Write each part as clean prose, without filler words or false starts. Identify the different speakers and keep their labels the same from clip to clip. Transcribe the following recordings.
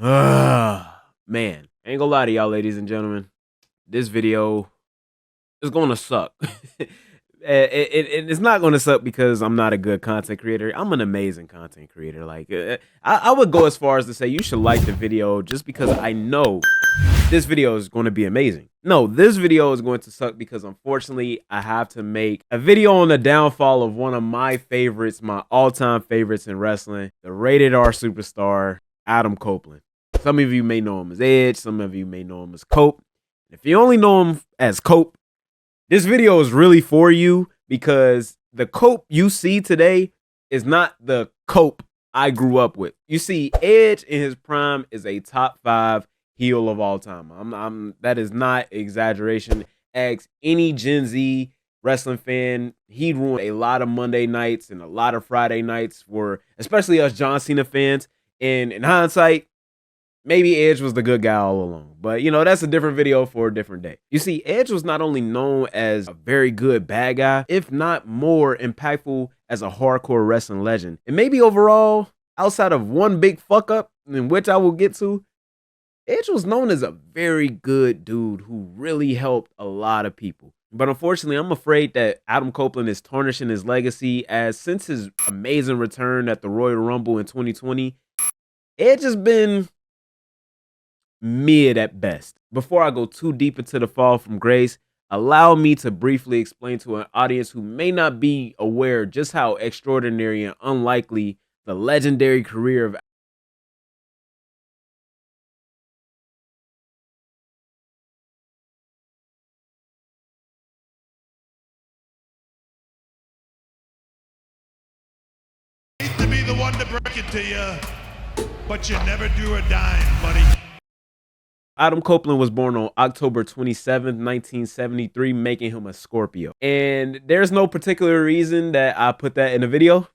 Speaker 1: Man, ain't gonna lie to y'all, ladies and gentlemen. This video is gonna suck. It's not gonna suck because I'm not a good content creator. I'm an amazing content creator. Like, I would go as far as to say you should like the video just because I know this video is going to be amazing. No, this video is going to suck because unfortunately I have to make a video on the downfall of one of my favorites, my all-time favorites in wrestling, the rated R superstar, Adam Copeland. Some of you may know him as Edge. Some of you may know him as Cope. If you only know him as Cope, this video is really for you because the Cope you see today is not the Cope I grew up with. You see, Edge in his prime is a top 5 heel of all time. That is not exaggeration. Ask any Gen Z wrestling fan. He ruined a lot of Monday nights and a lot of Friday nights for especially us John Cena fans. And in hindsight, maybe Edge was the good guy all along. But, you know, that's a different video for a different day. You see, Edge was not only known as a very good bad guy, if not more impactful as a hardcore wrestling legend. And maybe overall, outside of one big fuck up, in which I will get to, Edge was known as a very good dude who really helped a lot of people. But unfortunately, I'm afraid that Adam Copeland is tarnishing his legacy as since his amazing return at the Royal Rumble in 2020, Edge has been mid at best. Before I go too deep into the fall from grace, allow me to briefly explain to an audience who may not be aware just how extraordinary and unlikely the legendary career of
Speaker 2: I hate to be the one to break it to you, but you never drew a dime, buddy.
Speaker 1: Adam Copeland was born on October 27th, 1973, making him a Scorpio. And there's no particular reason that I put that in the video.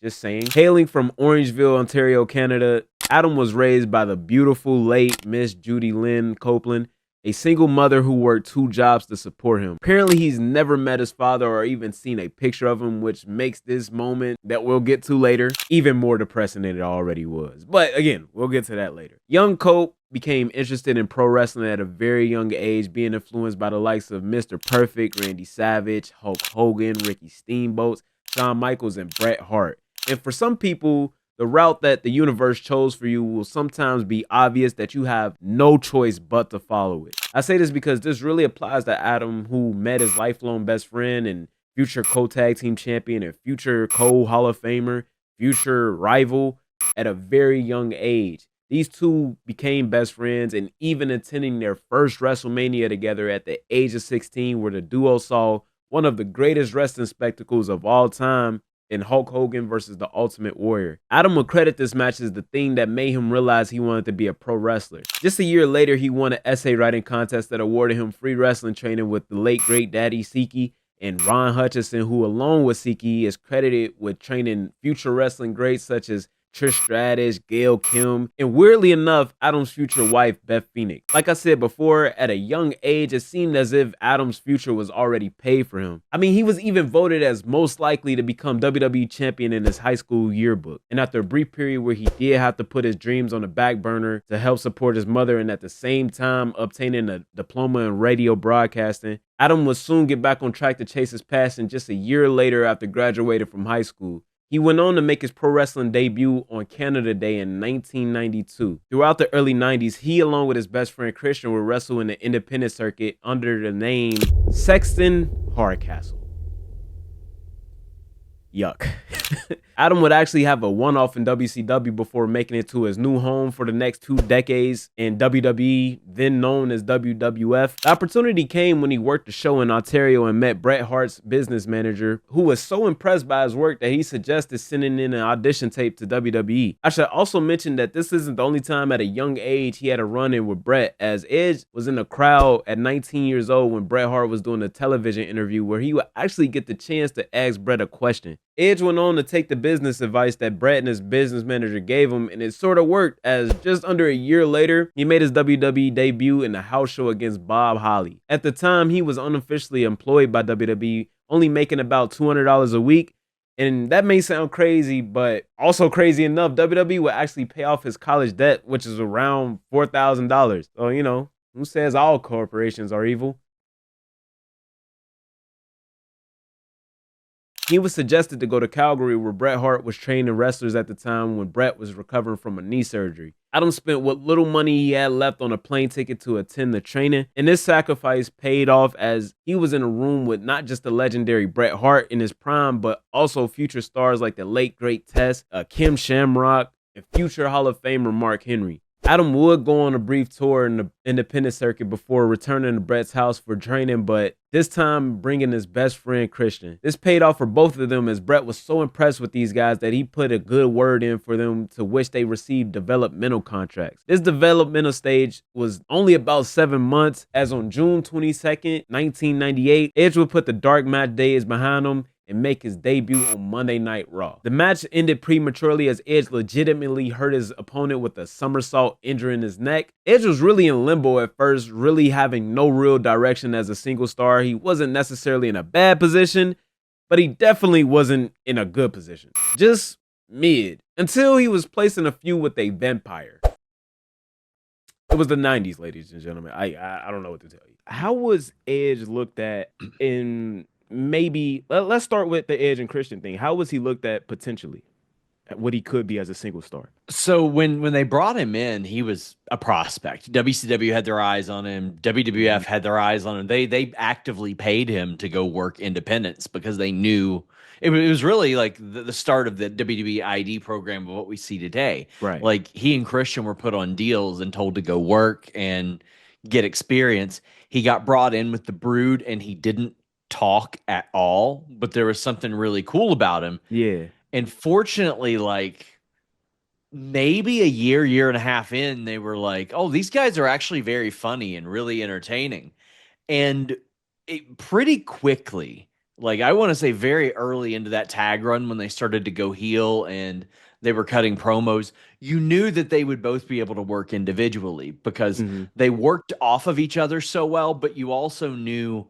Speaker 1: Just saying. Hailing from Orangeville, Ontario, Canada, Adam was raised by the beautiful late Miss Judy Lynn Copeland, a single mother who worked 2 jobs to support him. Apparently, he's never met his father or even seen a picture of him, which makes this moment that we'll get to later even more depressing than it already was. But again, we'll get to that later. Young Cope became interested in pro wrestling at a very young age, being influenced by the likes of Mr. Perfect, Randy Savage, Hulk Hogan, Ricky Steamboat, Shawn Michaels, and Bret Hart. And for some people, the route that the universe chose for you will sometimes be obvious that you have no choice but to follow it. I say this because this really applies to Adam, who met his lifelong best friend and future co-tag team champion and future co-Hall of Famer, future rival at a very young age. These two became best friends and even attending their first WrestleMania together at the age of 16, where the duo saw one of the greatest wrestling spectacles of all time in Hulk Hogan versus the Ultimate Warrior. Adam would credit this match as the thing that made him realize he wanted to be a pro wrestler. Just a year later, he won an essay writing contest that awarded him free wrestling training with the late great Daddy Siki and Ron Hutchinson, who along with Siki is credited with training future wrestling greats such as Trish Stratus, Gail Kim, and weirdly enough, Adam's future wife, Beth Phoenix. Like I said before, at a young age, it seemed as if Adam's future was already paid for him. I mean, he was even voted as most likely to become WWE champion in his high school yearbook. And after a brief period where he did have to put his dreams on the back burner to help support his mother and at the same time obtaining a diploma in radio broadcasting, Adam would soon get back on track to chase his passion just a year later after graduating from high school. He went on to make his pro wrestling debut on Canada Day in 1992. Throughout the early 90s, he, along with his best friend Christian, would wrestle in the independent circuit under the name Sexton Hardcastle. Yuck. Adam would actually have a one-off in WCW before making it to his new home for the next 2 decades in WWE, then known as WWF. The opportunity came when he worked a show in Ontario and met Bret Hart's business manager, who was so impressed by his work that he suggested sending in an audition tape to WWE. I should also mention that this isn't the only time at a young age he had a run-in with Bret, as Edge was in the crowd at 19 years old when Bret Hart was doing a television interview where he would actually get the chance to ask Bret a question. Edge went on to take the business advice that Bret and his business manager gave him, and it sort of worked, as just under a year later, he made his WWE debut in the house show against Bob Holly. At the time, he was unofficially employed by WWE, only making about $200 a week, And that may sound crazy, but also crazy enough, WWE would actually pay off his college debt, which is around $4,000. So, who says all corporations are evil? He was suggested to go to Calgary, where Bret Hart was training wrestlers at the time when Bret was recovering from a knee surgery. Adam spent what little money he had left on a plane ticket to attend the training, and this sacrifice paid off as he was in a room with not just the legendary Bret Hart in his prime, but also future stars like the late great Test, Kim Shamrock, and future Hall of Famer Mark Henry. Adam would go on a brief tour in the independent circuit before returning to Bret's house for training, but this time bringing his best friend Christian. This paid off for both of them as Bret was so impressed with these guys that he put a good word in for them to which they received developmental contracts. This developmental stage was only about 7 months, as on June 22nd, 1998, Edge would put the dark match days behind him and make his debut on Monday Night Raw. The match ended prematurely as Edge legitimately hurt his opponent with a somersault, injuring his neck. Edge was really in limbo at first, really having no real direction as a single star. He wasn't necessarily in a bad position, but he definitely wasn't in a good position. Just mid, until he was placed in a feud with a vampire. It was the 90s, ladies and gentlemen. I don't know what to tell you. How was Edge looked at in... Maybe let's start with the Edge and Christian thing. How was he looked at potentially at what he could be as a single star?
Speaker 3: So when they brought him in, he was a prospect. WCW had their eyes on him. WWF had their eyes on him. They actively paid him to go work independence because they knew it was really like the start of the WWE ID program of what we see today.
Speaker 1: Right.
Speaker 3: Like he and Christian were put on deals and told to go work and get experience. He got brought in with the Brood and he didn't talk at all, but there was something really cool about him.
Speaker 1: Yeah.
Speaker 3: And fortunately, like maybe a year and a half in, they were like, oh, these guys are actually very funny and really entertaining. And pretty quickly, like I want to say very early into that tag run when they started to go heel and they were cutting promos, you knew that they would both be able to work individually because they worked off of each other so well, but you also knew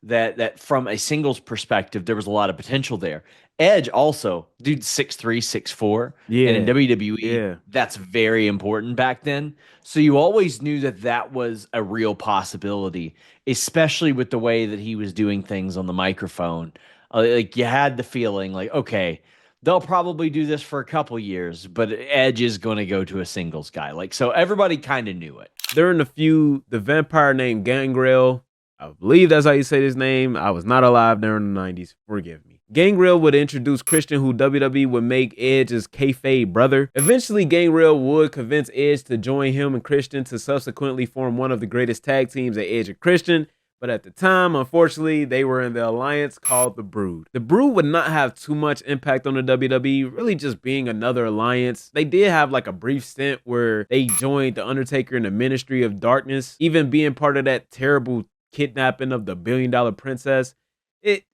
Speaker 3: that from a singles perspective, there was a lot of potential there. Edge also, dude, 6'3", 6'4".
Speaker 1: Yeah.
Speaker 3: And in WWE, that's very important back then. So you always knew that was a real possibility, especially with the way that he was doing things on the microphone. Like you had the feeling like, okay, they'll probably do this for a couple years, but Edge is going to go to a singles guy. Like, so everybody kind of knew it.
Speaker 1: During the feud, the vampire named Gangrel, I believe that's how you say his name. I was not alive during the 90s. Forgive me. Gangrel would introduce Christian, who WWE would make Edge's kayfabe brother. Eventually, Gangrel would convince Edge to join him and Christian to subsequently form one of the greatest tag teams at Edge and Christian. But at the time, unfortunately, they were in the alliance called the Brood. The Brood would not have too much impact on the WWE, really just being another alliance. They did have like a brief stint where they joined The Undertaker in the Ministry of Darkness, even being part of that terrible kidnapping of the $1 billion princess. It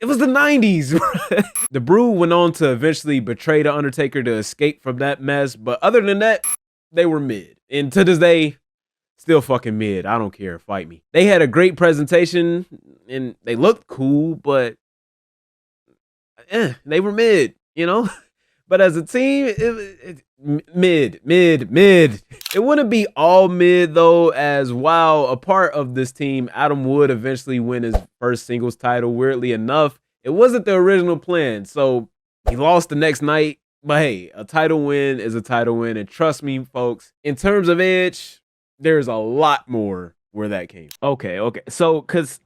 Speaker 1: was the 90s. The Brood went on to eventually betray The Undertaker to escape from that mess, but other than that, they were mid. And to this day, still fucking mid. I don't care. Fight me. They had a great presentation and they looked cool, but they were mid, But as a team, mid. It wouldn't be all mid, though, as while a part of this team, Adam would eventually win his first singles title. Weirdly enough, it wasn't the original plan, so he lost the next night. But hey, a title win is a title win, and trust me, folks, in terms of Edge, there's a lot more where that came. Okay. So, because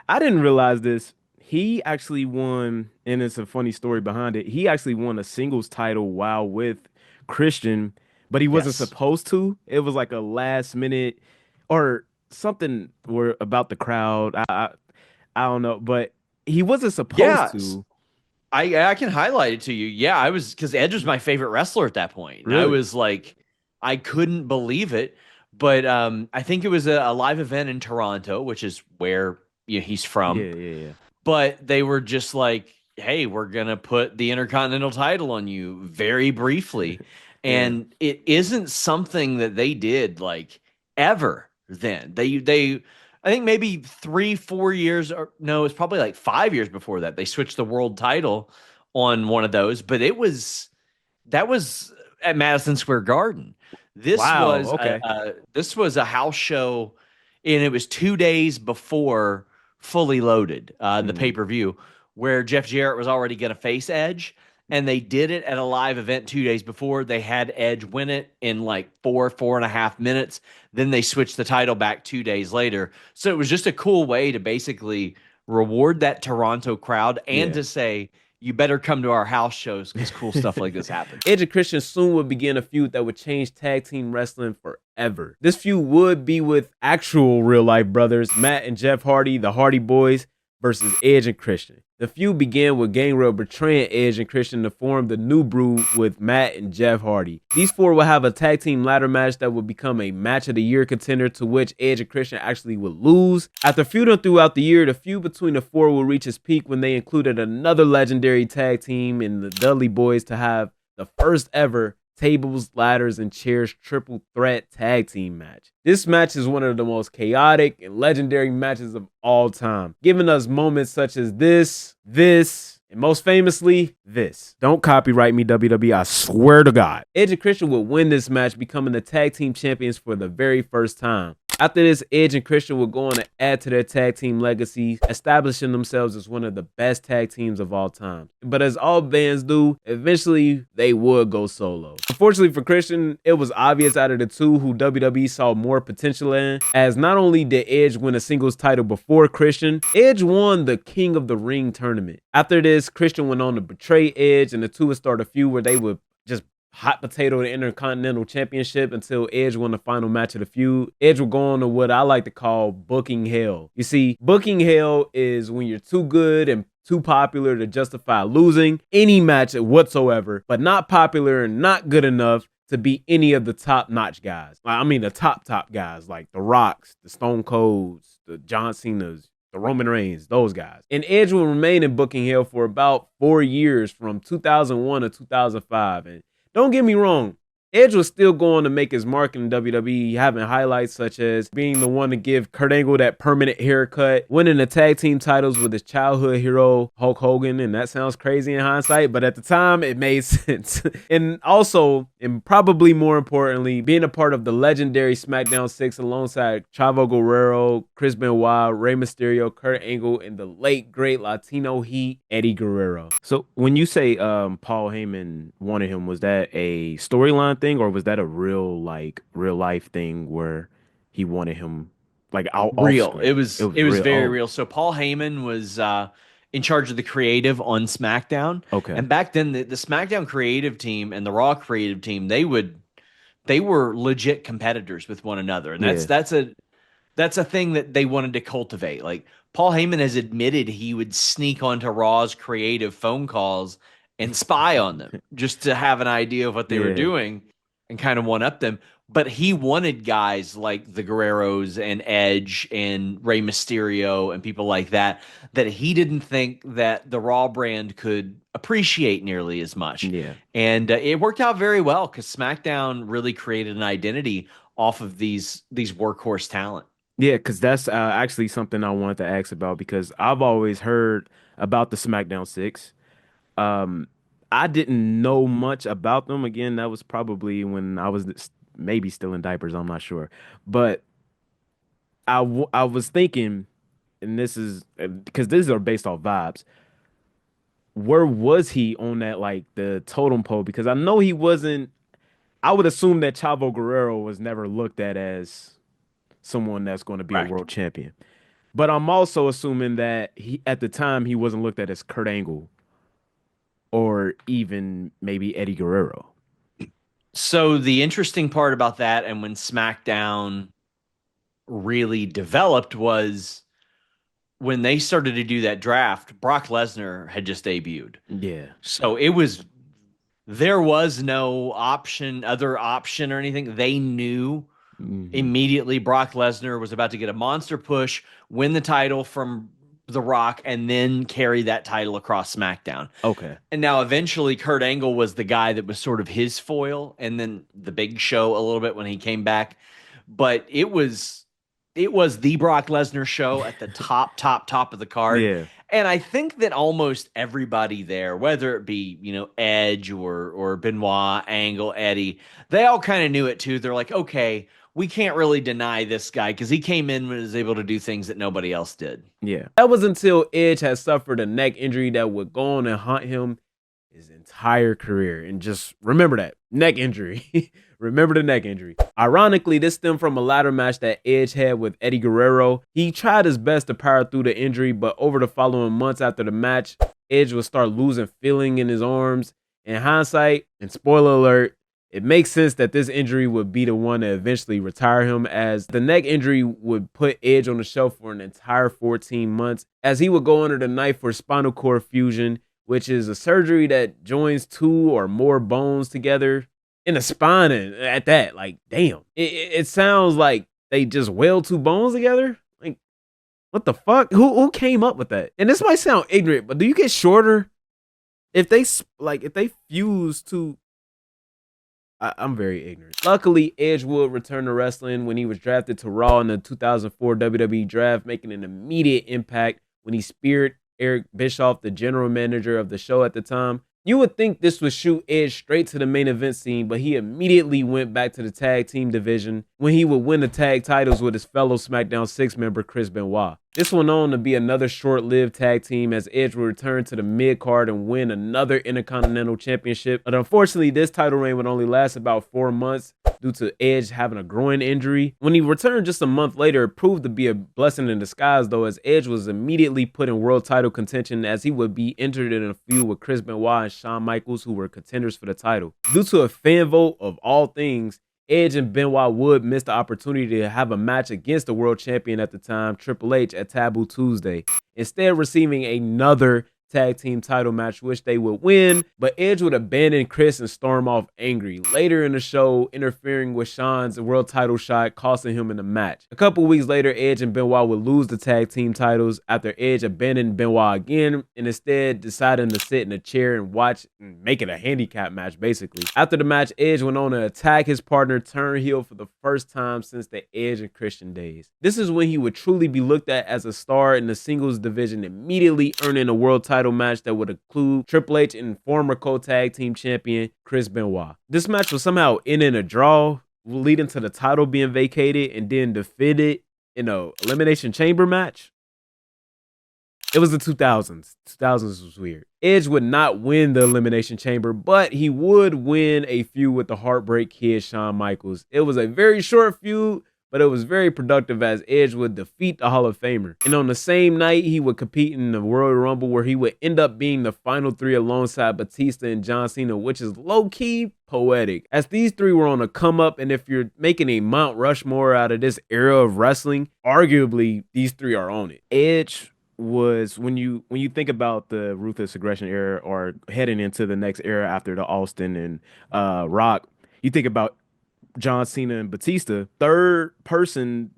Speaker 1: I didn't realize this, he actually won, and it's a funny story behind it. He actually won a singles title while with Christian, but he wasn't supposed to. It was like a last minute or something about the crowd. I don't know, but he wasn't supposed to.
Speaker 3: I can highlight it to you. Yeah, I was, because Edge was my favorite wrestler at that point. Really? I was like, I couldn't believe it. But I think it was a live event in Toronto, which is where he's from.
Speaker 1: Yeah.
Speaker 3: But they were just like, hey, we're going to put the Intercontinental title on you very briefly. And it isn't something that they did like ever then. They I think maybe 3-4 years, or no, it's probably like 5 years before that, they switched the world title on one of those, but that was at Madison Square Garden.
Speaker 1: Wow. Okay.
Speaker 3: This was a house show, and it was 2 days before Fully Loaded, the
Speaker 1: Mm,
Speaker 3: pay-per-view, where Jeff Jarrett was already going to face Edge, and they did it at a live event 2 days before. They had Edge win it in like 4.5 minutes. Then they switched the title back 2 days later. So it was just a cool way to basically reward that Toronto crowd and
Speaker 1: yeah.
Speaker 3: to say, you better come to our house shows because cool stuff like this happens.
Speaker 1: Edge and Christian soon would begin a feud that would change tag team wrestling forever. This feud would be with actual real life brothers, Matt and Jeff Hardy, the Hardy Boys, versus Edge and Christian. The feud began with Gangrel betraying Edge and Christian to form the New Brew with Matt and Jeff Hardy. These four will have a tag team ladder match that would become a match of the year contender, to which Edge and Christian actually would lose. After feuding throughout the year, the feud between the four will reach its peak when they included another legendary tag team in the Dudley Boys to have the first ever tables, ladders, and chairs triple threat tag team match. This match is one of the most chaotic and legendary matches of all time, giving us moments such as this, and most famously, this. Don't copyright me, WWE, I swear to God. Edge and Christian would win this match, becoming the tag team champions for the very first time. After this, Edge and Christian would go on to add to their tag team legacy, establishing themselves as one of the best tag teams of all time. But as all bands do, eventually they would go solo. Unfortunately for Christian, it was obvious out of the two who WWE saw more potential in, as not only did Edge win a singles title before Christian, Edge won the King of the Ring tournament. After this, Christian went on to betray Edge, and the two would start a feud where they would just hot potato the Intercontinental Championship until Edge won the final match of the feud. Edge will go on to what I like to call booking hell. You see, booking hell is when you're too good and too popular to justify losing any match whatsoever, but not popular and not good enough to be any of the top-notch guys. I mean, the top guys like The Rocks, the Stone Colds, the John Cenas, the Roman Reigns, those guys. And Edge will remain in booking hell for about 4 years from 2001 to 2005. And don't get me wrong, Edge was still going to make his mark in WWE, having highlights such as being the one to give Kurt Angle that permanent haircut, winning the tag team titles with his childhood hero, Hulk Hogan, and that sounds crazy in hindsight, but at the time, it made sense. And also, and probably more importantly, being a part of the legendary SmackDown 6 alongside Chavo Guerrero, Chris Benoit, Rey Mysterio, Kurt Angle, and the late, great Latino Heat, Eddie Guerrero. So when you say Paul Heyman wanted him, was that a storyline thing, or was that a real life thing where he wanted him like off
Speaker 3: Real.
Speaker 1: screen?
Speaker 3: It was
Speaker 1: Real.
Speaker 3: very
Speaker 1: Oh,
Speaker 3: real. So Paul Heyman was in charge of the creative on SmackDown.
Speaker 1: okay.
Speaker 3: And back then the SmackDown creative team and the Raw creative team, they were legit competitors with one another. And
Speaker 1: Yeah.
Speaker 3: that's a thing that they wanted to cultivate. Like Paul Heyman has admitted he would sneak onto Raw's creative phone calls and spy on them just to have an idea of what they were
Speaker 1: Yeah.
Speaker 3: doing and kind of one up them. But he wanted guys like the Guerreros and Edge and Rey Mysterio and people like that he didn't think that the Raw brand could appreciate nearly as much.
Speaker 1: Yeah.
Speaker 3: And it worked out very well because SmackDown really created an identity off of these workhorse talent.
Speaker 1: Yeah, because that's actually something I wanted to ask about, because I've always heard about the SmackDown 6. I didn't know much about them. Again, that was probably when I was maybe still in diapers. I'm not sure. But I was thinking, and this is because these are based off vibes. Where was he on that, like the totem pole? Because I know he wasn't. I would assume that Chavo Guerrero was never looked at as someone that's going to be a
Speaker 3: Correct.
Speaker 1: world champion. But I'm also assuming that he, at the time, he wasn't looked at as Kurt Angle or even maybe Eddie Guerrero.
Speaker 3: So the interesting part about that and when SmackDown really developed was when they started to do that draft, Brock Lesnar had just debuted.
Speaker 1: Yeah.
Speaker 3: So there was no other option or anything. They knew immediately Brock Lesnar was about to get a monster push, win the title from The Rock, and then carry that title across SmackDown.
Speaker 1: Okay.
Speaker 3: And now eventually Kurt Angle was the guy that was sort of his foil, and then the Big Show a little bit when he came back. But it was it was the Brock Lesnar show at the top of the card.
Speaker 1: Yeah.
Speaker 3: And I think that almost everybody there, whether it be, Edge or Benoit, Angle, Eddie, they all kind of knew it too. They're like, okay, we can't really deny this guy because he came in and was able to do things that nobody else did.
Speaker 1: Yeah. That was until Edge had suffered a neck injury that would go on and haunt him his entire career. And just remember that neck injury. Remember the neck injury. Ironically, this stemmed from a ladder match that Edge had with Eddie Guerrero. He tried his best to power through the injury, but over the following months after the match, Edge would start losing feeling in his arms. In hindsight, and spoiler alert, it makes sense that this injury would be the one to eventually retire him, as the neck injury would put Edge on the shelf for an entire 14 months, as he would go under the knife for spinal cord fusion, which is a surgery that joins two or more bones together in the spine. And at that, like, damn, it sounds like they just weld two bones together. Like, what the fuck? Who came up with that? And this might sound ignorant, but do you get shorter if they fuse two? I'm very ignorant. Luckily, Edge would return to wrestling when he was drafted to Raw in the 2004 WWE Draft, making an immediate impact when he speared Eric Bischoff, the general manager of the show at the time. You would think this would shoot Edge straight to the main event scene, but he immediately went back to the tag team division when he would win the tag titles with his fellow SmackDown 6 member Chris Benoit. This went on to be another short-lived tag team as Edge would return to the mid-card and win another Intercontinental Championship. But unfortunately, this title reign would only last about 4 months due to Edge having a groin injury. When he returned just a month later, it proved to be a blessing in disguise, though, as Edge was immediately put in world title contention as he would be entered in a feud with Chris Benoit and Shawn Michaels, who were contenders for the title. Due to a fan vote of all things, Edge and Benoit would miss the opportunity to have a match against the world champion at the time, Triple H, at Taboo Tuesday, instead receiving another tag team title match, which they would win, but Edge would abandon Chris and storm off angry, later in the show interfering with Shawn's world title shot, costing him in the match. A couple weeks later, Edge and Benoit would lose the tag team titles after Edge abandoned Benoit again and instead deciding to sit in a chair and watch and make it a handicap match, basically. After the match, Edge went on to attack his partner, turn heel for the first time since the Edge and Christian days. This is when he would truly be looked at as a star in the singles division, immediately earning a world title match that would include Triple H and former co-tag team champion Chris Benoit. This match was somehow in a draw, leading to the title being vacated and then defended in a elimination chamber match. It was the 2000s. 2000s was weird. Edge would not win the elimination chamber, but he would win a feud with the Heartbreak Kid, Shawn Michaels. It was a very short feud, but it was very productive as Edge would defeat the Hall of Famer. And on the same night, he would compete in the Royal Rumble, where he would end up being the final three alongside Batista and John Cena, which is low-key poetic, as these three were on a come-up. And if you're making a Mount Rushmore out of this era of wrestling, arguably these three are on it. Edge was, when you think about the Ruthless Aggression era or heading into the next era after the Austin and Rock, you think about John Cena and Batista. Third to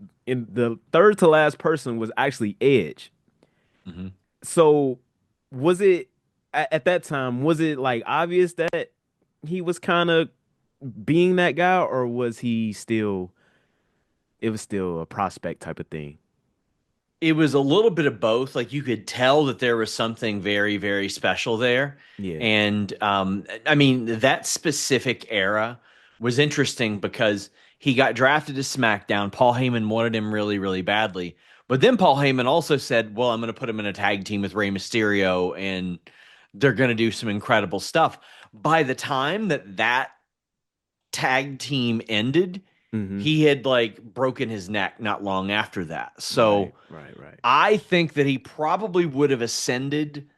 Speaker 1: last person was actually Edge.
Speaker 3: Mm-hmm.
Speaker 1: So was it at that time, was it like obvious that he was kind of being that guy, or was it still a prospect type of thing?
Speaker 3: It was a little bit of both. Like, you could tell that there was something very, very special there.
Speaker 1: Yeah.
Speaker 3: And I mean, that specific era was interesting because he got drafted to SmackDown. Paul Heyman wanted him really, really badly. But then Paul Heyman also said, well, I'm going to put him in a tag team with Rey Mysterio, and they're going to do some incredible stuff. By the time that tag team ended, he had like broken his neck not long after that. So
Speaker 1: right.
Speaker 3: I think that he probably would have ascended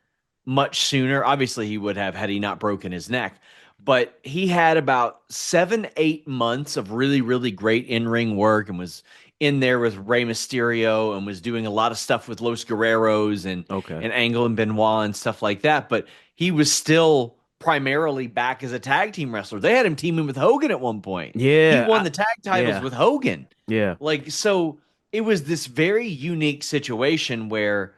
Speaker 3: much sooner. Obviously, he would have had he not broken his neck. But he had about 7-8 months of really, really great in-ring work and was in there with Rey Mysterio and was doing a lot of stuff with Los Guerreros and Angle and Benoit and stuff like that. But he was still primarily back as a tag team wrestler. They had him teaming with Hogan at one point.
Speaker 1: Yeah.
Speaker 3: He won the tag titles with Hogan.
Speaker 1: Yeah.
Speaker 3: Like, so it was this very unique situation where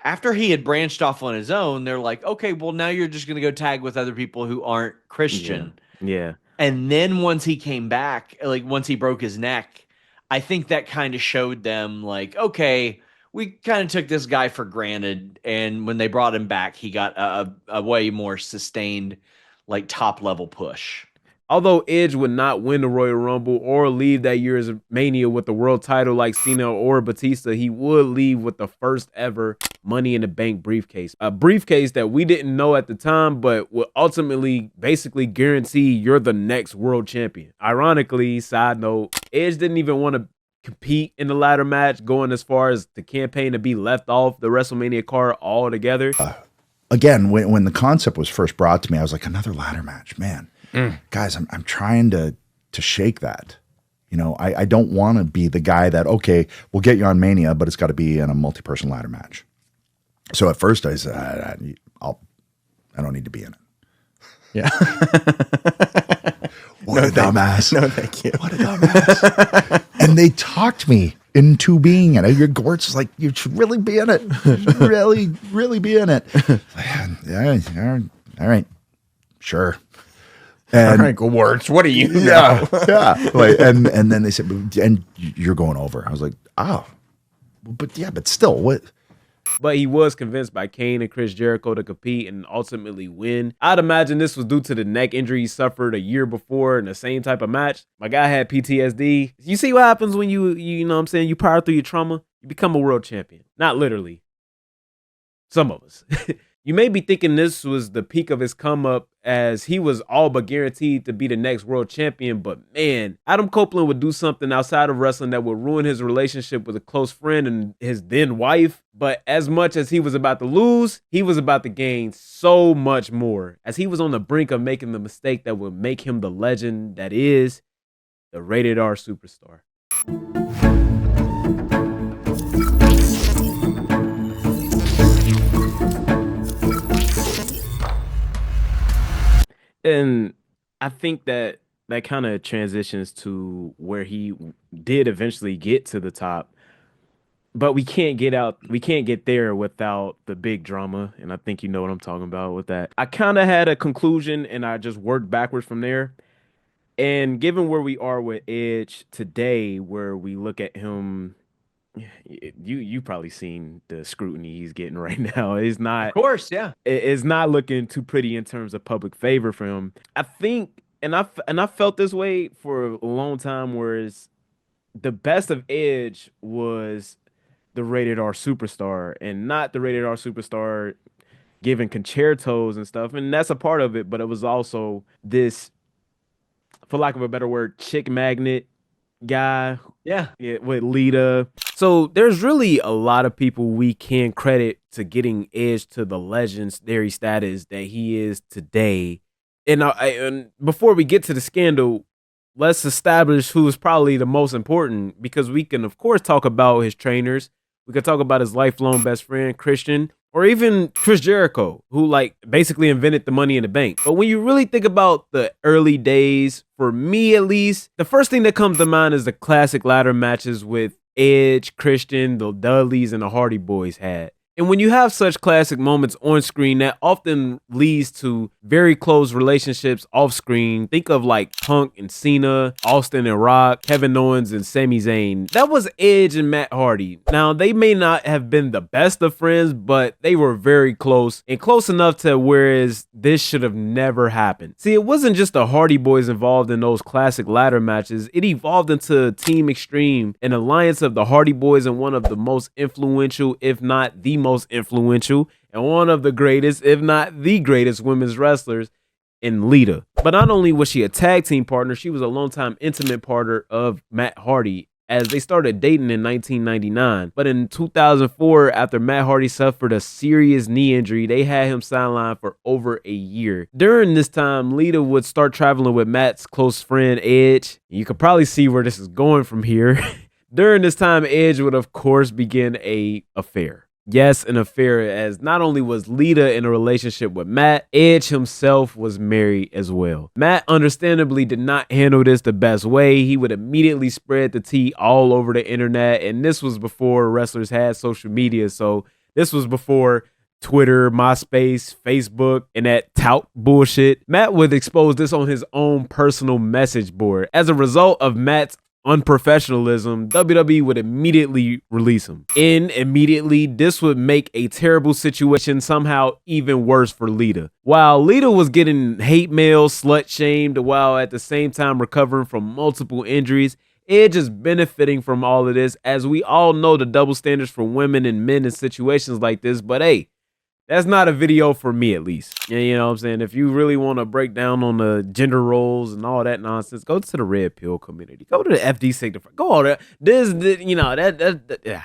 Speaker 3: after he had branched off on his own, they're like, okay, well, now you're just going to go tag with other people who aren't Christian.
Speaker 1: Yeah.
Speaker 3: And then once he came back, like once he broke his neck, I think that kind of showed them like, okay, we kind of took this guy for granted. And when they brought him back, he got a way more sustained, like top level push.
Speaker 1: Although Edge would not win the Royal Rumble or leave that year's Mania with the world title like Cena or Batista, he would leave with the first ever Money in the Bank briefcase. A briefcase that we didn't know at the time, but would ultimately basically guarantee you're the next world champion. Ironically, side note, Edge didn't even want to compete in the ladder match, going as far as the campaign to be left off the WrestleMania card altogether.
Speaker 4: Again, when the concept was first brought to me, I was like, another ladder match, man. Guys, I'm trying to shake that. You know, I don't want to be the guy that, okay, we'll get you on Mania, but it's got to be in a multi-person ladder match. So at first I said, I don't need to be in it.
Speaker 5: Yeah.
Speaker 4: What a dumbass.
Speaker 5: No, thank you.
Speaker 4: What a dumbass. And they talked me into being in it. Your Gort's is like, you should really be in it. You should really, really be in it. Yeah, all right. Sure. And
Speaker 5: all right, good words. What do you know?
Speaker 4: Yeah. Like, and then they said, and you're going over. I was like, oh, but still, what?
Speaker 1: But he was convinced by Kane and Chris Jericho to compete and ultimately win. I'd imagine this was due to the neck injury he suffered a year before in the same type of match. My guy had PTSD. You see what happens when you know what I'm saying, you power through your trauma? You become a world champion. Not literally. Some of us. You may be thinking this was the peak of his come up, as he was all but guaranteed to be the next world champion, but man, Adam Copeland would do something outside of wrestling that would ruin his relationship with a close friend and his then wife. But as much as he was about to lose, he was about to gain so much more, as he was on the brink of making the mistake that would make him the legend that is the rated R superstar. And I think that kind of transitions to where he did eventually get to the top, but we can't get there without the big drama. And I think you know what I'm talking about with that. I kind of had a conclusion and I just worked backwards from there. And given where we are with Edge today, where we look at him, you probably seen the scrutiny he's getting right now. It's not,
Speaker 3: Of course, yeah.
Speaker 1: it's not looking too pretty in terms of public favor for him. I think, and I felt this way for a long time, whereas the best of Edge was the rated R superstar, and not the rated R superstar giving concertos and stuff, and that's a part of it, but it was also this, for lack of a better word, chick magnet guy.
Speaker 3: Yeah.
Speaker 1: With Lita. So there's really a lot of people we can credit to getting Edge to the legendary status that he is today. And before we get to the scandal, let's establish who is probably the most important, because we can, of course, talk about his trainers. We could talk about his lifelong best friend, Christian, or even Chris Jericho, who like basically invented the Money in the Bank. But when you really think about the early days, for me at least, the first thing that comes to mind is the classic ladder matches with Edge, Christian, the Dudleys, and the Hardy Boys had. And when you have such classic moments on screen, that often leads to very close relationships off screen. Think of like Punk and Cena, Austin and Rock, Kevin Owens and Sami Zayn. That was Edge and Matt Hardy. Now, they may not have been the best of friends, but they were very close, and close enough to whereas this should have never happened. See, it wasn't just the Hardy Boys involved in those classic ladder matches. It evolved into Team Extreme, an alliance of the Hardy Boys and one of the most influential, if not the most influential, and one of the greatest, if not the greatest, women's wrestlers in Lita. But not only was she a tag team partner, she was a longtime intimate partner of Matt Hardy, as they started dating in 1999. But in 2004, after Matt Hardy suffered a serious knee injury, they had him sidelined for over a year. During this time, Lita would start traveling with Matt's close friend, Edge. You could probably see where this is going from here. During this time, Edge would, of course, begin an affair. Yes, an affair, as not only was Lita in a relationship with Matt, Edge himself was married as well. Matt understandably did not handle this the best way. He would immediately spread the tea all over the internet, and this was before wrestlers had social media, so this was before Twitter, MySpace, Facebook, and that tout bullshit. Matt would expose this on his own personal message board. As a result of Matt's unprofessionalism, WWE would immediately release him. And immediately, this would make a terrible situation somehow even worse for Lita. While Lita was getting hate mail, slut shamed, while at the same time recovering from multiple injuries, Edge is benefiting from all of this, as we all know the double standards for women and men in situations like this. But hey, that's not a video for me, at least. Yeah, you know what I'm saying? If you really want to break down on the gender roles and all that nonsense, go to the Red Pill community. Go to the FD Signifier. Go on there. Yeah.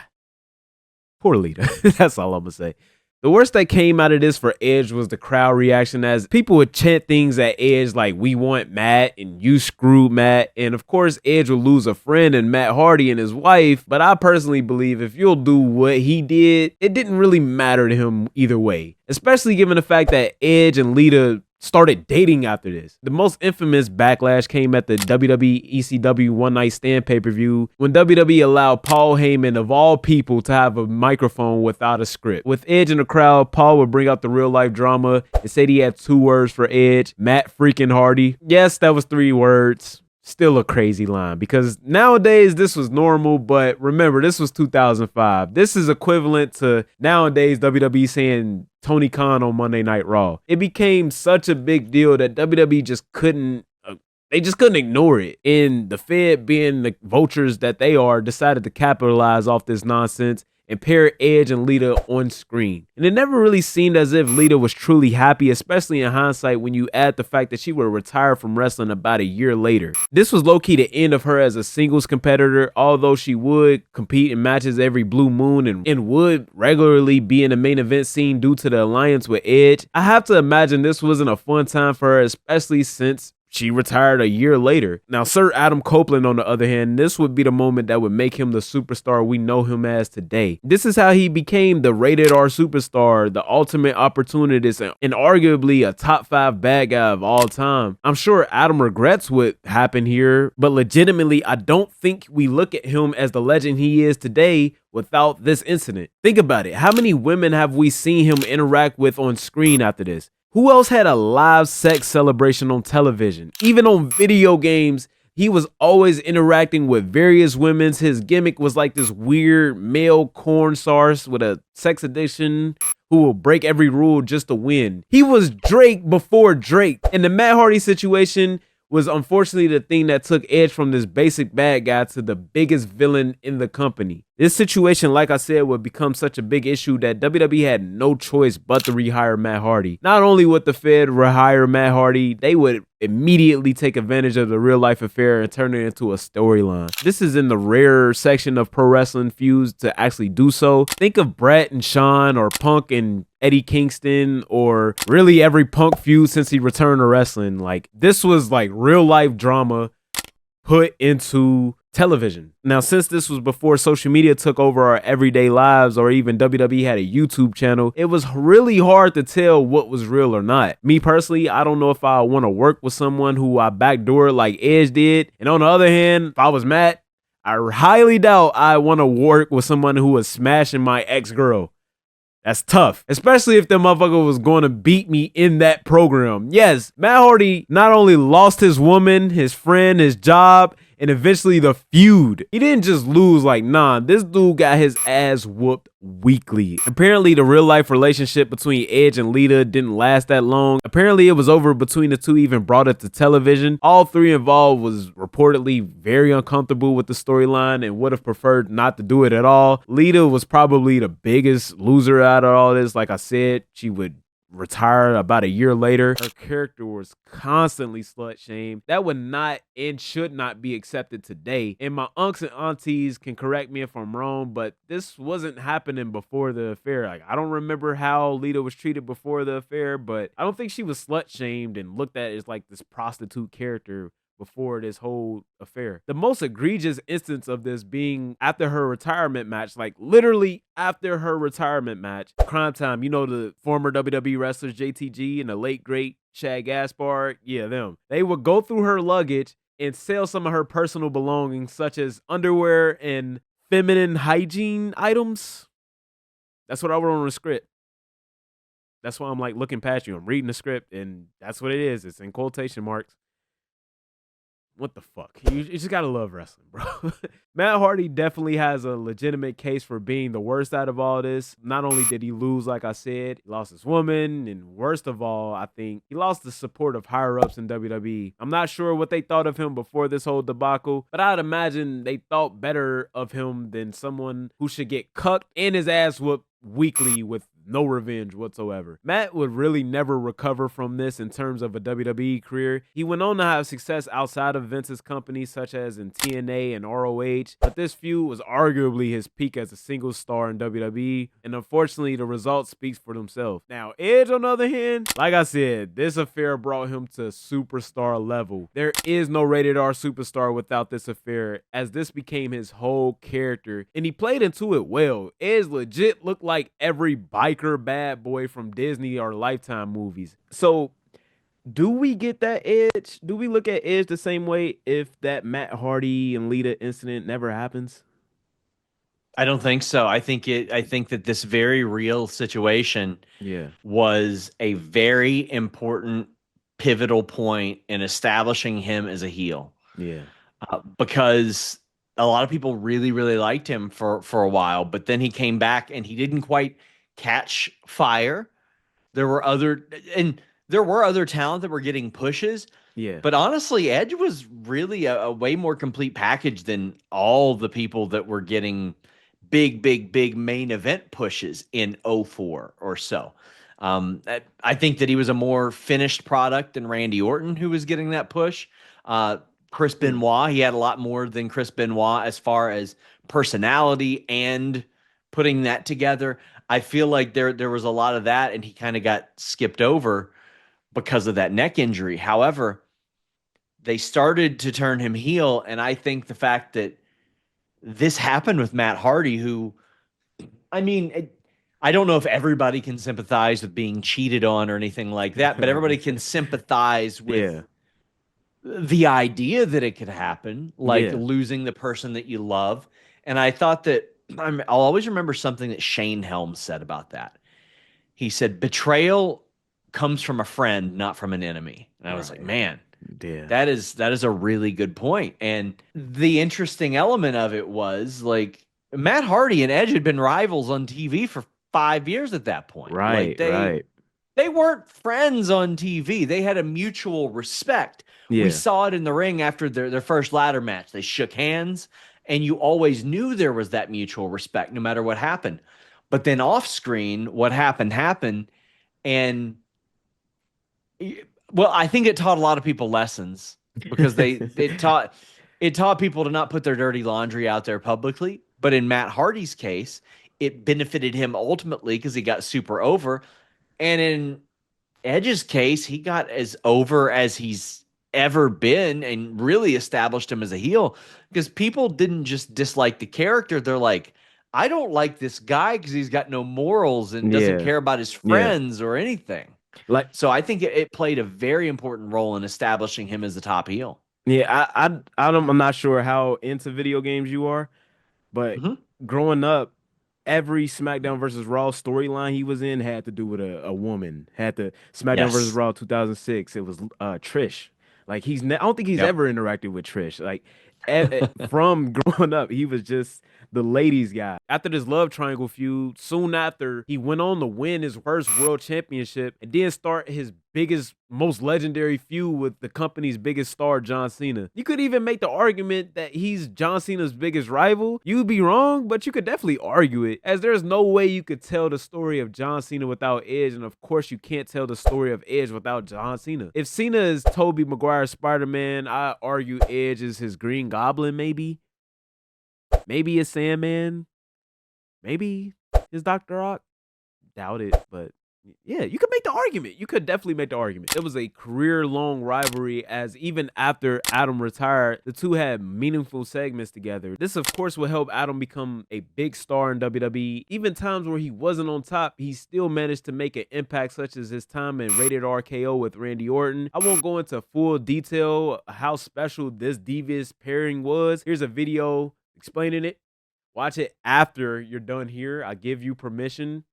Speaker 1: Poor Lita. That's all I'm going to say. The worst that came out of this for Edge was the crowd reaction, as people would chant things at Edge like, "We want Matt," and "You screwed Matt." And of course, Edge will lose a friend in Matt Hardy and his wife. But I personally believe if you'll do what he did, it didn't really matter to him either way. Especially given the fact that Edge and Lita started dating after this. The most infamous backlash came at the WWE ECW One Night Stand pay-per-view when WWE allowed Paul Heyman, of all people, to have a microphone without a script. With Edge in the crowd, Paul would bring out the real-life drama and said he had 2 words for Edge: Matt freaking Hardy. Yes, that was 3 words. Still a crazy line, because nowadays this was normal, but remember, this was 2005. This is equivalent to nowadays WWE saying Tony Khan on Monday Night Raw. It became such a big deal that WWE just couldn't ignore it. And the Fed, being the vultures that they are, decided to capitalize off this nonsense and pair Edge and Lita on screen. And it never really seemed as if Lita was truly happy, especially in hindsight when you add the fact that she would retire from wrestling about a year later. This was low-key the end of her as a singles competitor, although she would compete in matches every blue moon and would regularly be in the main event scene due to the alliance with Edge. I have to imagine this wasn't a fun time for her, especially since she retired a year later. Now, Sir Adam Copeland, on the other hand, this would be the moment that would make him the superstar we know him as today. This is how he became the rated R superstar, the ultimate opportunist, and arguably a top 5 bad guy of all time. I'm sure Adam regrets what happened here, but legitimately, I don't think we look at him as the legend he is today without this incident. Think about it. How many women have we seen him interact with on screen after this? Who else had a live sex celebration on television? Even on video games, he was always interacting with various women. His gimmick was like this weird male corn sarce with a sex addiction who will break every rule just to win. He was Drake before Drake. And the Matt Hardy situation was unfortunately the thing that took Edge from this basic bad guy to the biggest villain in the company. This situation, like I said, would become such a big issue that WWE had no choice but to rehire Matt Hardy. Not only would the Fed rehire Matt Hardy, they would immediately take advantage of the real life affair and turn it into a storyline. This is in the rare section of pro wrestling feuds to actually do so. Think of Bret and Shawn, or Punk and Eddie Kingston, or really every Punk feud since he returned to wrestling. Like, this was like real life drama put into television. Now, since this was before social media took over our everyday lives, or even WWE had a YouTube channel, it was really hard to tell what was real or not. Me personally, I don't know if I want to work with someone who I backdoored like Edge did. And on the other hand, if I was Matt, I highly doubt I want to work with someone who was smashing my ex-girl. That's tough, especially if the motherfucker was going to beat me in that program. Yes, Matt Hardy not only lost his woman, his friend, his job, and eventually the feud. He didn't just lose like, nah, this dude got his ass whooped weekly. Apparently, the real life relationship between Edge and Lita didn't last that long. Apparently, it was over between the two even brought it to television. All 3 involved was reportedly very uncomfortable with the storyline and would have preferred not to do it at all. Lita was probably the biggest loser out of all this. Like I said, she would retire about a year later. Her character was constantly slut shamed. That would not and should not be accepted today. And my unks and aunties can correct me if I'm wrong, but this wasn't happening before the affair. Like, I don't remember how Lita was treated before the affair, but I don't think she was slut shamed and looked at as like this prostitute character before this whole affair. The most egregious instance of this being after her retirement match, like literally after her retirement match. Crime Time, you know, the former WWE wrestlers JTG and the late great Shad Gaspard, yeah, them. They would go through her luggage and sell some of her personal belongings, such as underwear and feminine hygiene items. That's what I wrote on the script. That's why I'm like looking past you. I'm reading the script, and that's what it is. It's in quotation marks. what the fuck? You just gotta love wrestling, bro. Matt Hardy definitely has a legitimate case for being the worst out of all this. Not only did he lose, like I said, he lost his woman, and worst of all, I think he lost the support of higher-ups in WWE. I'm not sure what they thought of him before this whole debacle, but I'd imagine they thought better of him than someone who should get cucked and his ass whooped weekly with no revenge whatsoever. Matt would really never recover from this in terms of a WWE career. He went on to have success outside of Vince's company, such as in TNA and ROH, but this feud was arguably his peak as a single star in WWE, and unfortunately, the results speaks for themselves. Now, Edge, on the other hand, like I said, this affair brought him to superstar level. There is no rated R superstar without this affair, as this became his whole character, and he played into it well. Edge legit looked like every biker bad boy from Disney or Lifetime movies. So, do we get that Edge? Do we look at Edge the same way if that Matt Hardy and Lita incident never happens?
Speaker 3: I don't think so. I think that this very real situation was a very important pivotal point in establishing him as a heel.
Speaker 1: Yeah.
Speaker 3: Because a lot of people really, really liked him for a while, but then he came back and he didn't quite catch fire. There were other talent that were getting pushes.
Speaker 1: Yeah.
Speaker 3: But honestly, Edge was really a way more complete package than all the people that were getting big main event pushes in 04 or so. I think that he was a more finished product than Randy Orton, who was getting that push. Chris Benoit, he had a lot more than Chris Benoit as far as personality and putting that together. I feel like there was a lot of that, and he kind of got skipped over because of that neck injury. However, they started to turn him heel, and I think the fact that this happened with Matt Hardy, who, I mean, I don't know if everybody can sympathize with being cheated on or anything like that, but everybody can sympathize with the idea that it could happen, like losing the person that you love. And I thought that I'll always remember something that Shane Helms said about that. He said, betrayal comes from a friend, not from an enemy. And I was like, man, that is a really good point. And the interesting element of it was, like, Matt Hardy and Edge had been rivals on TV for 5 years at that point.
Speaker 1: Right,
Speaker 3: like they weren't friends on TV. They had a mutual respect. We saw it in the ring after their first ladder match. They shook hands, and you always knew there was that mutual respect no matter what happened. But then off screen, what happened. And, well, I think it taught a lot of people lessons, because it taught people to not put their dirty laundry out there publicly. But in Matt Hardy's case, it benefited him ultimately because he got super over. And in Edge's case, he got as over as he's ever been and really established him as a heel, because people didn't just dislike the character. They're like, I don't like this guy because he's got no morals and doesn't care about his friends or anything. So I think it played a very important role in establishing him as the top heel.
Speaker 1: Yeah, I'm not sure how into video games you are, but growing up, every SmackDown versus Raw storyline he was in had to do with a woman. Had to SmackDown versus Raw 2006. It was Trish. Like, I don't think he's ever interacted with Trish. Like, from growing up, he was just the ladies guy. After this love triangle feud, soon after, he went on to win his first world championship and then start his biggest, most legendary feud with the company's biggest star, John Cena. You could even make the argument that he's John Cena's biggest rival. You'd be wrong, but you could definitely argue it, as there's no way you could tell the story of John Cena without Edge, and of course you can't tell the story of Edge without John Cena. If Cena is Tobey Maguire's Spider-Man, I argue Edge is his Green Goblin, maybe. Maybe it's Sandman. Maybe it's Dr. Ock. Doubt it, but yeah, you could make the argument. You could definitely make the argument. It was a career-long rivalry, as even after Adam retired, the two had meaningful segments together. This, of course, will help Adam become a big star in WWE. Even times where he wasn't on top, he still managed to make an impact, such as his time in Rated RKO with Randy Orton. I won't go into full detail how special this devious pairing was. Here's a video explaining it. Watch it after you're done here. I give you permission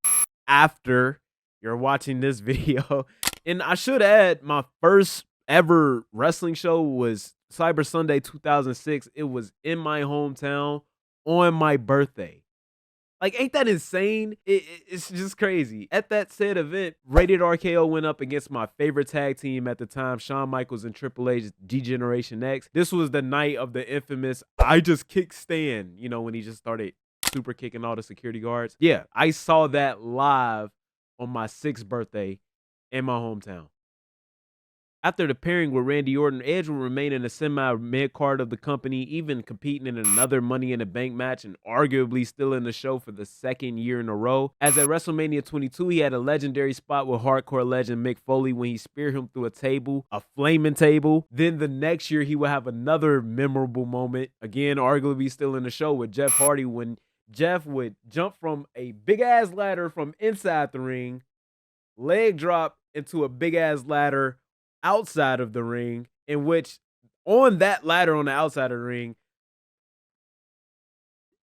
Speaker 1: after you're watching this video. And I should add, my first ever wrestling show was Cyber Sunday 2006. It was in my hometown on my birthday. Like, ain't that insane? It's just crazy. At that said event, Rated RKO went up against my favorite tag team at the time, Shawn Michaels and Triple H's G-Generation X. This was the night of the infamous I just kick Stan, you know, when he just started super kicking all the security guards. Yeah, I saw that live on my 6th birthday in my hometown. After the pairing with Randy Orton, Edge will remain in the semi-mid-card of the company, even competing in another Money in the Bank match and arguably still in the show for the 2nd year in a row. As at WrestleMania 22, he had a legendary spot with hardcore legend Mick Foley when he speared him through a table, a flaming table. Then the next year, he would have another memorable moment, again, arguably still in the show, with Jeff Hardy when Jeff would jump from a big-ass ladder from inside the ring, leg drop into a big-ass ladder outside of the ring, in which on that ladder on the outside of the ring,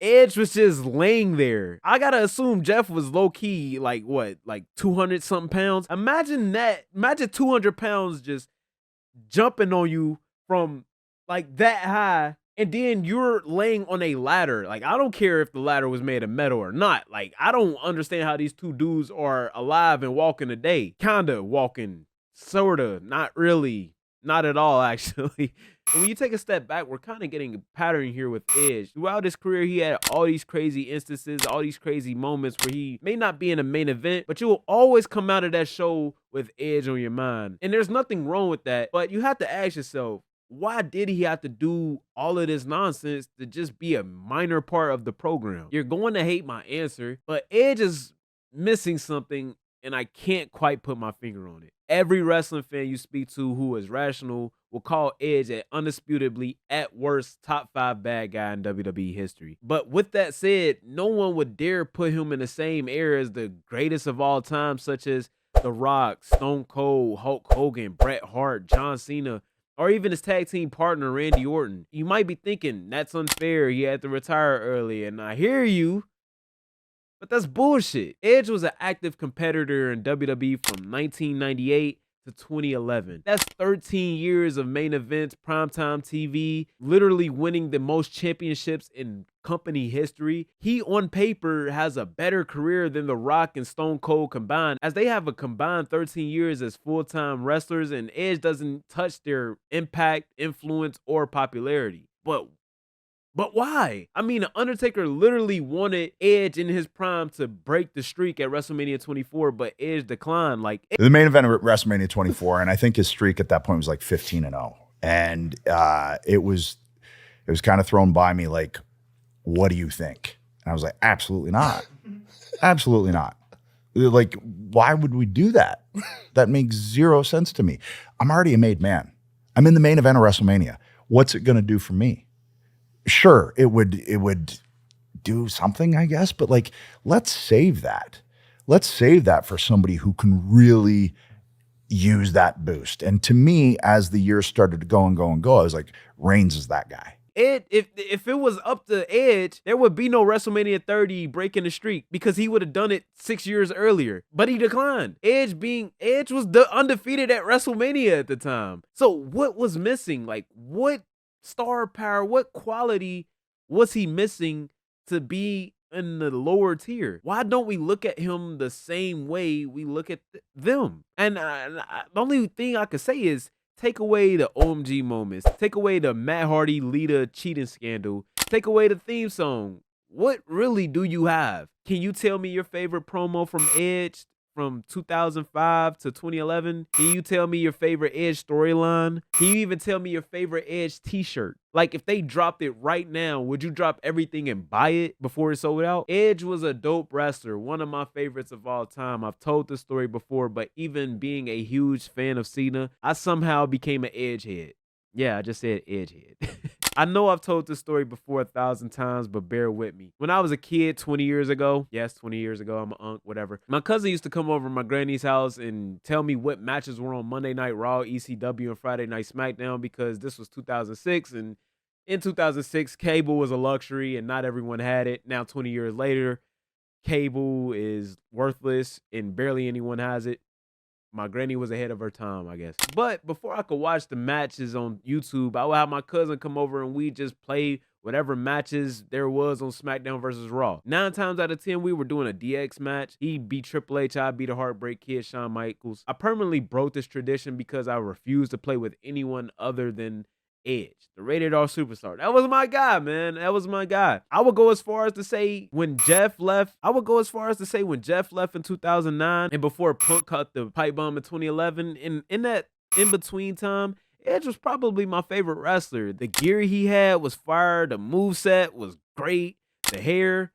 Speaker 1: Edge was just laying there. I gotta assume Jeff was low-key, like 200 something pounds. Imagine that. Imagine 200 pounds just jumping on you from like that high, and then you're laying on a ladder. Like, I don't care if the ladder was made of metal or not. Like, I don't understand how these two dudes are alive and walking today. Kinda walking. Sorta, not really, not at all, actually. And when you take a step back, we're kind of getting a pattern here with Edge. Throughout his career, he had all these crazy instances, all these crazy moments where he may not be in a main event, but you will always come out of that show with Edge on your mind. And there's nothing wrong with that, but you have to ask yourself, why did he have to do all of this nonsense to just be a minor part of the program? You're going to hate my answer, but Edge is missing something, and I can't quite put my finger on it. Every wrestling fan you speak to who is rational will call Edge an undisputably, at worst, top 5 bad guy in WWE history. But with that said, no one would dare put him in the same era as the greatest of all time, such as The Rock, Stone Cold, Hulk Hogan, Bret Hart, John Cena, or even his tag team partner, Randy Orton. You might be thinking, that's unfair, he had to retire early, and I hear you. But that's bullshit. Edge was an active competitor in WWE from 1998 to 2011. That's 13 years of main events, primetime TV, literally winning the most championships in company history. He, on paper, has a better career than The Rock and Stone Cold combined, as they have a combined 13 years as full-time wrestlers, and Edge doesn't touch their impact, influence, or popularity. But why? I mean, The Undertaker literally wanted Edge in his prime to break the streak at WrestleMania 24, but Edge declined. Like,
Speaker 4: the main event of WrestleMania 24, and I think his streak at that point was like 15-0. And it was kind of thrown by me like, what do you think? And I was like, absolutely not. Absolutely not. Like, why would we do that? That makes zero sense to me. I'm already a made man. I'm in the main event of WrestleMania. What's it going to do for me? Sure, it would do something, I guess, but like, let's save that. Let's save that for somebody who can really use that boost. And to me, as the years started to go and go and go, I was like, Reigns is that guy.
Speaker 1: If it was up to Edge, there would be no WrestleMania 30 breaking the streak, because he would have done it 6 years earlier. But he declined. Edge was undefeated at WrestleMania at the time. So what was missing? Like, what star power, what quality was he missing to be in the lower tier? Why don't we look at him the same way we look at them? And the only thing I could say is, take away the OMG moments, take away the Matt Hardy Lita cheating scandal, take away the theme song. What really do you have? Can you tell me your favorite promo from Edge from 2005 to 2011? Can you tell me your favorite Edge storyline? Can you even tell me your favorite Edge t-shirt? Like, if they dropped it right now, would you drop everything and buy it before it sold out? Edge was a dope wrestler, one of my favorites of all time. I've told this story before, but even being a huge fan of Cena, I somehow became an Edge head. Yeah, I just said Edge head. I know I've told this story before 1,000 times, but bear with me. When I was a kid 20 years ago, yes, 20 years ago, I'm an unk, whatever. My cousin used to come over to my granny's house and tell me what matches were on Monday Night Raw, ECW, and Friday Night SmackDown, because this was 2006, and in 2006, cable was a luxury and not everyone had it. Now, 20 years later, cable is worthless and barely anyone has it. My granny was ahead of her time, I guess. But before I could watch the matches on YouTube, I would have my cousin come over and we just play whatever matches there was on SmackDown versus Raw. 9 times out of 10, we were doing a DX match. He beat Triple H, I beat the Heartbreak Kid, Shawn Michaels. I permanently broke this tradition because I refused to play with anyone other than Edge, the rated R superstar. That was my guy, man. That was my guy. I would go as far as to say when Jeff left. When Jeff left in 2009 and before Punk cut the pipe bomb in 2011. In that in between time, Edge was probably my favorite wrestler. The gear he had was fire. The moveset was great. The hair.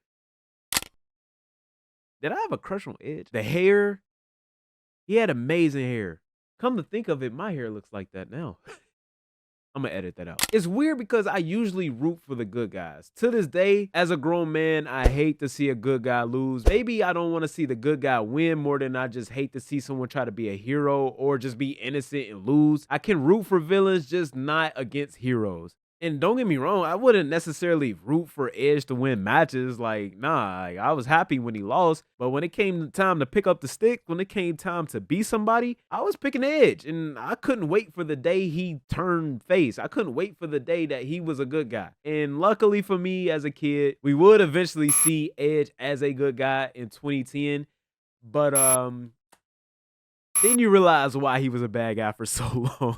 Speaker 1: Did I have a crush on Edge? The hair. He had amazing hair. Come to think of it, my hair looks like that now. I'm gonna edit that out. It's weird because I usually root for the good guys. To this day, as a grown man, I hate to see a good guy lose. Maybe I don't want to see the good guy win more than I just hate to see someone try to be a hero or just be innocent and lose. I can root for villains, just not against heroes. And don't get me wrong, I wouldn't necessarily root for Edge to win matches. Like, nah, I was happy when he lost. But when it came time to pick up the stick, when it came time to be somebody, I was picking Edge. And I couldn't wait for the day he turned face. I couldn't wait for the day that he was a good guy. And luckily for me as a kid, we would eventually see Edge as a good guy in 2010. But then you realize why he was a bad guy for so long.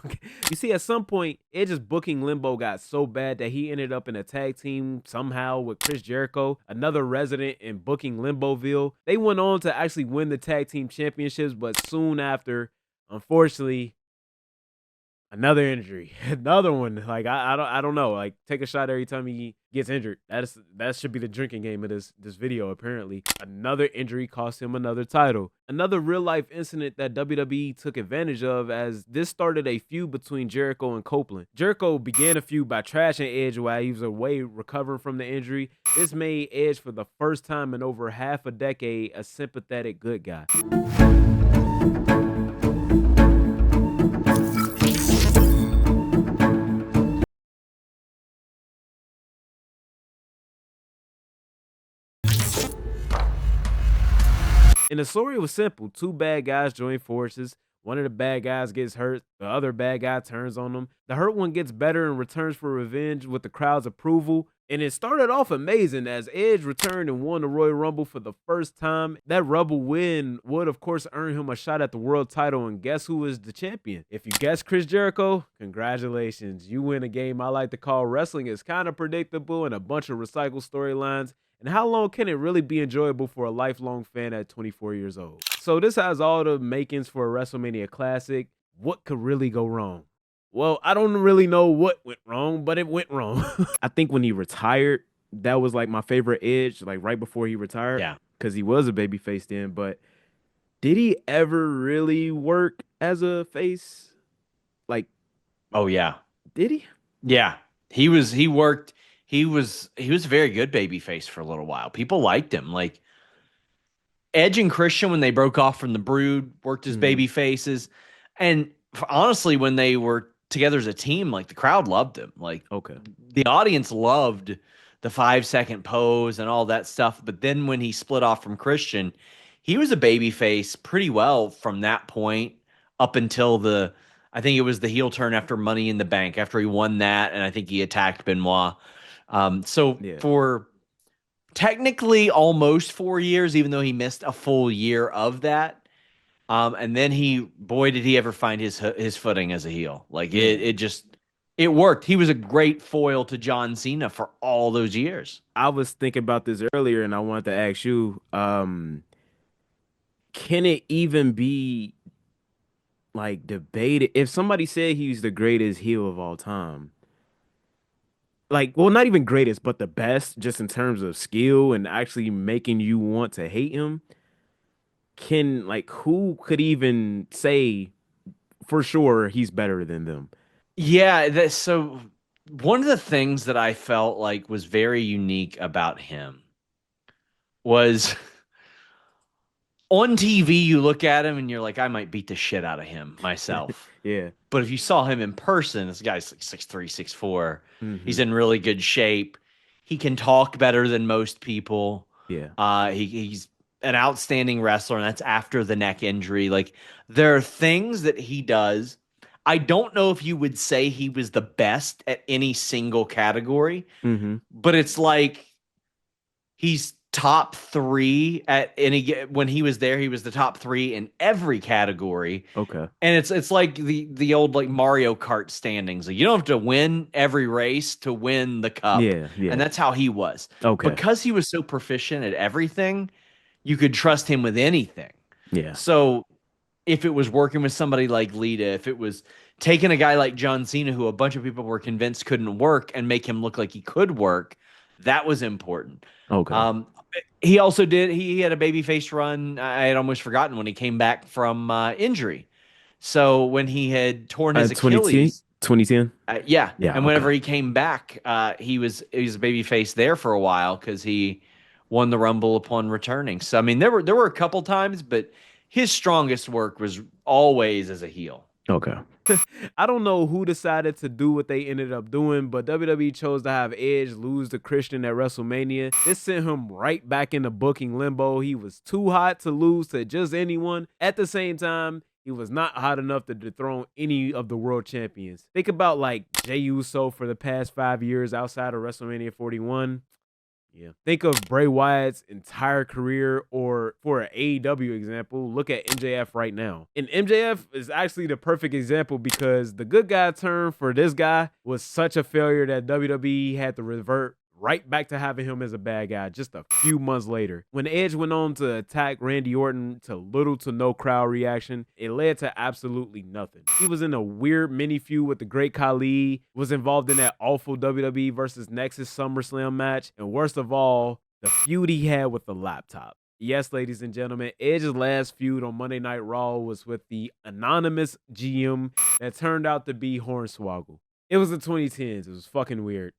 Speaker 1: You see, at some point, Edge's booking limbo got so bad that he ended up in a tag team somehow with Chris Jericho, another resident in booking Limboville. They went on to actually win the tag team championships, but soon after, unfortunately, another injury, another one. Like I don't know. Like take a shot every time he gets injured. That should be the drinking game of this video. Apparently, another injury cost him another title. Another real life incident that WWE took advantage of, as this started a feud between Jericho and Copeland. Jericho began a feud by trashing Edge while he was away recovering from the injury. This made Edge, for the first time in over half a decade, a sympathetic good guy. And the story was simple. 2 bad guys join forces. One of the bad guys gets hurt. The other bad guy turns on them. The hurt one gets better and returns for revenge with the crowd's approval. And it started off amazing as Edge returned and won the Royal Rumble for the first time. That Rumble win would, of course, earn him a shot at the world title. And guess who is the champion? If you guess Chris Jericho, congratulations. You win a game I like to call Wrestling Is Kind of Predictable and a bunch of recycled storylines. And how long can it really be enjoyable for a lifelong fan at 24 years old? So this has all the makings for a WrestleMania classic. What could really go wrong? Well, I don't really know what went wrong, but it went wrong. I think when he retired, that was like my favorite Edge, like right before he retired.
Speaker 3: Yeah.
Speaker 1: Because he was a babyface then. But did he ever really work as a face? Like,
Speaker 3: oh yeah.
Speaker 1: Did he?
Speaker 3: Yeah. He was a very good babyface for a little while. People liked him. Like Edge and Christian, when they broke off from the Brood, worked as baby faces. And honestly, when they were together as a team, like the crowd loved him. Like, okay, the audience loved the 5-second pose and all that stuff. But then when he split off from Christian, he was a baby face pretty well from that point up until I think it was the heel turn after Money in the Bank, after he won that. And I think he attacked Benoit. For technically almost 4 years, even though he missed a full year of that. And then did he ever find his footing as a heel. Like it worked. He was a great foil to John Cena for all those years.
Speaker 1: I was thinking about this earlier and I wanted to ask you, can it even be like debated? If somebody said he's the greatest heel of all time, like, well, not even greatest, but the best, just in terms of skill and actually making you want to hate him, who could even say for sure he's better than them?
Speaker 3: Yeah, so one of the things that I felt like was very unique about him was on TV, you look at him and you're like, I might beat the shit out of him myself.
Speaker 1: Yeah.
Speaker 3: But if you saw him in person, this guy's like 6'3", 6'4". He's in really good shape. He can talk better than most people.
Speaker 1: Yeah.
Speaker 3: He's an outstanding wrestler, and that's after the neck injury. Like, there are things that he does. I don't know if you would say he was the best at any single category, but it's like he's top 3 at any. When he was there, he was the top 3 in every category.
Speaker 1: Okay.
Speaker 3: And it's like the old like Mario Kart standings. Like, you don't have to win every race to win the cup.
Speaker 1: Yeah.
Speaker 3: And that's how he was.
Speaker 1: Okay.
Speaker 3: Because he was so proficient at everything, you could trust him with anything.
Speaker 1: Yeah.
Speaker 3: So if it was working with somebody like Lita, if it was taking a guy like John Cena, who a bunch of people were convinced couldn't work, and make him look like he could work, that was important.
Speaker 1: Okay.
Speaker 3: He also he had a babyface run. I had almost forgotten when he came back from injury. So when he had torn his Achilles,
Speaker 1: 2010.
Speaker 3: yeah.
Speaker 1: Yeah,
Speaker 3: And whenever
Speaker 1: okay.
Speaker 3: he came back, he was a babyface there for a while because he won the Rumble upon returning. So I mean, there were a couple times, but his strongest work was always as a heel.
Speaker 1: Okay. I don't know who decided to do what they ended up doing, but WWE chose to have Edge lose to Christian at WrestleMania. This sent him right back into booking limbo. He was too hot to lose to just anyone. At the same time, he was not hot enough to dethrone any of the world champions. Think about like Jey Uso for the past 5 years outside of WrestleMania 41. Yeah. Think of Bray Wyatt's entire career, or for an AEW example, look at MJF right now. And MJF is actually the perfect example because the good guy turn for this guy was such a failure that WWE had to revert right back to having him as a bad guy just a few months later. When Edge went on to attack Randy Orton to little to no crowd reaction, it led to absolutely nothing. He was in a weird mini feud with the Great Khali, was involved in that awful WWE versus Nexus SummerSlam match, and worst of all, the feud he had with the laptop. Yes, ladies and gentlemen, Edge's last feud on Monday Night Raw was with the anonymous GM that turned out to be Hornswoggle. It was the 2010s. It was fucking weird.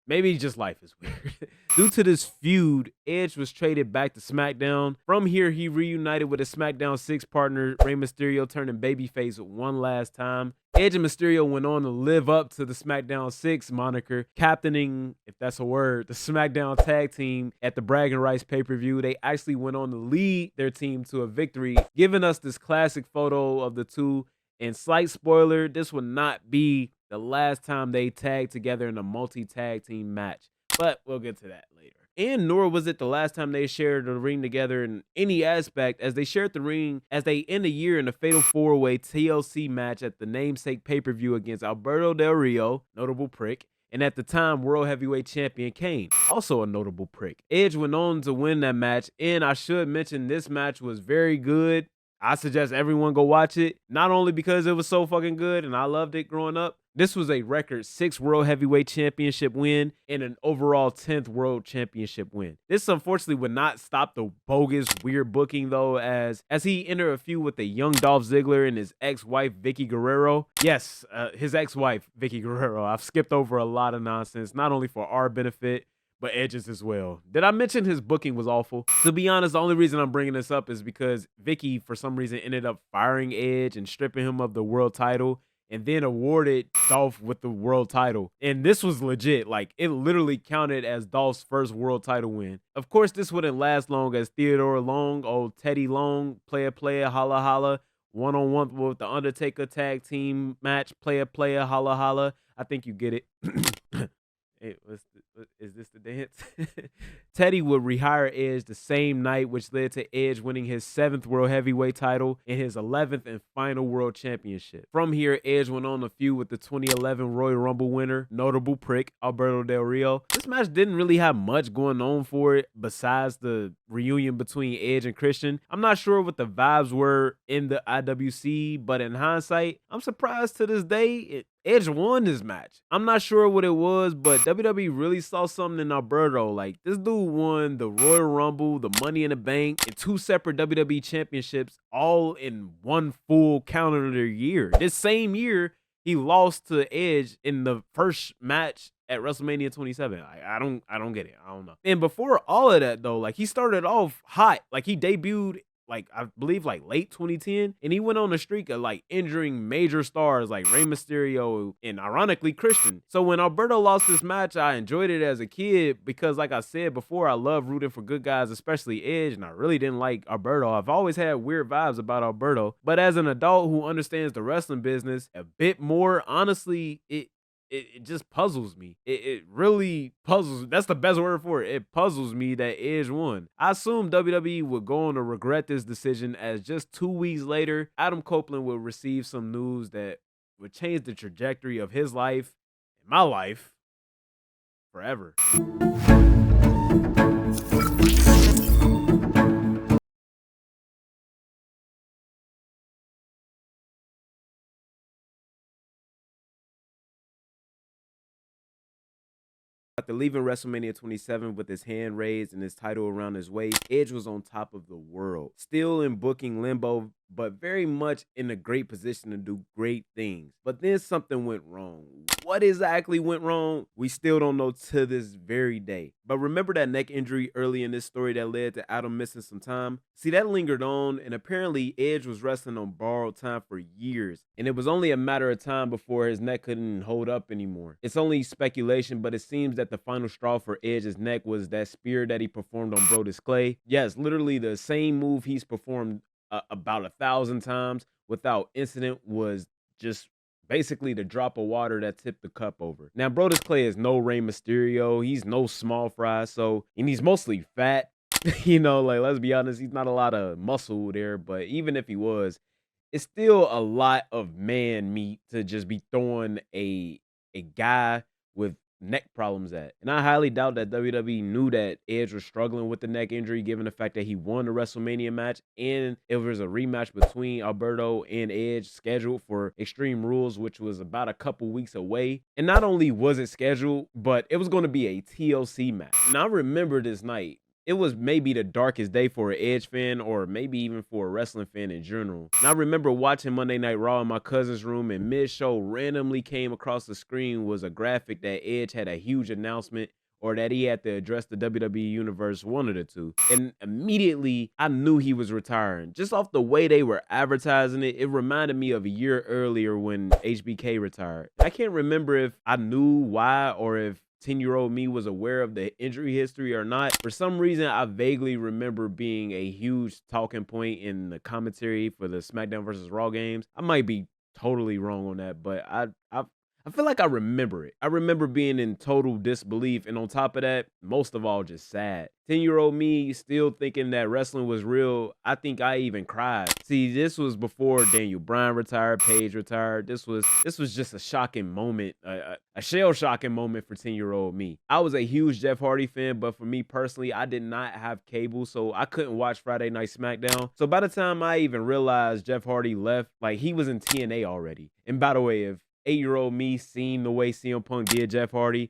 Speaker 1: Maybe just life is weird. Due to this feud, Edge was traded back to SmackDown. From here, he reunited with his SmackDown 6 partner, Rey Mysterio, turning babyface one last time. Edge and Mysterio went on to live up to the SmackDown 6 moniker, captaining, if that's a word, the SmackDown tag team at the Bragging Rights pay-per-view. They actually went on to lead their team to a victory, giving us this classic photo of the two. And slight spoiler, this would not be the last time they tagged together in a multi-tag team match. But we'll get to that later. And nor was it the last time they shared the ring together in any aspect, as they shared the ring as they end the year in a fatal 4-way TLC match at the namesake pay-per-view against Alberto Del Rio, notable prick, and at the time, World Heavyweight Champion Kane, also a notable prick. Edge went on to win that match, and I should mention this match was very good. I suggest everyone go watch it, not only because it was so fucking good and I loved it growing up. This was a record 6th World Heavyweight Championship win and an overall 10th World Championship win. This unfortunately would not stop the bogus, weird booking though, as he entered a feud with the young Dolph Ziggler and his ex-wife Vicky Guerrero. Yes, his ex-wife Vicky Guerrero. I've skipped over a lot of nonsense, not only for our benefit, but Edge's as well. Did I mention his booking was awful? To be honest, the only reason I'm bringing this up is because Vicky, for some reason, ended up firing Edge and stripping him of the world title, and then awarded Dolph with the world title. And this was legit. Like, it literally counted as Dolph's first world title win. Of course, this wouldn't last long, as Theodore Long, old Teddy Long, player, holla holla, one-on-one with the Undertaker tag team match, player, holla holla. I think you get it. Hey, is this the dance? Teddy would rehire Edge the same night, which led to Edge winning his 7th World Heavyweight title and his 11th and final World Championship. From here, Edge went on a feud with the 2011 Royal Rumble winner, notable prick, Alberto Del Rio. This match didn't really have much going on for it besides the reunion between Edge and Christian. I'm not sure what the vibes were in the IWC, but in hindsight, I'm surprised to this day Edge won this match. I'm not sure what it was, but WWE really saw something in Alberto. Like, this dude won the Royal Rumble, the Money in the Bank, and 2 separate WWE championships all in one full calendar year. This same year, he lost to Edge in the first match at WrestleMania 27. I don't get it. I don't know. And before all of that though, like, he started off hot. Like, he debuted I believe like late 2010, and he went on a streak of like injuring major stars like Rey Mysterio and ironically Christian. So when Alberto lost this match, I enjoyed it as a kid because like I said before, I love rooting for good guys, especially Edge, and I really didn't like Alberto. I've always had weird vibes about Alberto, but as an adult who understands the wrestling business a bit more, honestly, it just puzzles me. It really puzzles. That's the best word for it. It puzzles me that Edge won. I assumed WWE would go on to regret this decision, as just 2 weeks later, Adam Copeland would receive some news that would change the trajectory of his life and my life forever. After leaving WrestleMania 27 with his hand raised and his title around his waist, Edge was on top of the world, still in booking limbo, but very much in a great position to do great things. But then something went wrong. What exactly went wrong? We still don't know to this very day. But remember that neck injury early in this story that led to Adam missing some time? See, that lingered on, and apparently Edge was wrestling on borrowed time for years, and it was only a matter of time before his neck couldn't hold up anymore. It's only speculation, but it seems that the final straw for Edge's neck was that spear that he performed on Brodus Clay. Yes, literally the same move he's performed about 1,000 times without incident, was just basically the drop of water that tipped the cup over. Now, Brodus Clay is no Rey Mysterio. He's no small fry, and he's mostly fat. Like, let's be honest, he's not a lot of muscle there, but even if he was, it's still a lot of man meat to just be throwing a guy with neck problems at. And I highly doubt that WWE knew that Edge was struggling with the neck injury, given the fact that he won the WrestleMania match and it was a rematch between Alberto and Edge scheduled for Extreme Rules, which was about a couple weeks away. And not only was it scheduled, but it was going to be a TLC match. And I remember this night. It was maybe the darkest day for an Edge fan, or maybe even for a wrestling fan in general. And I remember watching Monday Night Raw in my cousin's room, and mid-show randomly came across the screen was a graphic that Edge had a huge announcement, or that he had to address the WWE Universe, one of the two. And immediately, I knew he was retiring. Just off the way they were advertising it, it reminded me of a year earlier when HBK retired. I can't remember if I knew why or if 10-year-old me was aware of the injury history or not. For some reason, I vaguely remember being a huge talking point in the commentary for the SmackDown versus Raw games. I might be totally wrong on that, but I feel like I remember it. I remember being in total disbelief, and on top of that, most of all, just sad. 10-year-old me still thinking that wrestling was real. I think I even cried. See, this was before Daniel Bryan retired, Paige retired. This was just a shocking moment, a shell-shocking moment for 10-year-old me. I was a huge Jeff Hardy fan, but for me personally, I did not have cable, so I couldn't watch Friday Night SmackDown. So by the time I even realized Jeff Hardy left, like, he was in TNA already. And by the way, if 8-year-old me seen the way CM Punk did Jeff Hardy,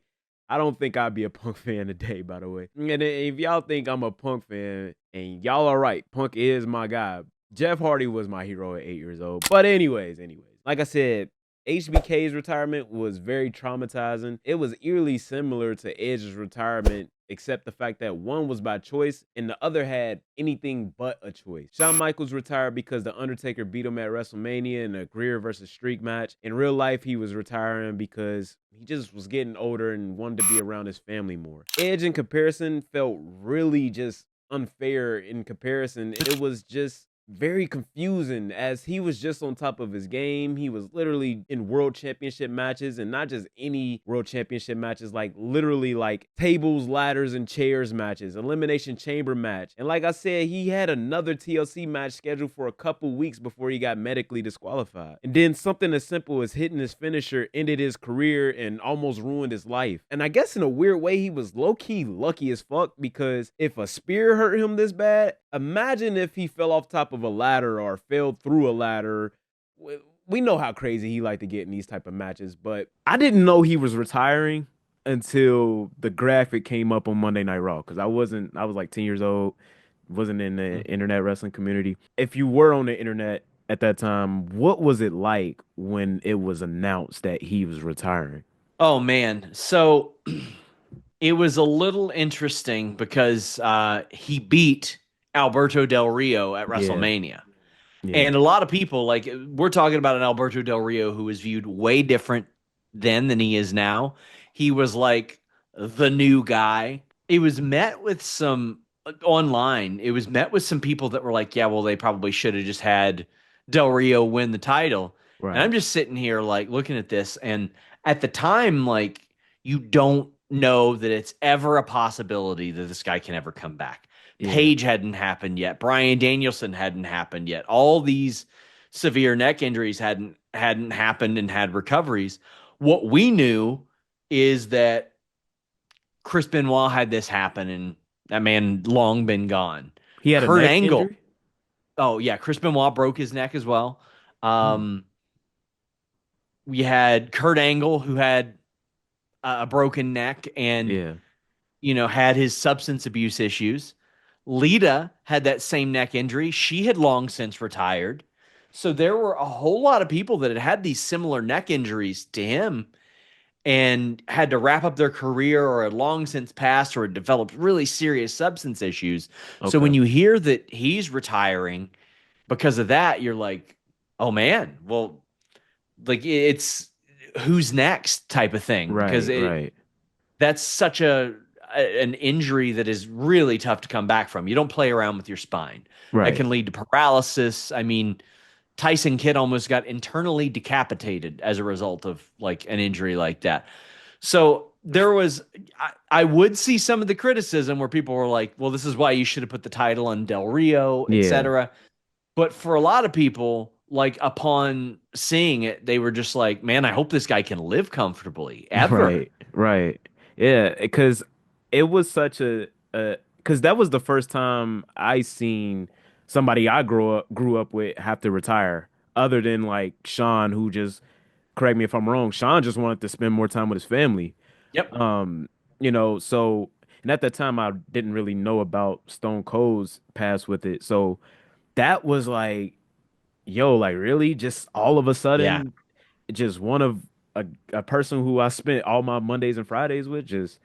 Speaker 1: I don't think I'd be a Punk fan today, by the way. And if y'all think I'm a Punk fan, and y'all are right, Punk is my guy. Jeff Hardy was my hero at 8 years old. But anyways, like I said, HBK's retirement was very traumatizing. It was eerily similar to Edge's retirement, except the fact that one was by choice and the other had anything but a choice. Shawn Michaels retired because The Undertaker beat him at WrestleMania in a Greer versus Streak match. In real life, he was retiring because he just was getting older and wanted to be around his family more. Edge, in comparison, felt really just unfair in comparison. It was just very confusing, as he was just on top of his game. He was literally in world championship matches, and not just any world championship matches, like literally like tables, ladders, and chairs matches, elimination chamber match. And like I said, he had another TLC match scheduled for a couple weeks before he got medically disqualified. And then something as simple as hitting his finisher ended his career and almost ruined his life. And I guess in a weird way, he was low-key lucky as fuck, because if a spear hurt him this bad, imagine if he fell off top of a ladder or fell through a ladder. We know how crazy he liked to get in these type of matches, but I didn't know he was retiring until the graphic came up on Monday Night Raw, because I was like 10 years old, wasn't in the internet wrestling community. If you were on the internet at that time, what was it like when it was announced that he was retiring?
Speaker 3: Oh, man. So it was a little interesting because he beat Alberto Del Rio at WrestleMania.
Speaker 1: Yeah.
Speaker 3: And a lot of people, like, we're talking about an Alberto Del Rio who was viewed way different then than he is now. He was like the new guy. It was met with some online. It was met with some people that were like, yeah, well, they probably should have just had Del Rio win the title.
Speaker 1: Right.
Speaker 3: And I'm just sitting here like looking at this. And at the time, like, you don't know that it's ever a possibility that this guy can ever come back.
Speaker 1: Yeah.
Speaker 3: Page hadn't happened yet. Bryan Danielson hadn't happened yet. All these severe neck injuries hadn't happened and had recoveries. What we knew is that Chris Benoit had this happen, and that man long been gone.
Speaker 1: He had
Speaker 3: Kurt
Speaker 1: a neck
Speaker 3: Angle.
Speaker 1: injury?
Speaker 3: Oh yeah, Chris Benoit broke his neck as well. We had Kurt Angle who had a broken neck and had his substance abuse issues. Lita had that same neck injury. She had long since retired. So there were a whole lot of people that had these similar neck injuries to him and had to wrap up their career or had long since passed or had developed really serious substance issues.
Speaker 1: Okay.
Speaker 3: So when you hear that he's retiring because of that, you're like, oh man, well, like it's who's next type of thing.
Speaker 1: Right,
Speaker 3: because that's such an injury that is really tough to come back from. You don't play around with your spine.
Speaker 1: Right.
Speaker 3: That can lead to paralysis. I mean, Tyson Kidd almost got internally decapitated as a result of like an injury like that. So there was, I would see some of the criticism where people were like, well, this is why you should have put the title on Del Rio, etc. But for a lot of people, like upon seeing it, they were just like, man, I hope this guy can live comfortably ever.
Speaker 1: Right. Yeah, because it was such because that was the first time I seen somebody I grew up with have to retire, other than like Sean, who just, correct me if I'm wrong, Sean just wanted to spend more time with his family.
Speaker 3: Yep.
Speaker 1: So, and at that time I didn't really know about Stone Cold's past with it. So that was like, yo, like really just all of a sudden, just one of a person who I spent all my Mondays and Fridays with just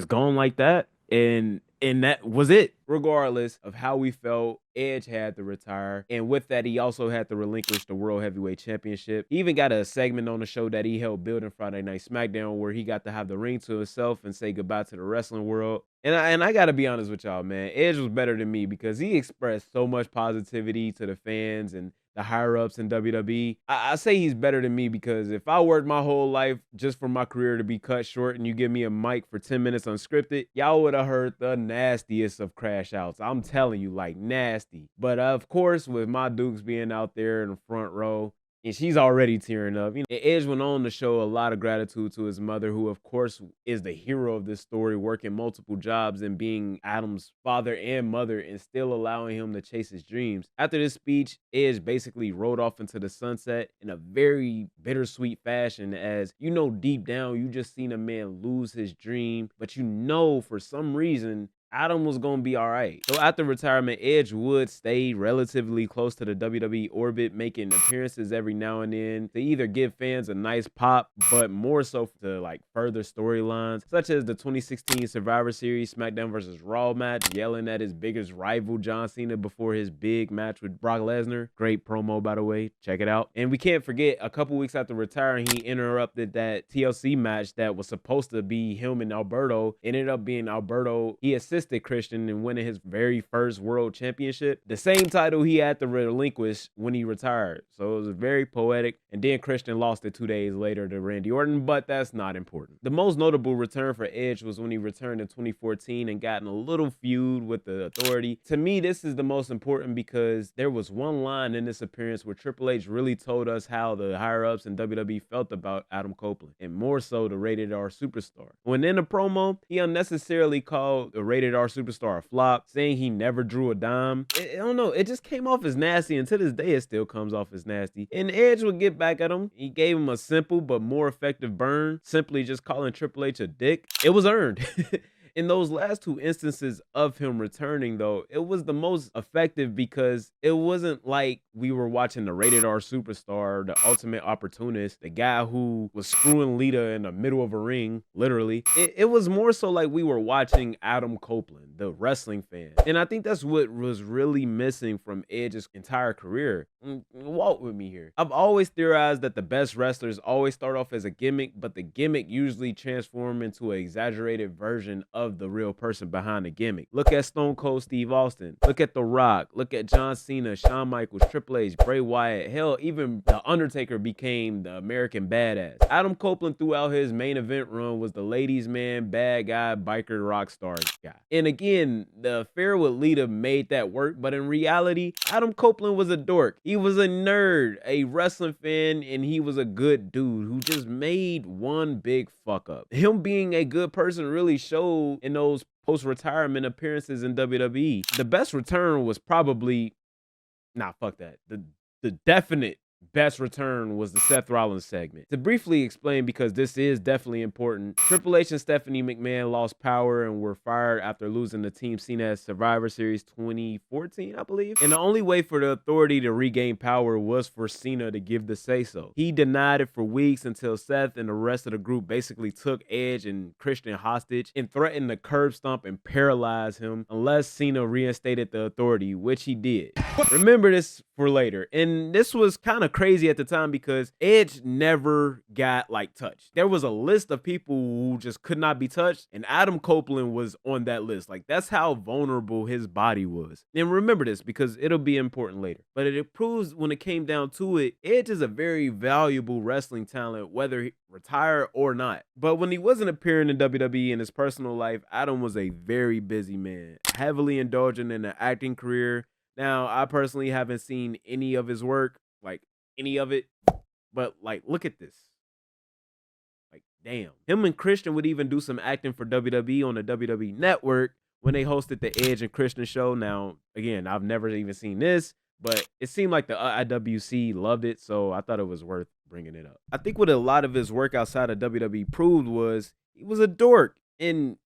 Speaker 1: going like that. And that was it. Regardless of how we felt, Edge had to retire. And with that, he also had to relinquish the World Heavyweight Championship. He even got a segment on the show that he helped build in Friday Night SmackDown where he got to have the ring to himself and say goodbye to the wrestling world. And I got to be honest with y'all, man. Edge was better than me because he expressed so much positivity to the fans and the higher-ups in WWE. I say he's better than me because if I worked my whole life just for my career to be cut short and you give me a mic for 10 minutes unscripted, y'all would have heard the nastiest of crash outs. I'm telling you, like nasty. But of course, with my Dukes being out there in the front row, and she's already tearing up. Edge went on to show a lot of gratitude to his mother, who, of course, is the hero of this story, working multiple jobs and being Adam's father and mother and still allowing him to chase his dreams. After this speech, Edge basically rode off into the sunset in a very bittersweet fashion as, deep down, you just seen a man lose his dream, but for some reason, Adam was going to be all right. So after retirement, Edge would stay relatively close to the WWE orbit, making appearances every now and then to either give fans a nice pop, but more so to like further storylines, such as the 2016 Survivor Series SmackDown vs. Raw match, yelling at his biggest rival John Cena before his big match with Brock Lesnar. Great promo, by the way. Check it out. And we can't forget, a couple weeks after retiring, he interrupted that TLC match that was supposed to be him and Alberto. It ended up being Alberto. He assisted Christian in winning his very first world championship, the same title he had to relinquish when he retired. So it was very poetic. And then Christian lost it 2 days later to Randy Orton, but that's not important. The most notable return for Edge was when he returned in 2014 and got in a little feud with the Authority. To me, this is the most important because there was one line in this appearance where Triple H really told us how the higher-ups in WWE felt about Adam Copeland, and more so the Rated R Superstar. When in the promo, he unnecessarily called the Rated R Superstar a flop, saying he never drew a dime. I don't know, it just came off as nasty, and to this day it still comes off as nasty. And Edge would get back at him. He gave him a simple but more effective burn, simply just calling Triple H a dick. It was earned. In those last two instances of him returning, though, it was the most effective because it wasn't like we were watching the rated R superstar, the ultimate opportunist, the guy who was screwing Lita in the middle of a ring, literally. It was more so like we were watching Adam Copeland, the wrestling fan. And I think that's what was really missing from Edge's entire career. Walk with me here. I've always theorized that the best wrestlers always start off as a gimmick, but the gimmick usually transforms into an exaggerated version of the real person behind the gimmick. Look at Stone Cold Steve Austin. Look at The Rock. Look at John Cena, Shawn Michaels, Triple H, Bray Wyatt. Hell, even The Undertaker became the American badass. Adam Copeland throughout his main event run was the ladies' man, bad guy, biker, rock star guy. And again, the affair with Lita made that work, but in reality, Adam Copeland was a dork. He was a nerd, a wrestling fan, and he was a good dude who just made one big fuck up. Him being a good person really showed in those post-retirement appearances in WWE. The best return was probably, fuck that. The definite best return was the Seth Rollins segment. To briefly explain, because this is definitely important, Triple H and Stephanie McMahon lost power and were fired after losing the Team Cena at Survivor Series 2014, I believe. And the only way for the Authority to regain power was for Cena to give the say-so. He denied it for weeks until Seth and the rest of the group basically took Edge and Christian hostage and threatened to curb stomp and paralyze him unless Cena reinstated the Authority, which he did. Remember this for later. And this was kind of crazy at the time because Edge never got touched. There was a list of people who just could not be touched, and Adam Copeland was on that list. That's how vulnerable his body was. And remember this because it'll be important later. But it proves when it came down to it, Edge is a very valuable wrestling talent, whether he retired or not. But when he wasn't appearing in WWE in his personal life, Adam was a very busy man, heavily indulging in an acting career. Now, I personally haven't seen any of his work, any of it, but look at this. Damn. Him and Christian would even do some acting for WWE on the WWE Network when they hosted the Edge and Christian show. Now, again, I've never even seen this, but it seemed like the IWC loved it, so I thought it was worth bringing it up. I think what a lot of his work outside of WWE proved was he was a dork, and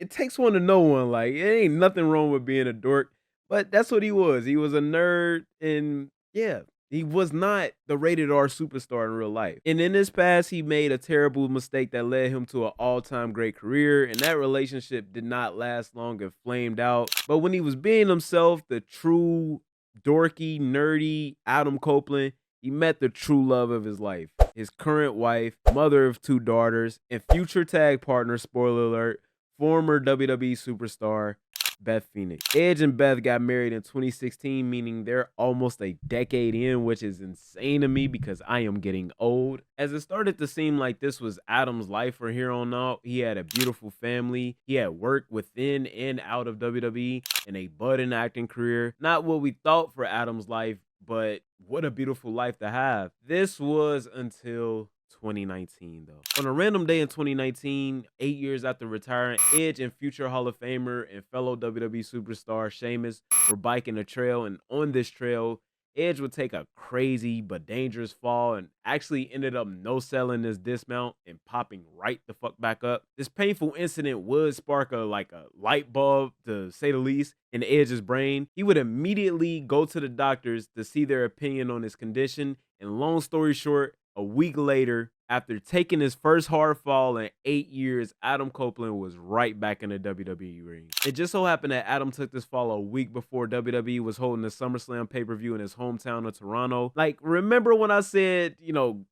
Speaker 1: it takes one to know one. It ain't nothing wrong with being a dork, but that's what he was. He was a nerd, and yeah, he was not the rated R superstar in real life. And in his past, he made a terrible mistake that led him to an all-time great career, and that relationship did not last long and flamed out. But when he was being himself, the true dorky, nerdy Adam Copeland, he met the true love of his life. His current wife, mother of 2 daughters, and future tag partner, spoiler alert, former WWE superstar, Beth Phoenix. Edge and Beth got married in 2016, meaning they're almost a decade in, which is insane to me because I am getting old. As it started to seem like this was Adam's life from here on out, he had a beautiful family. He had work within and out of WWE and a budding acting career. Not what we thought for Adam's life, but what a beautiful life to have. This was until 2019, though. On a random day in 2019, 8 years after retiring, Edge and future Hall of Famer and fellow WWE superstar Sheamus were biking a trail, and on this trail, Edge would take a crazy but dangerous fall and actually ended up no-selling this dismount and popping right the fuck back up. This painful incident would spark a light bulb, to say the least, in Edge's brain. He would immediately go to the doctors to see their opinion on his condition, and long story short, a week later, after taking his first hard fall in 8 years, Adam Copeland was right back in the WWE ring. It just so happened that Adam took this fall a week before WWE was holding the SummerSlam pay-per-view in his hometown of Toronto. Remember when I said,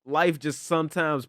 Speaker 1: life just sometimes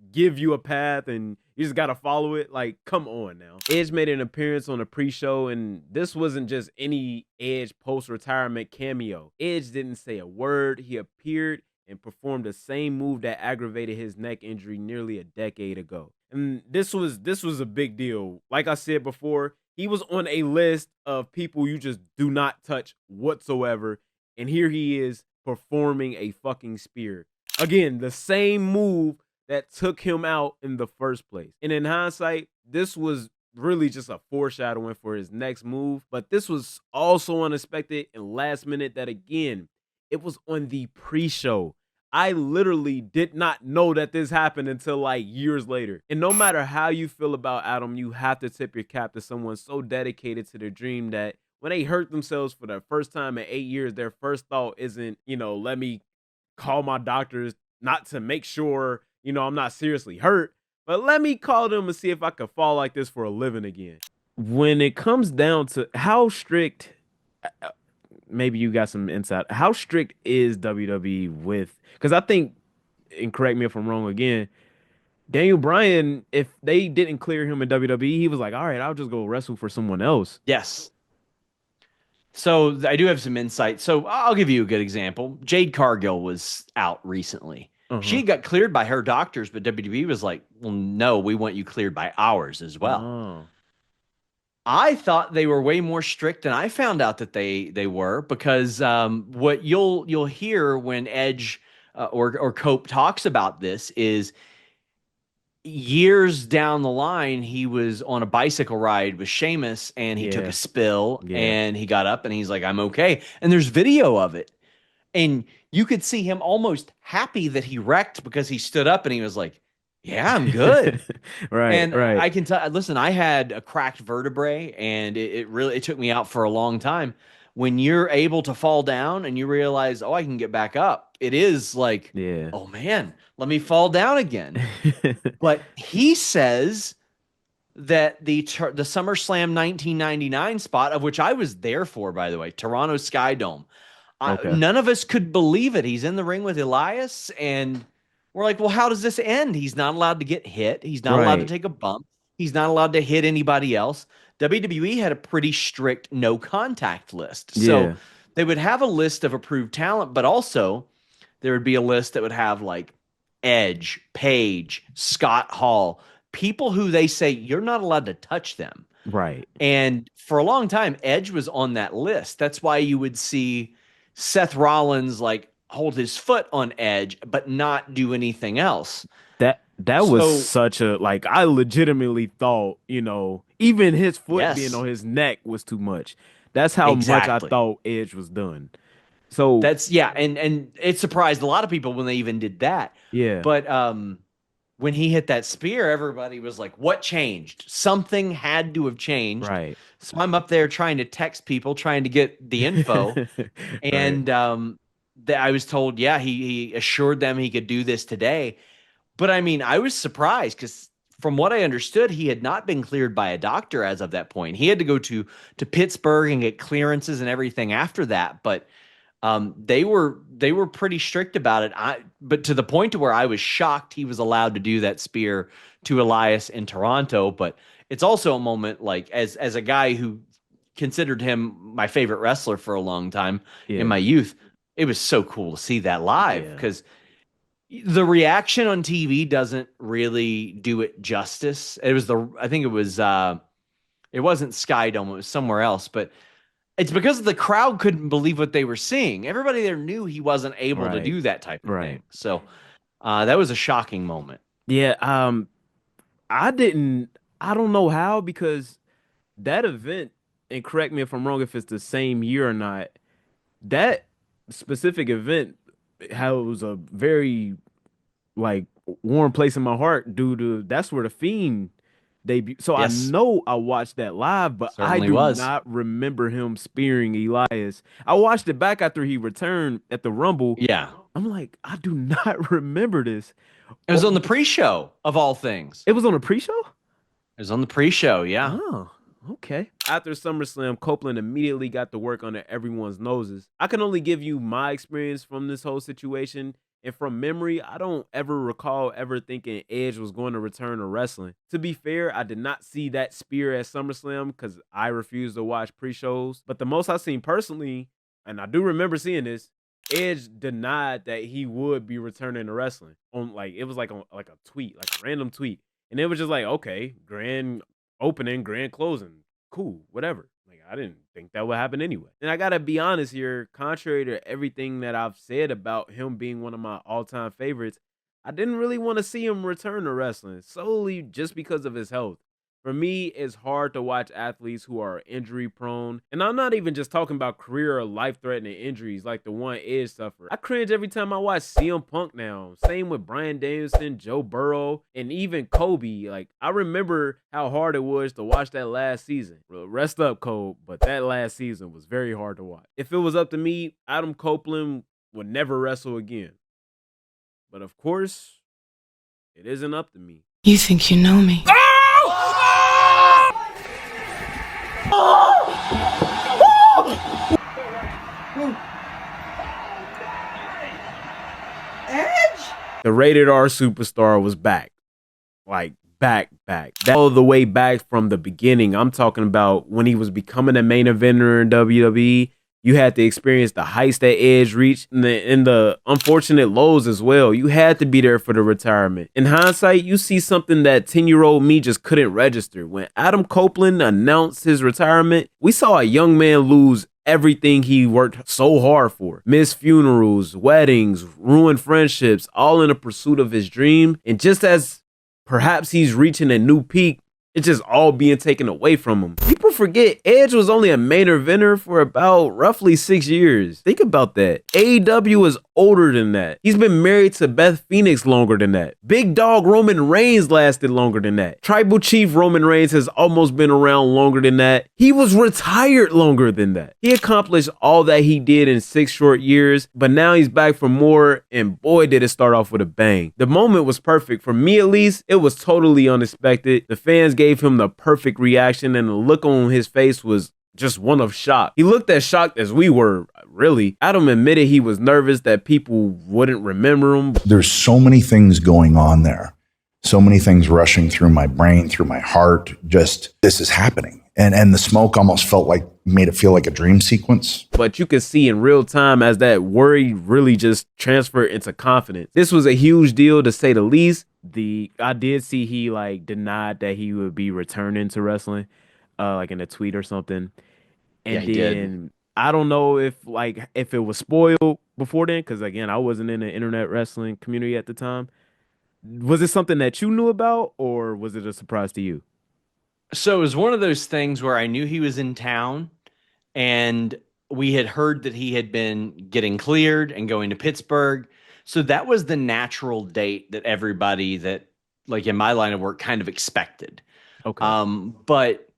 Speaker 1: give you a path and you just gotta follow it? Come on now. Edge made an appearance on a pre-show, and this wasn't just any Edge post-retirement cameo. Edge didn't say a word. He appeared and performed the same move that aggravated his neck injury nearly a decade ago. And this was a big deal. Like I said before, he was on a list of people you just do not touch whatsoever. And here he is performing a fucking spear. Again, the same move that took him out in the first place. And in hindsight, this was really just a foreshadowing for his next move. But this was also unexpected and last minute that, again, it was on the pre-show. I literally did not know that this happened until like years later. And no matter how you feel about Adam, you have to tip your cap to someone so dedicated to their dream that when they hurt themselves for the first time in 8 years, their first thought isn't, let me call my doctors, not to make sure, I'm not seriously hurt, but let me call them and see if I could fall like this for a living again. When it comes down to how strict, maybe you got some insight. How strict is WWE with? Because I think, and correct me if I'm wrong again, Daniel Bryan, if they didn't clear him in WWE, he was like, all right, I'll just go wrestle for someone else.
Speaker 3: Yes. So I do have some insight. So I'll give you a good example. Jade Cargill was out recently. She got cleared by her doctors, but WWE was like, well, no, we want you cleared by ours as well.
Speaker 1: Oh.
Speaker 3: I thought they were way more strict, and I found out that they were, because what you'll hear when Edge or Cope talks about this is years down the line, he was on a bicycle ride with Sheamus, and he took a spill, and he got up and he's like, I'm okay. And there's video of it. And you could see him almost happy that he wrecked, because he stood up and he was like, yeah, I'm good.
Speaker 1: Right.
Speaker 3: I can tell, listen, I had a cracked vertebrae, and it took me out for a long time. When you're able to fall down and you realize, oh, I can get back up, it is like, oh man, let me fall down again. But he says that the SummerSlam 1999 spot, of which I was there for, by the way, Toronto Sky Dome, none of us could believe it. He's in the ring with Elias, and we're like, well, how does this end? He's not allowed to get hit. He's not allowed to take a bump. He's not allowed to hit anybody else. WWE had a pretty strict no contact list. So they would have a list of approved talent, but also there would be a list that would have like Edge, Paige, Scott Hall, people who they say you're not allowed to touch them.
Speaker 1: Right.
Speaker 3: And for a long time, Edge was on that list. That's why you would see Seth Rollins like hold his foot on Edge, but not do anything else.
Speaker 1: That was such a, like, I legitimately thought, even his foot being on his neck was too much. That's how much I thought Edge was done. So
Speaker 3: that's, and it surprised a lot of people when they even did that.
Speaker 1: Yeah.
Speaker 3: But when he hit that spear, everybody was like, what changed? Something had to have changed.
Speaker 1: Right.
Speaker 3: So I'm up there trying to text people, trying to get the info. And I was told, he assured them he could do this today. But I mean, I was surprised, because from what I understood, he had not been cleared by a doctor as of that point. He had to go to Pittsburgh and get clearances and everything after that. But they were pretty strict about it. But to the point to where I was shocked he was allowed to do that spear to Elias in Toronto. But it's also a moment, like, as a guy who considered him my favorite wrestler for a long time in my youth, it was so cool to see that live, because the reaction on TV doesn't really do it justice. It was it wasn't Sky Dome, it was somewhere else, but it's because the crowd couldn't believe what they were seeing. Everybody there knew he wasn't able to do that type of thing. So that was a shocking moment.
Speaker 1: Yeah. I don't know how, because that event, and correct me if I'm wrong if it's the same year or not, that specific event has a very like warm place in my heart due to that's where the Fiend debut. So I know I watched that live, but
Speaker 3: Certainly
Speaker 1: I do not remember him spearing Elias. I watched it back after he returned at the Rumble.
Speaker 3: Yeah.
Speaker 1: I'm like, I do not remember this.
Speaker 3: It was on the pre-show of all things.
Speaker 1: It was on the pre-show?
Speaker 3: It was on the pre-show, yeah.
Speaker 1: Oh. Okay. After SummerSlam, Copeland immediately got to work under everyone's noses. I can only give you my experience from this whole situation, and from memory, I don't ever recall ever thinking Edge was going to return to wrestling. To be fair, I did not see that spear at SummerSlam because I refused to watch pre-shows. But the most I've seen personally, and I do remember seeing this, Edge denied that he would be returning to wrestling. It was like a tweet, like a random tweet. And it was just like, okay, grand opening, grand closing, cool, whatever. Like, I didn't think that would happen anyway. And I gotta be honest here, contrary to everything that I've said about him being one of my all-time favorites, I didn't really want to see him return to wrestling, solely just because of his health. For me, it's hard to watch athletes who are injury prone. And I'm not even just talking about career or life-threatening injuries like the one Edge suffered. I cringe every time I watch CM Punk now. Same with Bryan Danielson, Joe Burrow, and even Kobe. Like, I remember how hard it was to watch that last season. Well, rest up, Cole, but that last season was very hard to watch. If it was up to me, Adam Copeland would never wrestle again. But of course, it isn't up to me.
Speaker 6: You think you know me?
Speaker 1: The rated R superstar was back. Like, back. That all the way back from the beginning. I'm talking about when he was becoming a main eventer in WWE. You had to experience the heights that Edge reached and the unfortunate lows as well. You had to be there for the retirement. In hindsight, you see something that 10-year-old me just couldn't register. When Adam Copeland announced his retirement, we saw a young man lose everything he worked so hard for. Missed funerals, weddings, ruined friendships, all in the pursuit of his dream. And just as perhaps he's reaching a new peak, it's just all being taken away from him. People forget Edge was only a main eventer for about roughly 6 years. Think about that. AEW is older than that. He's been married to Beth Phoenix longer than that. Big Dog Roman Reigns lasted longer than that. Tribal Chief Roman Reigns has almost been around longer than that. He was retired longer than that. He accomplished all that he did in 6 short years, but now he's back for more, and boy did it start off with a bang. The moment was perfect. For me at least, it was totally unexpected. The fans gave him the perfect reaction, and the look on his face was just one of shock. He looked as shocked as we were, really. Adam admitted he was nervous that people wouldn't remember him.
Speaker 4: There's so many things going on there. So many things rushing through my brain, through my heart. Just, this is happening. And the smoke almost made it feel like a dream sequence.
Speaker 1: But you could see in real time as that worry really just transferred into confidence. This was a huge deal, to say the least. I did see he denied that he would be returning to wrestling, like in a tweet or something. And
Speaker 3: yeah, he did.
Speaker 1: I don't know if it was spoiled before then, because again, I wasn't in the internet wrestling community at the time. Was it something that you knew about, or was it a surprise to you?
Speaker 3: So it was one of those things where I knew he was in town, and we had heard that he had been getting cleared and going to Pittsburgh. So that was the natural date that everybody that, like in my line of work, kind of expected.
Speaker 1: Okay.
Speaker 3: But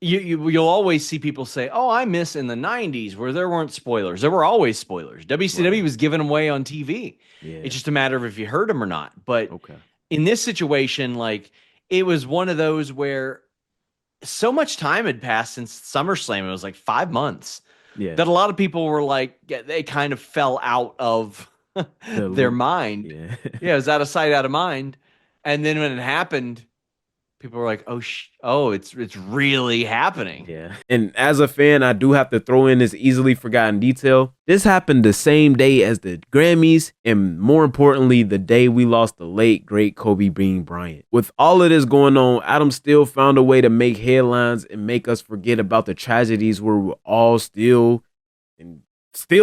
Speaker 3: you'll always see people say, "Oh, I miss in the '90s where there weren't spoilers. There were always spoilers. WCW was giving them away on TV.
Speaker 1: Yeah.
Speaker 3: It's just a matter of if you heard them or not." But
Speaker 1: Okay.
Speaker 3: in this situation, it was one of those where so much time had passed since SummerSlam. It was 5 months.
Speaker 1: Yeah.
Speaker 3: That a lot of people were they kind of fell out of their mind.
Speaker 1: Yeah.
Speaker 3: Yeah, it was out of sight, out of mind. And then when it happened, people were like, "Oh, it's really happening."
Speaker 1: Yeah. And as a fan, I do have to throw in this easily forgotten detail. This happened the same day as the Grammys, and more importantly, the day we lost the late, great Kobe Bean Bryant. With all of this going on, Adam still found a way to make headlines and make us forget about the tragedies we're all still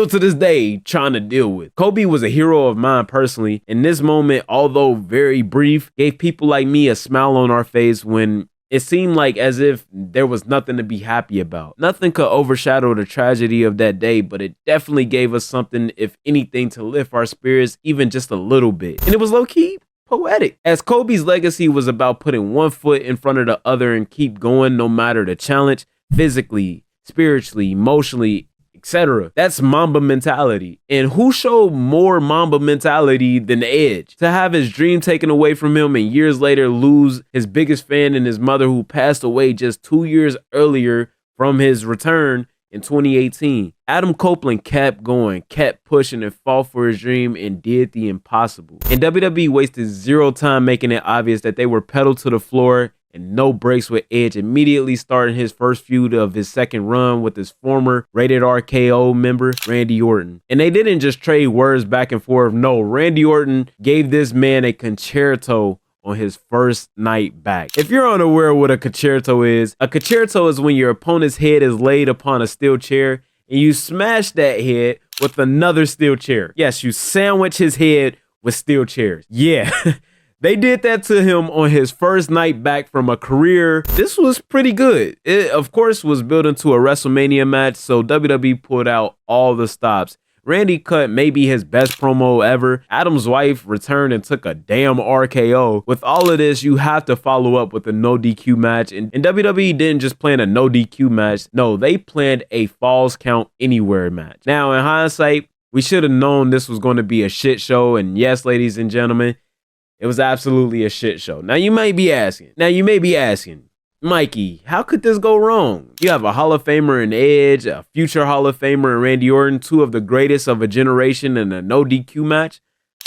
Speaker 1: to this day trying to deal with. Kobe was a hero of mine personally, and this moment, although very brief, gave people like me a smile on our face when it seemed as if there was nothing to be happy about. Nothing could overshadow the tragedy of that day, but it definitely gave us something, if anything, to lift our spirits even just a little bit. And it was low-key poetic, as Kobe's legacy was about putting one foot in front of the other and keep going no matter the challenge, physically, spiritually, emotionally, etc. That's Mamba mentality. And who showed more Mamba mentality than Edge? To have his dream taken away from him and years later lose his biggest fan and his mother, who passed away just 2 years earlier from his return in 2018. Adam Copeland kept going, kept pushing, and fought for his dream and did the impossible. And WWE wasted zero time making it obvious that they were pedal to the floor and no breaks, with Edge immediately starting his first feud of his second run with his former Rated RKO member, Randy Orton. And they didn't just trade words back and forth. No, Randy Orton gave this man a concerto on his first night back. If you're unaware what a concerto is when your opponent's head is laid upon a steel chair and you smash that head with another steel chair. Yes, you sandwich his head with steel chairs. Yeah. They did that to him on his first night back from a career. This was pretty good. It, of course, was built into a WrestleMania match, so WWE pulled out all the stops. Randy cut maybe his best promo ever. Adam's wife returned and took a damn RKO. With all of this, you have to follow up with a no DQ match. And WWE didn't just plan a no DQ match. No, they planned a Falls Count Anywhere match. Now, in hindsight, we should have known this was going to be a shit show. And yes, ladies and gentlemen, it was absolutely a shit show. Now, you may be asking, Mikey, how could this go wrong? You have a Hall of Famer in Edge, a future Hall of Famer in Randy Orton, two of the greatest of a generation in a no DQ match.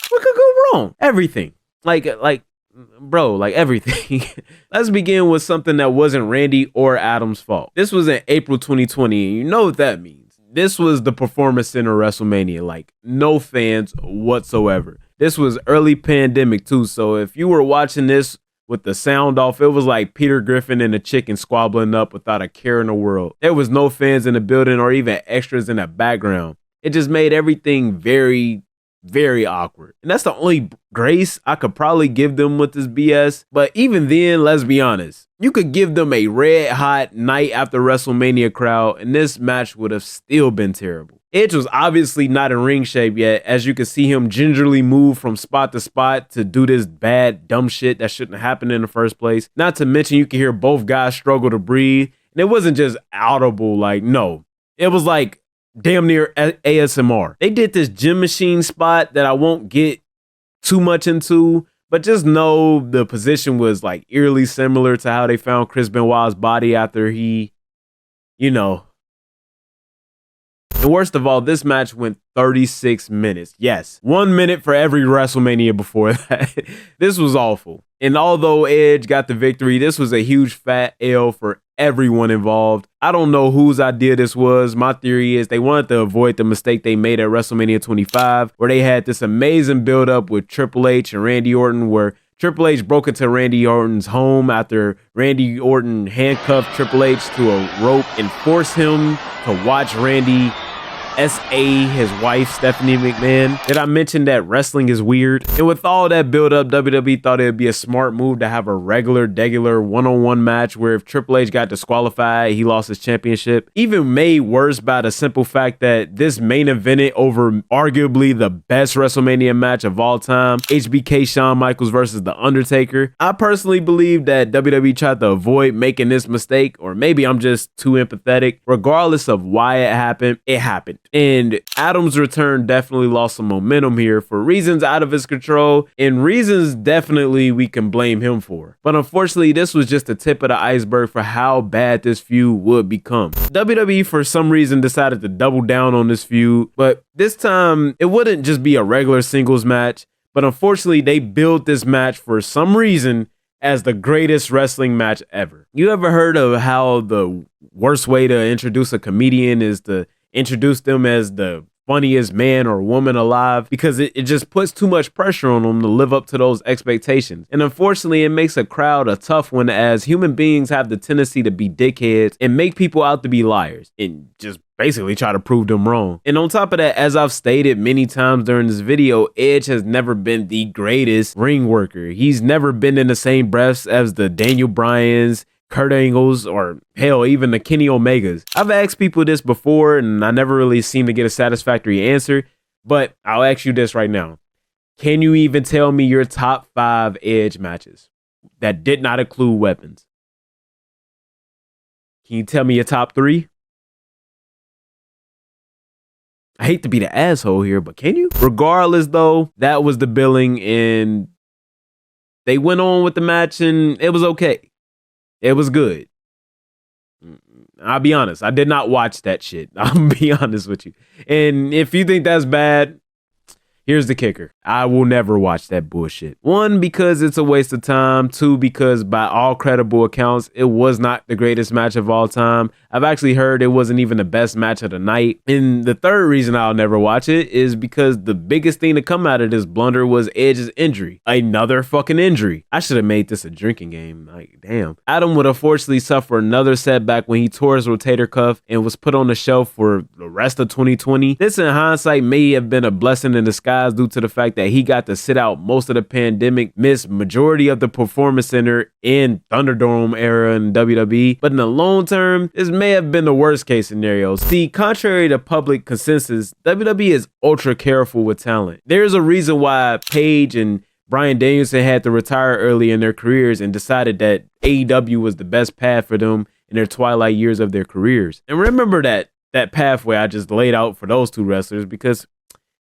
Speaker 1: What could go wrong? Everything. Like everything. Let's begin with something that wasn't Randy or Adam's fault. This was in April 2020, and you know what that means. This was the Performance Center WrestleMania, like no fans whatsoever. This was early pandemic too, so if you were watching this with the sound off, it was like Peter Griffin and a chicken squabbling up without a care in the world. There was no fans in the building or even extras in the background. It just made everything very, very awkward. And that's the only grace I could probably give them with this BS. But even then, let's be honest, you could give them a red hot night after WrestleMania crowd and this match would have still been terrible. Edge was obviously not in ring shape yet, as you could see him gingerly move from spot to spot to do this bad, dumb shit that shouldn't happen in the first place. Not to mention you could hear both guys struggle to breathe. And it wasn't just audible, like, no. It was like damn near ASMR. They did this gym machine spot that I won't get too much into, but just know the position was like eerily similar to how they found Chris Benoit's body after he, you know. And worst of all, this match went 36 minutes. Yes, 1 minute for every WrestleMania before that. This was awful. And although Edge got the victory, this was a huge fat L for everyone involved. I don't know whose idea this was. My theory is they wanted to avoid the mistake they made at WrestleMania 25, where they had this amazing build-up with Triple H and Randy Orton, where Triple H broke into Randy Orton's home after Randy Orton handcuffed Triple H to a rope and forced him to watch Randy S.A. his wife, Stephanie McMahon. Did I mention that wrestling is weird? And with all that build up, WWE thought it would be a smart move to have a regular one-on-one match where if Triple H got disqualified, he lost his championship. Even made worse by the simple fact that this main evented over arguably the best WrestleMania match of all time, HBK Shawn Michaels versus The Undertaker. I personally believe that WWE tried to avoid making this mistake, or maybe I'm just too empathetic. Regardless of why it happened, it happened. And Adam's return definitely lost some momentum here for reasons out of his control and reasons definitely we can blame him for. But unfortunately, this was just the tip of the iceberg for how bad this feud would become. WWE for some reason decided to double down on this feud, but this time it wouldn't just be a regular singles match, but unfortunately they built this match for some reason as the greatest wrestling match ever. You ever heard of how the worst way to introduce a comedian is to introduce them as the funniest man or woman alive, because it just puts too much pressure on them to live up to those expectations. And unfortunately, it makes a crowd a tough one, as human beings have the tendency to be dickheads and make people out to be liars and just basically try to prove them wrong. And on top of that, as I've stated many times during this video, Edge has never been the greatest ring worker. He's never been in the same breaths as the Daniel Bryans, Kurt Angles, or hell, even the Kenny Omegas. I've asked people this before and I never really seem to get a satisfactory answer, but I'll ask you this right now. Can you even tell me your top 5 Edge matches that did not include weapons? Can you tell me your top 3? I hate to be the asshole here, but can you? Regardless though, that was the billing and they went on with the match and it was okay. It was good. I'll be honest. I did not watch that shit. I'll be honest with you. And if you think that's bad, here's the kicker. I will never watch that bullshit. 1, because it's a waste of time. 2, because by all credible accounts, it was not the greatest match of all time. I've actually heard it wasn't even the best match of the night. And the third reason I'll never watch it is because the biggest thing to come out of this blunder was Edge's injury. Another fucking injury. I should have made this a drinking game. Like, damn. Adam would unfortunately suffer another setback when he tore his rotator cuff and was put on the shelf for the rest of 2020. This in hindsight may have been a blessing in disguise, guys due to the fact that he got to sit out most of the pandemic, missed majority of the Performance Center and Thunderdome era in WWE. But in the long term, this may have been the worst case scenario. See, contrary to public consensus, WWE is ultra careful with talent. There's a reason why Paige and Bryan Danielson had to retire early in their careers and decided that AEW was the best path for them in their twilight years of their careers. And remember that pathway I just laid out for those two wrestlers, because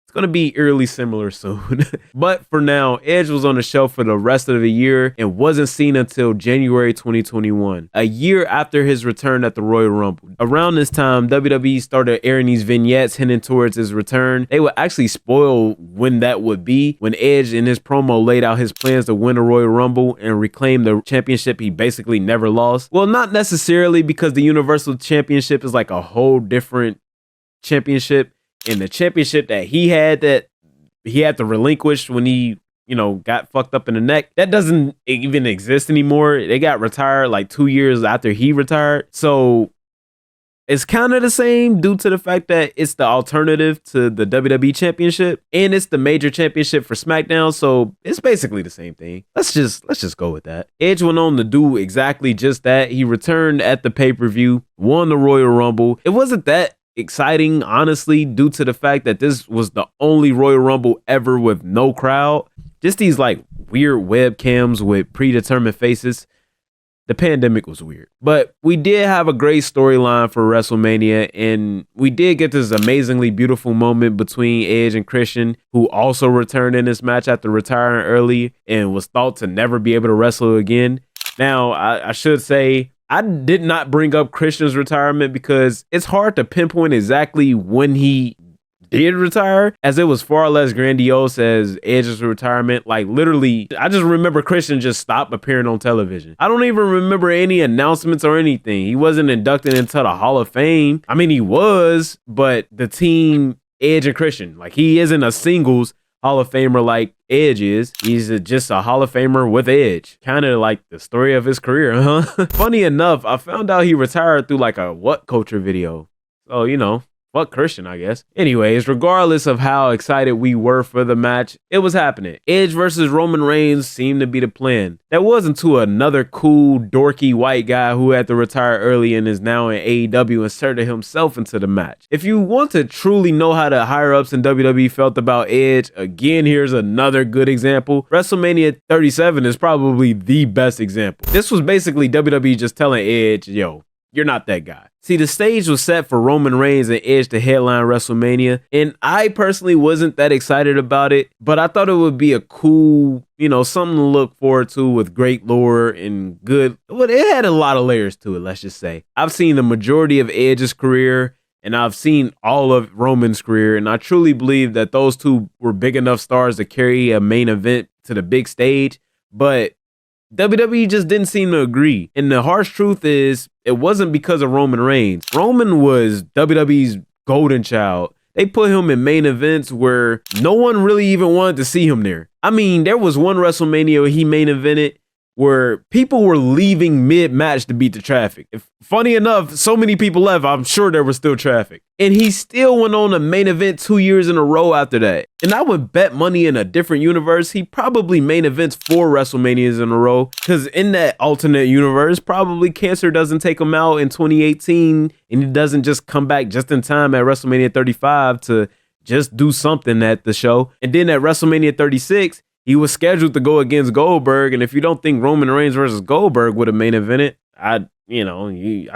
Speaker 1: it's going to be eerily similar soon. But for now, Edge was on the show for the rest of the year and wasn't seen until January 2021, a year after his return at the Royal Rumble. Around this time, WWE started airing these vignettes hinting towards his return. They would actually spoil when that would be, when Edge in his promo laid out his plans to win the Royal Rumble and reclaim the championship he basically never lost. Well, not necessarily, because the Universal Championship is like a whole different championship. And the championship that he had to relinquish when he, got fucked up in the neck, that doesn't even exist anymore. They got retired like 2 years after he retired. So it's kind of the same due to the fact that it's the alternative to the WWE Championship and it's the major championship for SmackDown. So it's basically the same thing. Let's just go with that. Edge went on to do exactly just that. He returned at the pay-per-view, won the Royal Rumble. It wasn't that exciting, honestly, due to the fact that this was the only Royal Rumble ever with no crowd. Just these like weird webcams with predetermined faces. The pandemic was weird. But we did have a great storyline for WrestleMania, and we did get this amazingly beautiful moment between Edge and Christian, who also returned in this match after retiring early and was thought to never be able to wrestle again. Now, I should say, I did not bring up Christian's retirement because it's hard to pinpoint exactly when he did retire, as it was far less grandiose as Edge's retirement. Like, literally, I just remember Christian just stopped appearing on television. I don't even remember any announcements or anything. He wasn't inducted into the Hall of Fame. I mean, he was, but the team, Edge and Christian, like, he isn't a singles Hall of Famer like Edge is. He's just a Hall of Famer with Edge. Kind of like the story of his career, huh? Funny enough, I found out he retired through like a What Culture video. So, fuck Christian, I guess. Anyways, regardless of how excited we were for the match, it was happening. Edge versus Roman Reigns seemed to be the plan. That wasn't to another cool, dorky white guy who had to retire early and is now in AEW inserted himself into the match. If you want to truly know how the higher-ups in WWE felt about Edge, again, here's another good example. WrestleMania 37 is probably the best example. This was basically WWE just telling Edge, yo, you're not that guy. See, the stage was set for Roman Reigns and Edge to headline WrestleMania, and I personally wasn't that excited about it, but I thought it would be a cool, something to look forward to with great lore and good. Well, it had a lot of layers to it, let's just say. I've seen the majority of Edge's career, and I've seen all of Roman's career, and I truly believe that those two were big enough stars to carry a main event to the big stage, but WWE just didn't seem to agree. And the harsh truth is, it wasn't because of Roman Reigns. Roman was WWE's golden child. They put him in main events where no one really even wanted to see him there. I mean, there was one WrestleMania where he main evented where people were leaving mid-match to beat the traffic. Funny enough, so many people left, I'm sure there was still traffic. And he still went on a main event 2 years in a row after that. And I would bet money in a different universe, he probably main events 4 WrestleManias in a row. Because in that alternate universe, probably cancer doesn't take him out in 2018, and he doesn't just come back just in time at WrestleMania 35 to just do something at the show. And then at WrestleMania 36, he was scheduled to go against Goldberg, and if you don't think Roman Reigns versus Goldberg would have main evented, I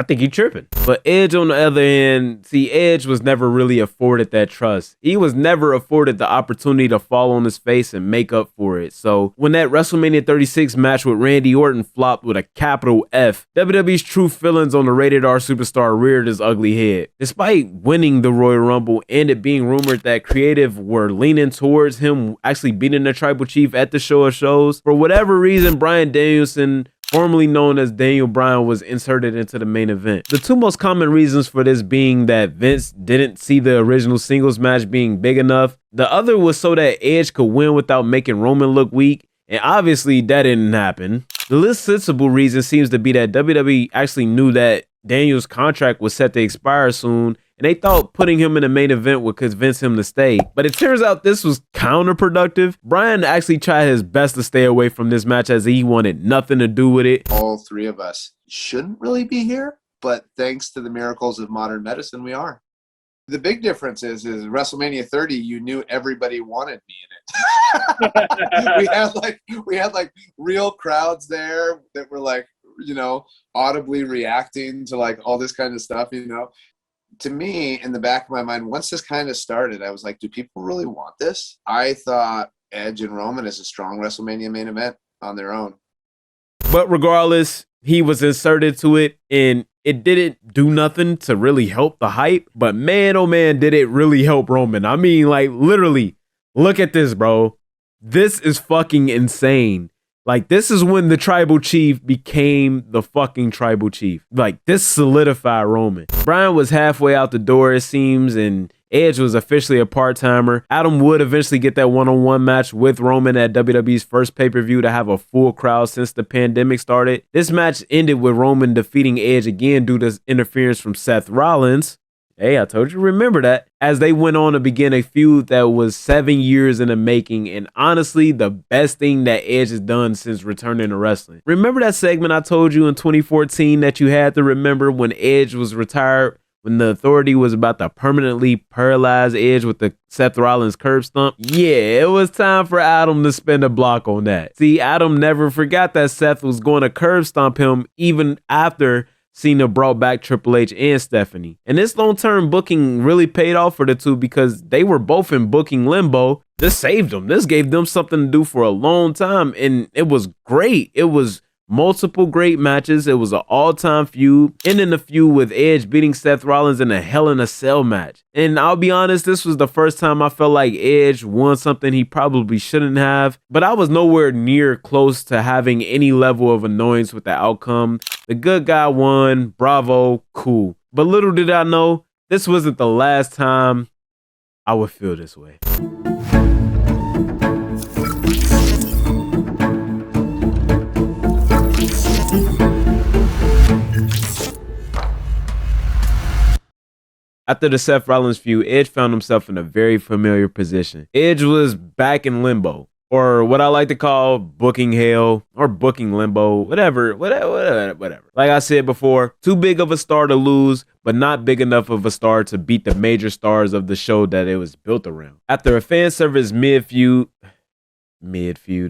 Speaker 1: think you're tripping. But Edge, on the other hand, see, Edge was never really afforded that trust. He was never afforded the opportunity to fall on his face and make up for it. So when that WrestleMania 36 match with Randy Orton flopped with a capital F, WWE's true feelings on the rated R superstar reared his ugly head. Despite winning the Royal Rumble and it being rumored that creative were leaning towards him actually beating the Tribal Chief at the Show of Shows, for whatever reason, Bryan Danielson, formerly known as Daniel Bryan, was inserted into the main event. The two most common reasons for this being that Vince didn't see the original singles match being big enough. The other was so that Edge could win without making Roman look weak, and obviously that didn't happen. The least sensible reason seems to be that WWE actually knew that Daniel's contract was set to expire soon, and they thought putting him in the main event would convince him to stay. But it turns out this was counterproductive. Bryan actually tried his best to stay away from this match as he wanted nothing to do with it.
Speaker 6: All three of us shouldn't really be here, but thanks to the miracles of modern medicine, we are. The big difference is WrestleMania 30, you knew everybody wanted me in it. we had like real crowds there that were like, you know, audibly reacting to like all this kind of stuff, you know. To me, in the back of my mind, once this kind of started, I was like, do people really want this? I thought Edge and Roman is a strong WrestleMania main event on their own.
Speaker 1: But regardless, he was inserted to it, and it didn't do nothing to really help the hype. But man, oh man, did it really help Roman. I mean, like, literally, look at this, bro. This is fucking insane. Like, this is when the tribal chief became the fucking tribal chief. Like, this solidified Roman. Bryan was halfway out the door, it seems, and Edge was officially a part-timer. Adam would eventually get that one-on-one match with Roman at WWE's first pay-per-view to have a full crowd since the pandemic started. This match ended with Roman defeating Edge again due to interference from Seth Rollins. Hey, I told you, remember that. As they went on to begin a feud that was 7 years in the making, and honestly, the best thing that Edge has done since returning to wrestling. Remember that segment I told you in 2014 that you had to remember when Edge was retired? When the Authority was about to permanently paralyze Edge with the Seth Rollins curb stomp? Yeah, it was time for Adam to spend a block on that. See, Adam never forgot that Seth was going to curb stomp him even after Cena brought back Triple H and Stephanie. And this long-term booking really paid off for the two because they were both in booking limbo. This saved them. This gave them something to do for a long time, and it was great. It was multiple great matches. It was an all-time feud, ending the feud with Edge beating Seth Rollins in a Hell in a Cell match. And I'll be honest, this was the first time I felt like Edge won something he probably shouldn't have, but I was nowhere near close to having any level of annoyance with the outcome. The good guy won, bravo, cool. But little did I know, this wasn't the last time I would feel this way. After the Seth Rollins feud, Edge found himself in a very familiar position. Edge was back in limbo, or what I like to call booking hell, or booking limbo, whatever. Like I said before, too big of a star to lose, but not big enough of a star to beat the major stars of the show that it was built around. After a fan service mid-feud,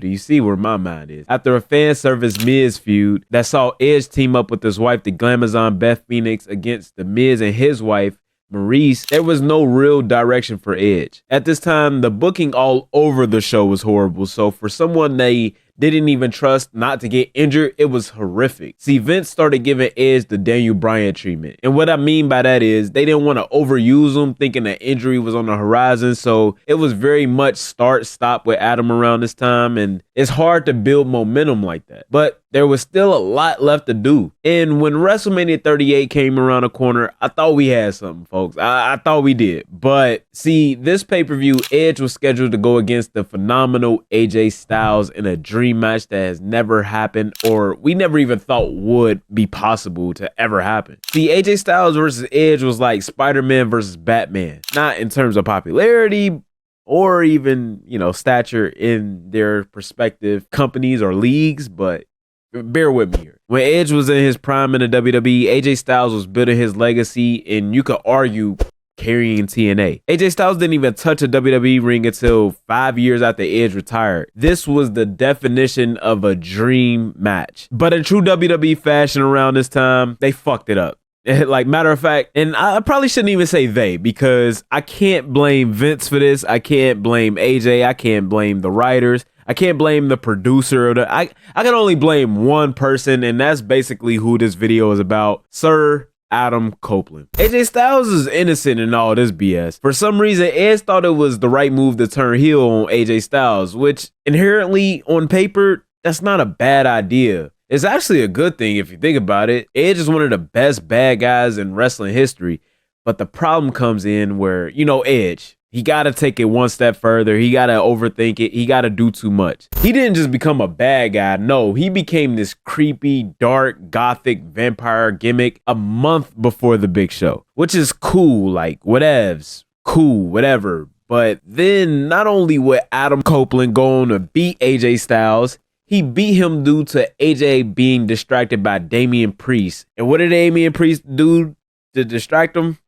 Speaker 1: you see where my mind is. After a fan service Miz feud that saw Edge team up with his wife, the Glamazon Beth Phoenix, against the Miz and his wife, Maurice, there was no real direction for Edge. At this time, the booking all over the show was horrible, so for someone they didn't even trust not to get injured, it was horrific. See, Vince started giving Edge the Daniel Bryan treatment. And what I mean by that is they didn't want to overuse him, thinking that injury was on the horizon. So it was very much start-stop with Adam around this time. And it's hard to build momentum like that. But there was still a lot left to do. And when WrestleMania 38 came around the corner, I thought we had something, folks. I thought we did. But see, this pay-per-view, Edge was scheduled to go against the phenomenal AJ Styles in a dream match that has never happened, or we never even thought would be possible to ever happen. See, AJ Styles versus Edge was like Spider-Man versus Batman. Not in terms of popularity or even, stature in their respective companies or leagues, but bear with me here. When Edge was in his prime in the WWE, AJ Styles was building his legacy, and you could argue carrying TNA. AJ Styles didn't even touch a WWE ring until 5 years after Edge retired. This was the definition of a dream match. But in true WWE fashion around this time, they fucked it up. Like, matter of fact, and I probably shouldn't even say they, because I can't blame Vince for this. I can't blame AJ. I can't blame the writers. I can't blame the producer. I can only blame one person, and that's basically who this video is about. Sir Adam Copeland. AJ Styles is innocent in all this BS. For some reason, Edge thought it was the right move to turn heel on AJ Styles, which inherently on paper, that's not a bad idea. It's actually a good thing if you think about it. Edge is one of the best bad guys in wrestling history. But the problem comes in where, Edge, He got to take it one step further. He got to overthink it. He got to do too much. He didn't just become a bad guy. No, he became this creepy, dark, gothic vampire gimmick a month before the big show, which is cool. Like, whatevs. Cool, whatever. But then not only would Adam Copeland go on to beat AJ Styles, he beat him due to AJ being distracted by Damian Priest. And what did Damian Priest do to distract him?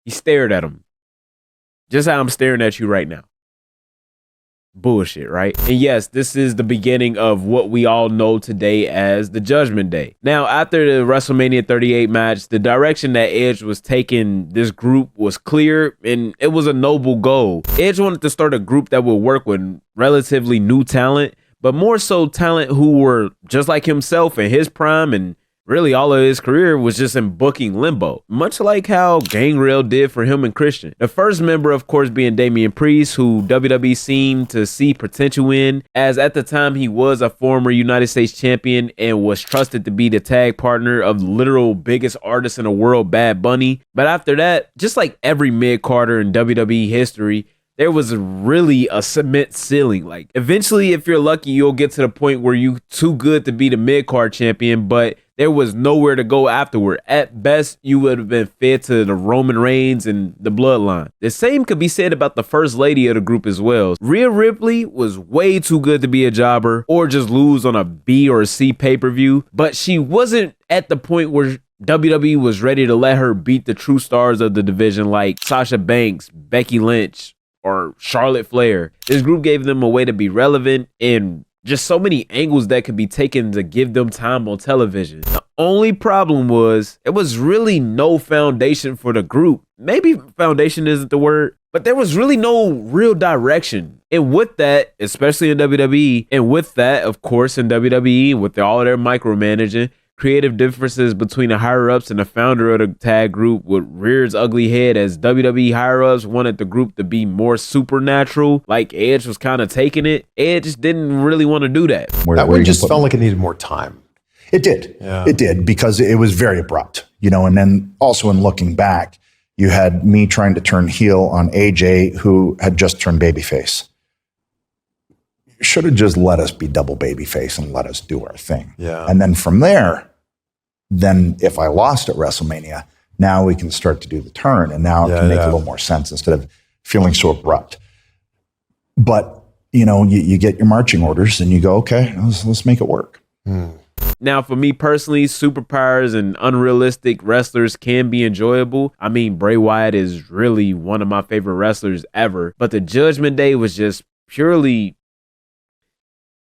Speaker 1: He stared at him. Just how I'm staring at you right now. Bullshit, right? And yes, this is the beginning of what we all know today as the Judgment Day. Now, after the WrestleMania 38 match, the direction that Edge was taking this group was clear, and it was a noble goal. Edge wanted to start a group that would work with relatively new talent, but more so talent who were just like himself in his prime, and really all of his career was just in booking Limbo, much like how Gangrel did for him and Christian. The first member, of course, being Damian Priest, who WWE seemed to see potential in, as at the time he was a former United States champion and was trusted to be the tag partner of the literal biggest artist in the world, Bad Bunny. But after that, just like every mid-carder in WWE history, there was really a cement ceiling. Like, eventually, if you're lucky, you'll get to the point where you too good to be the mid-card champion, but there was nowhere to go afterward. At best, you would have been fed to the Roman Reigns and the Bloodline. The same could be said about the first lady of the group as well. Rhea Ripley was way too good to be a jobber or just lose on a B or a C pay-per-view, but she wasn't at the point where WWE was ready to let her beat the true stars of the division like Sasha Banks, Becky Lynch, or Charlotte Flair. This group gave them a way to be relevant and just so many angles that could be taken to give them time on television. The only problem was it was really no foundation for the group. Maybe foundation isn't the word, but there was really no real direction. And with that, especially in WWE, and with that, of course, in WWE, with all their micromanaging, creative differences between the higher-ups and the founder of the tag group would rear its ugly head as WWE higher-ups wanted the group to be more supernatural, like Edge was kind of taking it. Edge just didn't really want to do that.
Speaker 7: That one just felt like it needed more time.
Speaker 4: It did. Yeah. It did, because it was very abrupt, and then also in looking back, you had me trying to turn heel on AJ, who had just turned babyface. Should have just let us be double babyface and let us do our thing.
Speaker 7: Yeah.
Speaker 4: And then from there, if I lost at WrestleMania, now we can start to do the turn, and now it can make a little more sense instead of feeling so abrupt. But, you get your marching orders and you go, okay, let's make it work.
Speaker 1: Now, for me personally, superpowers and unrealistic wrestlers can be enjoyable. I mean, Bray Wyatt is really one of my favorite wrestlers ever, but the Judgment Day was just purely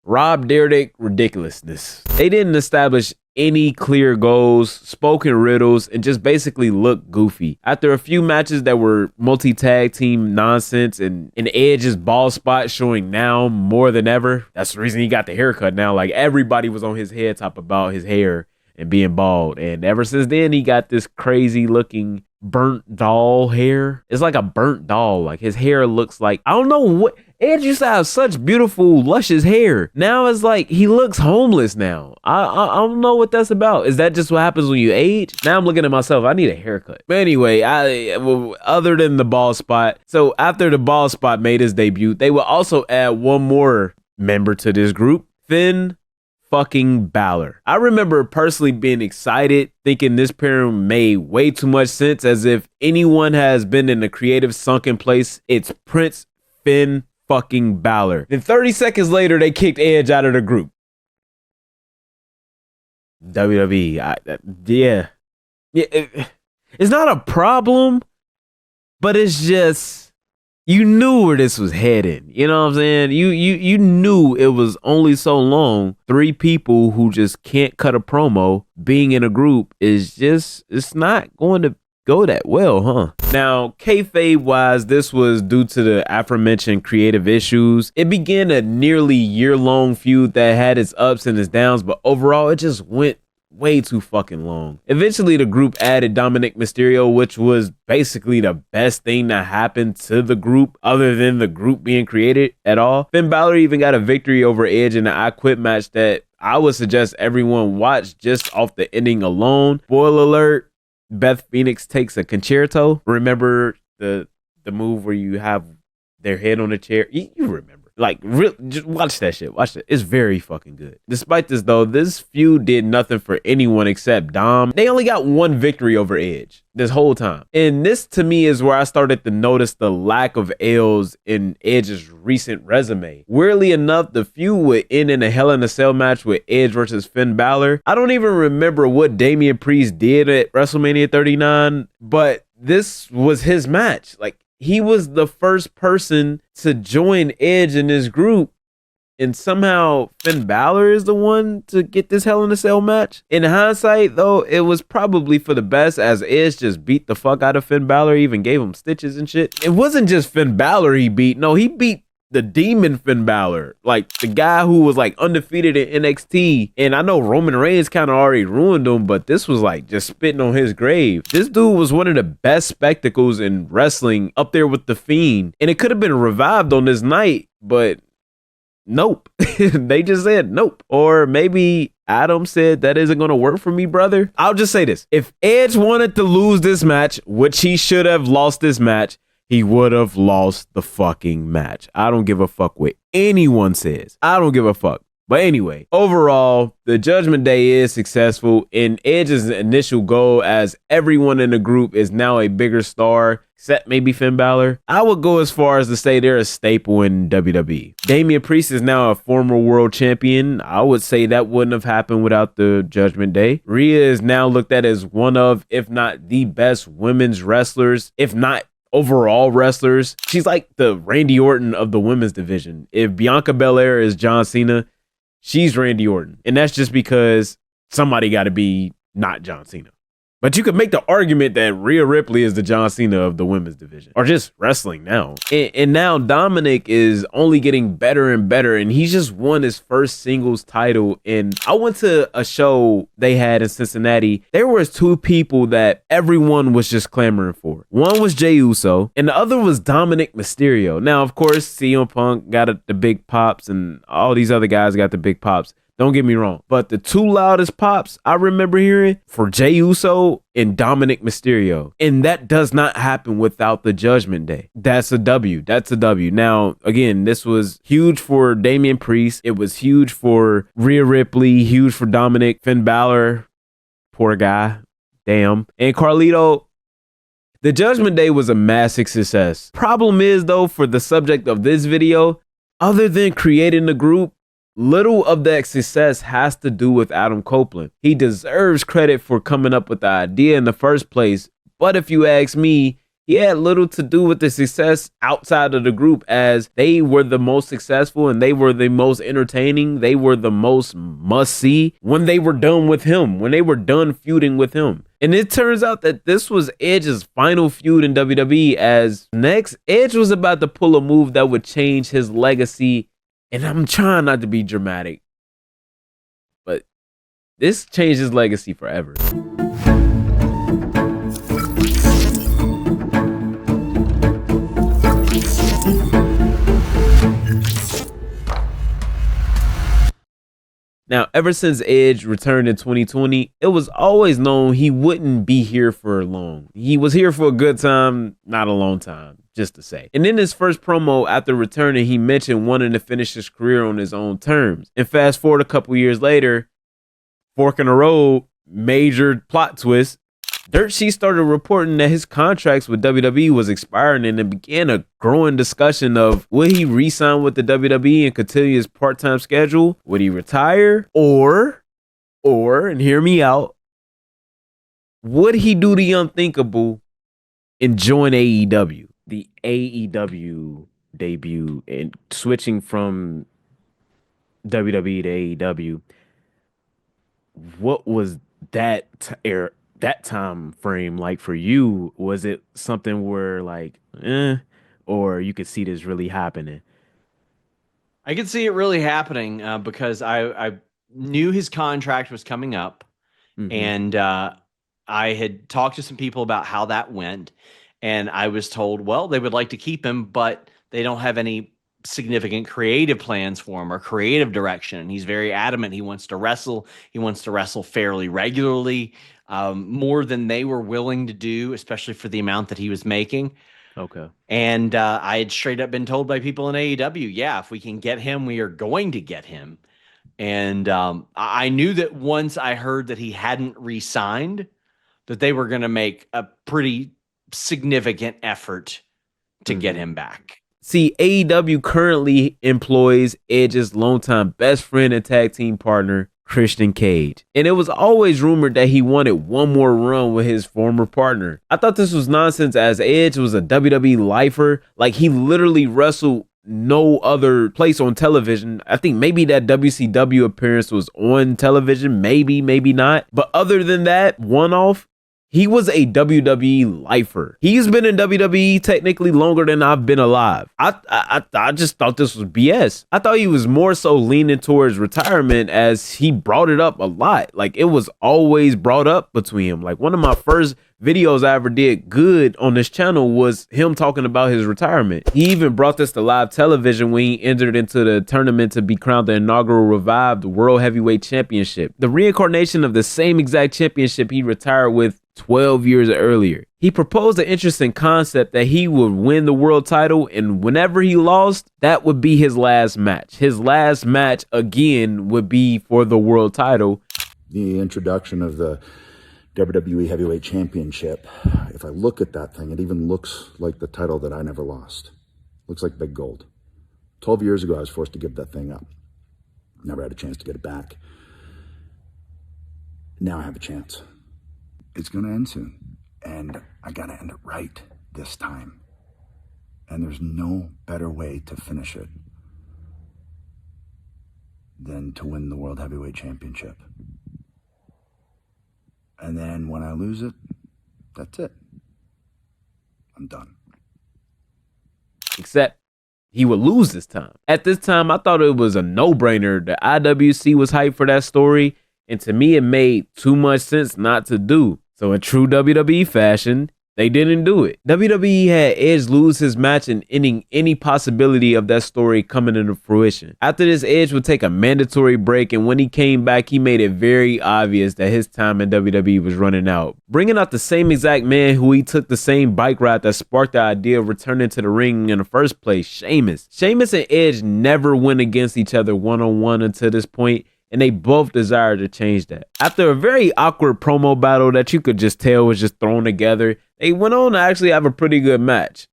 Speaker 1: Rob Dyrdek ridiculousness. They didn't establish any clear goals, spoken riddles, and just basically look goofy. After a few matches that were multi-tag team nonsense and Edge's bald spot showing now more than ever, that's the reason he got the haircut now. Like, everybody was on his head top about his hair and being bald. And ever since then, he got this crazy looking burnt doll hair. It's like a burnt doll. Like, his hair looks like, I don't know what. Edge used to have such beautiful, luscious hair. Now it's like he looks homeless now. I don't know what that's about. Is that just what happens when you age? Now I'm looking at myself. I need a haircut. But anyway, other than the bald spot, so after the bald spot made his debut, they will also add one more member to this group, Finn fucking Balor. I remember personally being excited, thinking this pairing made way too much sense. As if anyone has been in a creative sunken place, it's Prince Finn fucking Balor. Then 30 seconds later, they kicked Edge out of the group. WWE, it's not a problem, but it's just, you knew where this was headed. You know what I'm saying? You knew it was only so long. 3 people who just can't cut a promo being in a group is just, it's not going to go that well, huh? Now, kayfabe wise, this was due to the aforementioned creative issues. It began a nearly year-long feud that had its ups and its downs, but overall, it just went way too fucking long. Eventually, the group added Dominic Mysterio, which was basically the best thing that happened to the group other than the group being created at all. Finn Balor even got a victory over Edge in the I Quit match that I would suggest everyone watch just off the ending alone. Spoiler alert, Beth Phoenix takes a concerto. Remember the the move where you have their head on the chair. You remember. Like, just watch that shit. Watch it. It's very fucking good. Despite this, though, this feud did nothing for anyone except Dom. They only got one victory over Edge this whole time. And this, to me, is where I started to notice the lack of L's in Edge's recent resume. Weirdly enough, the feud would end in a Hell in a Cell match with Edge versus Finn Balor. I don't even remember what Damian Priest did at WrestleMania 39, but this was his match. Like, he was the first person to join Edge in this group, and somehow Finn Balor is the one to get this Hell in a Cell match. In hindsight, though, it was probably for the best, as Edge just beat the fuck out of Finn Balor, even gave him stitches and shit. It wasn't just Finn Balor he beat. No, he beat the demon Finn Balor, like the guy who was like undefeated in NXT. And I know Roman Reigns kind of already ruined him, but this was like just spitting on his grave. This dude was one of the best spectacles in wrestling, up there with The Fiend, and it could have been revived on this night, but nope. They just said nope. Or maybe Adam said, that isn't going to work for me, brother. I'll just say this. If Edge wanted to lose this match, which he should have lost this match, he would have lost the fucking match. I don't give a fuck what anyone says. I don't give a fuck. But anyway, overall, the Judgment Day is successful, and Edge's initial goal, as everyone in the group is now a bigger star, except maybe Finn Balor, I would go as far as to say they're a staple in WWE. Damian Priest is now a former world champion. I would say that wouldn't have happened without the Judgment Day. Rhea is now looked at as one of, if not the best women's wrestlers, if not overall wrestlers. She's like the Randy Orton of the women's division. If Bianca Belair is John Cena, she's Randy Orton. And that's just because somebody got to be not John Cena. But you could make the argument that Rhea Ripley is the John Cena of the women's division, or just wrestling now. And now Dominic is only getting better and better, and he's just won his first singles title. And I went to a show they had in Cincinnati. There was two people that everyone was just clamoring for. One was Jey Uso, and the other was Dominic Mysterio. Now, of course, CM Punk got the big pops, and all these other guys got the big pops. Don't get me wrong, but the two loudest pops I remember hearing for Jey Uso and Dominic Mysterio. And that does not happen without the Judgment Day. That's a W. That's a W. Now, again, this was huge for Damian Priest. It was huge for Rhea Ripley, huge for Dominic, Finn Balor, poor guy, damn. And Carlito, the Judgment Day was a massive success. Problem is, though, for the subject of this video, other than creating the group, little of that success has to do with Adam Copeland. He deserves credit for coming up with the idea in the first place, but if you ask me, he had little to do with the success outside of the group, as they were the most successful and they were the most entertaining. They were the most must-see when they were done with him, when they were done feuding with him. And it turns out that this was Edge's final feud in WWE, as next, Edge was about to pull a move that would change his legacy. And I'm trying not to be dramatic, but this changed his legacy forever. Now, ever since Edge returned in 2020, it was always known he wouldn't be here for long. He was here for a good time, not a long time, just to say. And in his first promo after returning, he mentioned wanting to finish his career on his own terms. And fast forward a couple years later, fork in the road, major plot twist, Dirt Sheet started reporting that his contracts with WWE was expiring, and it began a growing discussion of, would he re-sign with the WWE and continue his part-time schedule? Would he retire? Or, and hear me out, would he do the unthinkable and join AEW? The AEW debut and switching from WWE to AEW. What was that that time frame like for you? Was it something where like, or you could see this really happening?
Speaker 3: I could see it really happening because I knew his contract was coming up, and I had talked to some people about how that went, and I was told, well, they would like to keep him, but they don't have any significant creative plans for him or creative direction. And he's very adamant he wants to wrestle. He wants to wrestle fairly regularly, more than they were willing to do, especially for the amount that he was making. Okay. And I had straight up been told by people in AEW, yeah, if we can get him, we are going to get him. And I knew that once I heard that he hadn't re-signed, that they were going to make a pretty significant effort to get him back.
Speaker 1: See, AEW currently employs Edge's longtime best friend and tag team partner, Christian Cage. And it was always rumored that he wanted one more run with his former partner. I thought this was nonsense, as Edge was a WWE lifer. Like, he literally wrestled no other place on television. I think maybe that WCW appearance was on television, maybe not. But other than that one-off, he was a WWE lifer. He's been in WWE technically longer than I've been alive. I just thought this was BS. I thought he was more so leaning towards retirement, as he brought it up a lot. Like, it was always brought up between him. Like, one of my first videos I ever did good on this channel was him talking about his retirement. He even brought this to live television when he entered into the tournament to be crowned the inaugural revived World Heavyweight Championship, the reincarnation of the same exact championship he retired with 12 years earlier. He proposed an interesting concept that he would win the world title, and whenever he lost, that would be his last match. His last match again would be for the world title.
Speaker 4: The introduction of the WWE Heavyweight Championship, if I look at that thing, it even looks like the title that I never lost. Looks like big gold. 12 years ago, I was forced to give that thing up. Never had a chance to get it back. Now I have a chance. It's going to end soon, and I got to end it right this time. And there's no better way to finish it than to win the World Heavyweight Championship. And then when I lose it, that's it. I'm done.
Speaker 1: Except he would lose this time. At this time, I thought it was a no-brainer. The IWC was hyped for that story, and to me, it made too much sense not to do. So in true WWE fashion, they didn't do it. WWE had Edge lose his match and ending any possibility of that story coming into fruition. After this, Edge would take a mandatory break, and when he came back, he made it very obvious that his time in WWE was running out. Bringing out the same exact man who he took the same bike ride that sparked the idea of returning to the ring in the first place, Sheamus. Sheamus and Edge never went against each other one-on-one until this point, and they both desired to change that. After a very awkward promo battle that you could just tell was just thrown together, they went on to actually have a pretty good match,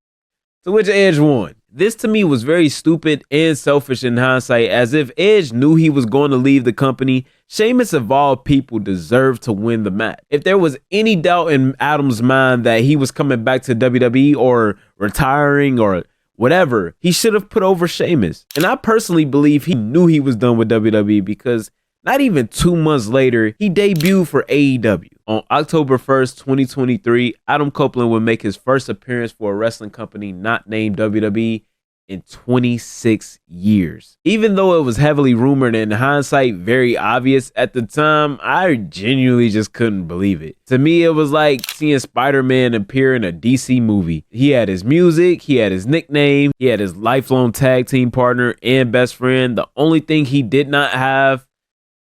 Speaker 1: to which Edge won. This to me was very stupid and selfish in hindsight, as if Edge knew he was going to leave the company, Sheamus of all people deserved to win the match. If there was any doubt in Adam's mind that he was coming back to WWE or retiring or whatever, he should have put over Sheamus. And I personally believe he knew he was done with WWE, because not even 2 months later, he debuted for AEW. On October 1st, 2023, Adam Copeland would make his first appearance for a wrestling company not named WWE in 26 years. Even though it was heavily rumored and in hindsight very obvious, at the time, I genuinely just couldn't believe it. To me, it was like seeing Spider-Man appear in a DC movie. He had his music, he had his nickname, he had his lifelong tag team partner and best friend. The only thing he did not have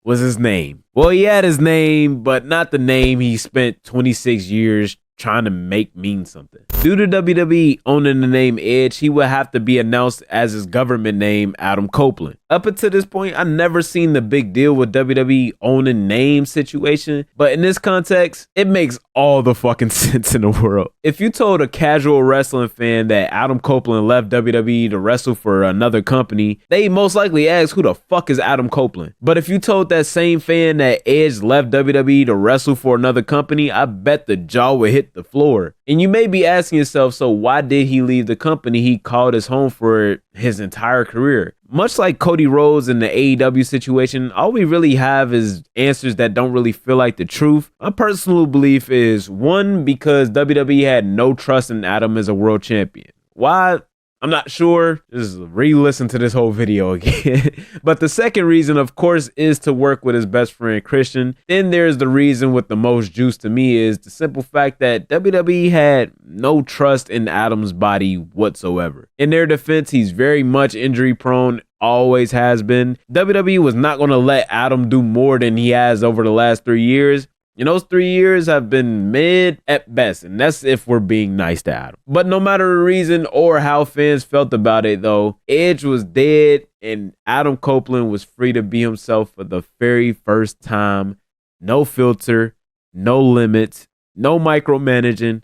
Speaker 1: was his name. Well, he had his name, but not the name he spent 26 years trying to make mean something. Due to WWE owning the name Edge, he would have to be announced as his government name, Adam Copeland. Up until this point, I never seen the big deal with WWE owning name situation, but in this context, it makes all the fucking sense in the world. If you told a casual wrestling fan that Adam Copeland left WWE to wrestle for another company, they most likely ask, who the fuck is Adam Copeland? But if you told that same fan that Edge left WWE to wrestle for another company, I bet the jaw would hit the floor. And you may be asking yourself, so why did he leave the company he called his home for his entire career? Much like Cody Rhodes in the AEW situation, all we really have is answers that don't really feel like the truth. My personal belief is, one, because WWE had no trust in Adam as a world champion. Why? I'm not sure. Just re-listen to this whole video again. But the second reason, of course, is to work with his best friend Christian. Then there's the reason with the most juice to me is the simple fact that WWE had no trust in Adam's body whatsoever. In their defense, he's very much injury prone, always has been. WWE was not going to let Adam do more than he has over the last 3 years. And those 3 years have been mid at best, and that's if we're being nice to Adam. But no matter the reason or how fans felt about it, though, Edge was dead, and Adam Copeland was free to be himself for the very first time. No filter, no limits, no micromanaging.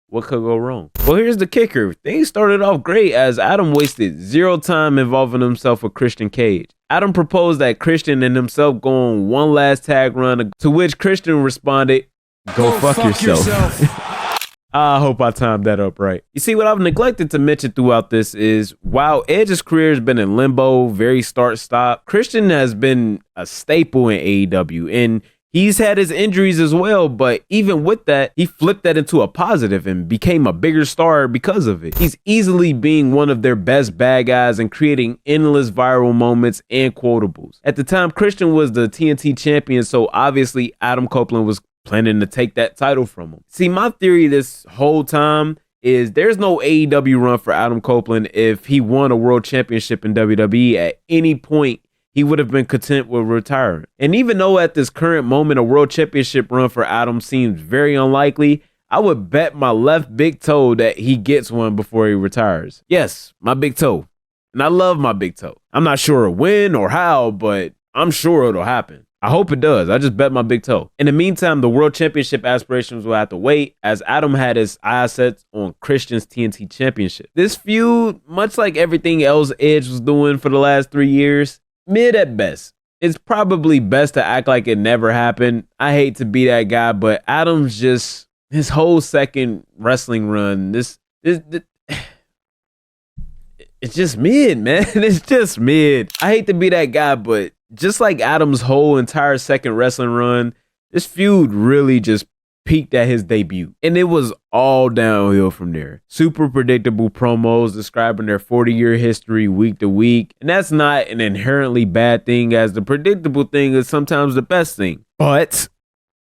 Speaker 1: What could go wrong? Well, here's the kicker. Things started off great as Adam wasted zero time involving himself with Christian Cage. Adam proposed that Christian and himself go on one last tag run, to which Christian responded, go fuck yourself. I hope I timed that up right. You see, what I've neglected to mention throughout this is, while Edge's career has been in limbo, very start-stop, Christian has been a staple in AEW, and he's had his injuries as well, but even with that, he flipped that into a positive and became a bigger star because of it. He's easily being one of their best bad guys and creating endless viral moments and quotables. At the time, Christian was the TNT champion, so obviously Adam Copeland was planning to take that title from him. See, my theory this whole time is there's no AEW run for Adam Copeland if he won a world championship in WWE at any point. He would have been content with retiring. And even though at this current moment a world championship run for Adam seems very unlikely, I would bet my left big toe that he gets one before he retires. Yes, my big toe. And I love my big toe. I'm not sure when or how, but I'm sure it'll happen. I hope it does. I just bet my big toe. In the meantime, the world championship aspirations will have to wait as Adam had his eyes set on Christian's TNT Championship. This feud, much like everything else Edge was doing for the last 3 years, mid at best. It's probably best to act like it never happened. I hate to be that guy, but Adam's just, his whole second wrestling run, it's just mid, man. It's just mid. I hate to be that guy, but just like Adam's whole entire second wrestling run, this feud really just peaked at his debut. And it was all downhill from there. Super predictable promos describing their 40-year history week to week. And that's not an inherently bad thing, as the predictable thing is sometimes the best thing. But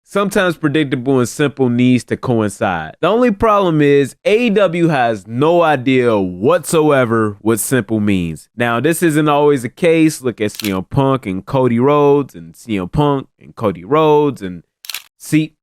Speaker 1: sometimes predictable and simple needs to coincide. The only problem is AEW has no idea whatsoever what simple means. Now, this isn't always the case. Look at CM Punk and Cody Rhodes, and CM Punk and Cody Rhodes, and see,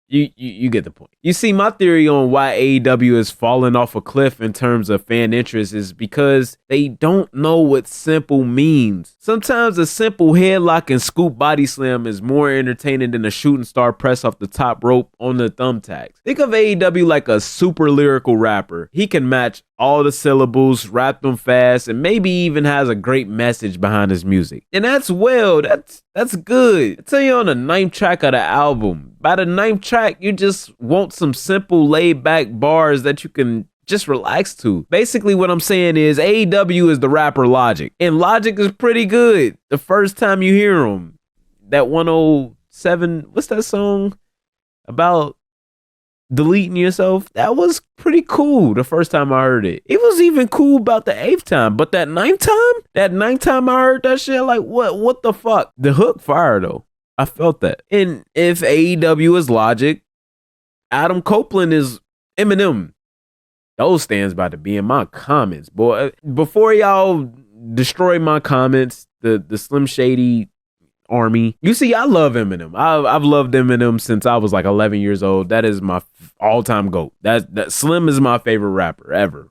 Speaker 1: You get the point. You see, my theory on why AEW is falling off a cliff in terms of fan interest is because they don't know what simple means. Sometimes a simple headlock and scoop body slam is more entertaining than a shooting star press off the top rope on the thumbtacks. Think of AEW like a super lyrical rapper. He can match all the syllables, rap them fast, and maybe even has a great message behind his music. And that's good. I tell you, on the 9th track of the album, by the 9th track, you just want some simple laid back bars that you can just relax to. Basically, what I'm saying is AEW is the rapper Logic, and Logic is pretty good the first time you hear him. That 107, what's that song about deleting yourself? That was pretty cool the first time I heard it. It was even cool about the 8th time, but that 9th time I heard that shit, like what the fuck? The hook fire though. I felt that. And if AEW is Logic, Adam Copeland is Eminem. Those stands about to be in my comments, boy. Before y'all destroy my comments, the Slim Shady army. You see, I love Eminem. I've loved Eminem since I was like 11 years old. That is my all-time GOAT. That Slim is my favorite rapper ever.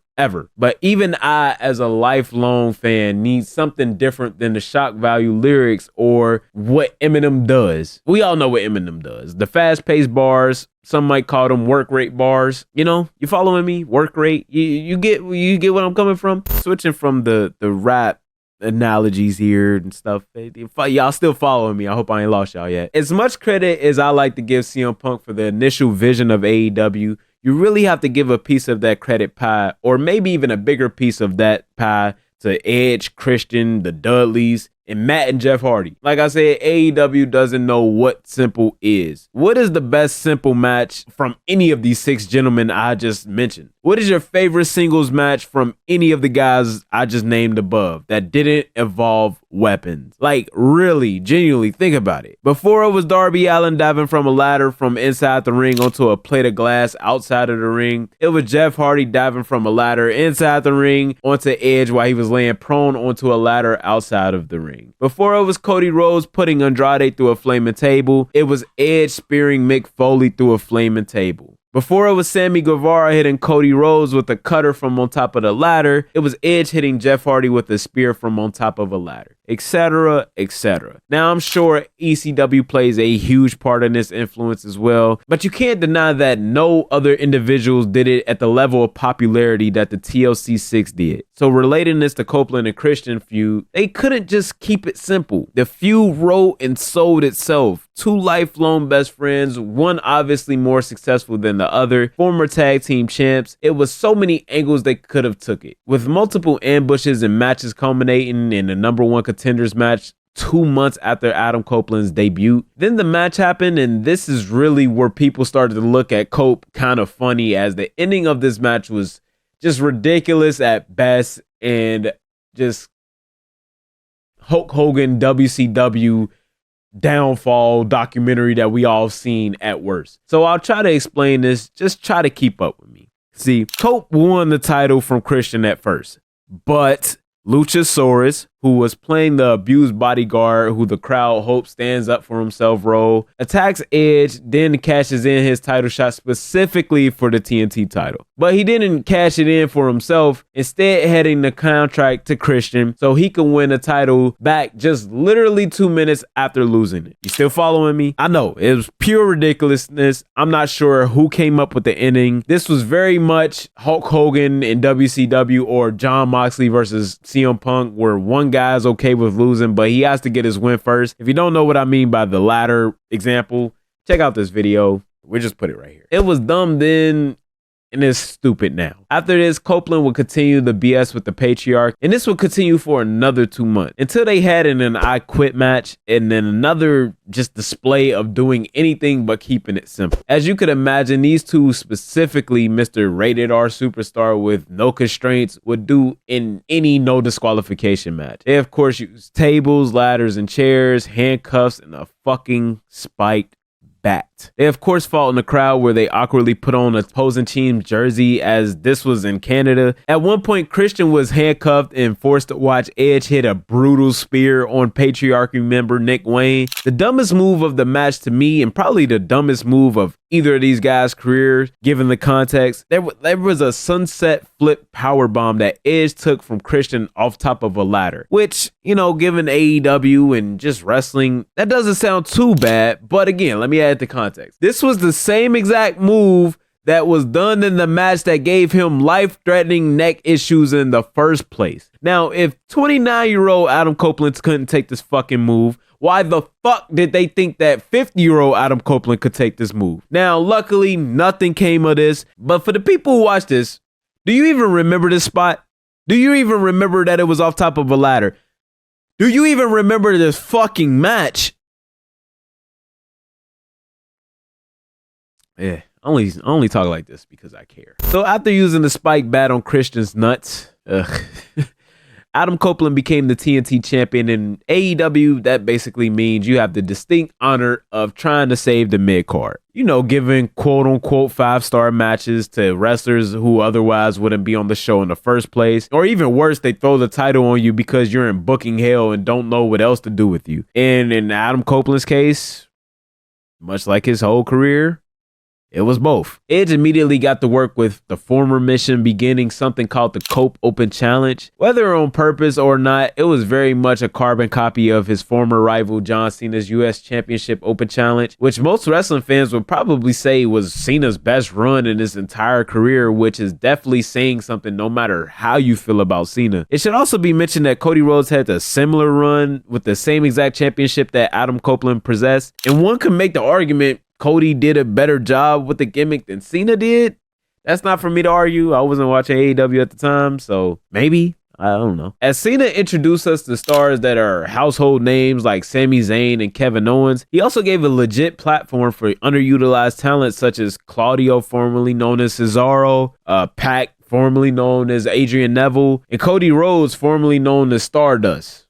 Speaker 1: But even I, as a lifelong fan, need something different than the shock value lyrics or what Eminem does. We all know what Eminem does. The fast-paced bars, some might call them work rate bars. You know, you following me? Work rate. You get what I'm coming from? Switching from the rap analogies here and stuff. Y'all still following me. I hope I ain't lost y'all yet. As much credit as I like to give CM Punk for the initial vision of AEW, you really have to give a piece of that credit pie, or maybe even a bigger piece of that pie, to Edge, Christian, the Dudleys, and Matt and Jeff Hardy. Like I said, AEW doesn't know what simple is. What is the best simple match from any of these 6 gentlemen I just mentioned? What is your favorite singles match from any of the guys I just named above that didn't involve weapons? Like, really, genuinely think about it. Before, it was Darby Allin diving from a ladder from inside the ring onto a plate of glass outside of the ring. It was Jeff Hardy diving from a ladder inside the ring onto Edge while he was laying prone onto a ladder outside of the ring. Before, it was Cody Rhodes putting Andrade through a flaming table. It was Edge spearing Mick Foley through a flaming table. Before, it was Sammy Guevara hitting Cody Rhodes with a cutter from on top of the ladder. It was Edge hitting Jeff Hardy with a spear from on top of a ladder, etc., etc. Now, I'm sure ECW plays a huge part in this influence as well, but you can't deny that no other individuals did it at the level of popularity that the TLC 6 did. So relating this to Copeland and Christian feud, they couldn't just keep it simple. The feud wrote and sold itself. Two lifelong best friends, one obviously more successful than the other, former tag team champs. It was so many angles they could have took it. With multiple ambushes and matches culminating in the number one contenders match 2 months after Adam Copeland's debut. Then the match happened, and this is really where people started to look at Cope kind of funny, as the ending of this match was just ridiculous at best and just Hulk Hogan WCW downfall documentary that we all seen at worst. So I'll try to explain this. Just try to keep up with me. See, Cope won the title from Christian at first, but Luchasaurus, who was playing the abused bodyguard who the crowd hopes stands up for himself role, attacks Edge, then cashes in his title shot specifically for the TNT title. But he didn't cash it in for himself, instead heading the contract to Christian so he could win the title back just literally 2 minutes after losing it. You still following me? I know, it was pure ridiculousness. I'm not sure who came up with the ending. This was very much Hulk Hogan in WCW or John Moxley versus CM Punk, where one guy's okay with losing, but he has to get his win first. If you don't know what I mean by the latter example, check out this video. We'll just put it right here. It was dumb then, and it's stupid now. After this, Copeland would continue the BS with the Patriarch, and this would continue for another 2 months until they had an I Quit match, and then another just display of doing anything but keeping it simple. As you could imagine, these two, specifically Mr. Rated R Superstar with no constraints, would do in any no disqualification match. They of course used tables, ladders, and chairs, handcuffs, and a fucking spiked bat. They of course fought in the crowd where they awkwardly put on a opposing team's jersey, as this was in Canada. At one point, Christian was handcuffed and forced to watch Edge hit a brutal spear on Patriarchy member Nick Wayne. The dumbest move of the match to me, and probably the dumbest move of either of these guys' careers, given the context, there was a sunset flip powerbomb that Edge took from Christian off top of a ladder, which, you know, given AEW and just wrestling, that doesn't sound too bad. But again, let me add the context. This was the same exact move that was done in the match that gave him life-threatening neck issues in the first place. Now, if 29-year-old Adam Copeland couldn't take this fucking move, why the fuck did they think that 50-year-old Adam Copeland could take this move? Now, luckily, nothing came of this, but for the people who watch this, do you even remember this spot? Do you even remember that it was off top of a ladder? Do you even remember this fucking match? Yeah, I only talk like this because I care. So after using the spike bat on Christian's nuts, Adam Copeland became the TNT champion. In AEW, that basically means you have the distinct honor of trying to save the mid-card. You know, giving quote-unquote 5-star matches to wrestlers who otherwise wouldn't be on the show in the first place. Or even worse, they throw the title on you because you're in booking hell and don't know what else to do with you. And in Adam Copeland's case, much like his whole career, it was both. Edge immediately got to work with the former mission, beginning something called the Cope Open Challenge. Whether on purpose or not, it was very much a carbon copy of his former rival John Cena's US Championship Open Challenge, which most wrestling fans would probably say was Cena's best run in his entire career, which is definitely saying something no matter how you feel about Cena. It should also be mentioned that Cody Rhodes had a similar run with the same exact championship that Adam Copeland possessed, and one could make the argument Cody did a better job with the gimmick than Cena did. That's not for me to argue. I wasn't watching AEW at the time, so maybe. I don't know. As Cena introduced us to stars that are household names like Sami Zayn and Kevin Owens, he also gave a legit platform for underutilized talent such as Claudio, formerly known as Cesaro, Pac, formerly known as Adrian Neville, and Cody Rhodes, formerly known as Stardust.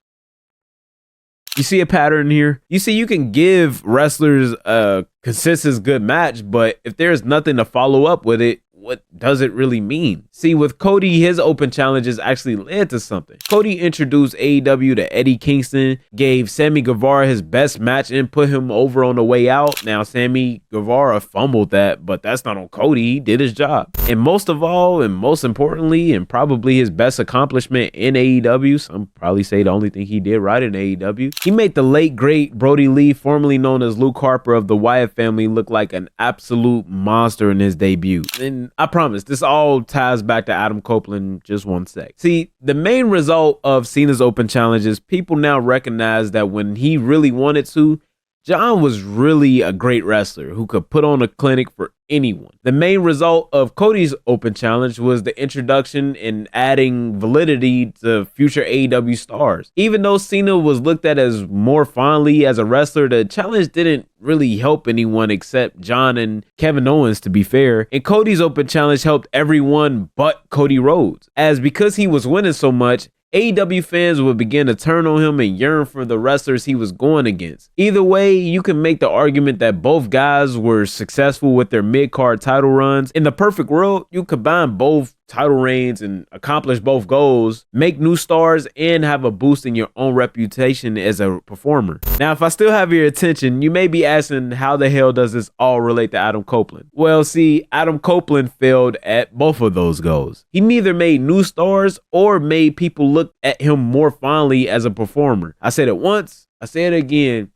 Speaker 1: You see a pattern here? You see, you can give wrestlers a consistent good match, but if there's nothing to follow up with it, what does it really mean? See, with Cody, his open challenges actually led to something. Cody introduced AEW to Eddie Kingston, gave Sammy Guevara his best match and put him over on the way out. Now, Sammy Guevara fumbled that, but that's not on Cody. He did his job. And most of all, and most importantly, and probably his best accomplishment in AEW, some probably say the only thing he did right in AEW, he made the late, great Brody Lee, formerly known as Luke Harper of the Wyatt family, look like an absolute monster in his debut. And I promise, this all ties back to Adam Copeland just one sec. See, the main result of Cena's open challenges, people now recognize that when he really wanted to, John was really a great wrestler who could put on a clinic for anyone. The main result of Cody's open challenge was the introduction and adding validity to future AEW stars. Even though Cena was looked at as more fondly as a wrestler, the challenge didn't really help anyone except John and Kevin Owens, to be fair. And Cody's open challenge helped everyone but Cody Rhodes, as because he was winning so much, AEW fans would begin to turn on him and yearn for the wrestlers he was going against. Either way, you can make the argument that both guys were successful with their mid-card title runs. In the perfect world, you combine both title reigns and accomplish both goals, make new stars, and have a boost in your own reputation as a performer. Now, if I still have your attention, you may be asking, how the hell does this all relate to Adam Copeland? Well, see, Adam Copeland failed at both of those goals. He neither made new stars or made people look at him more fondly as a performer. I said it once, I say it again.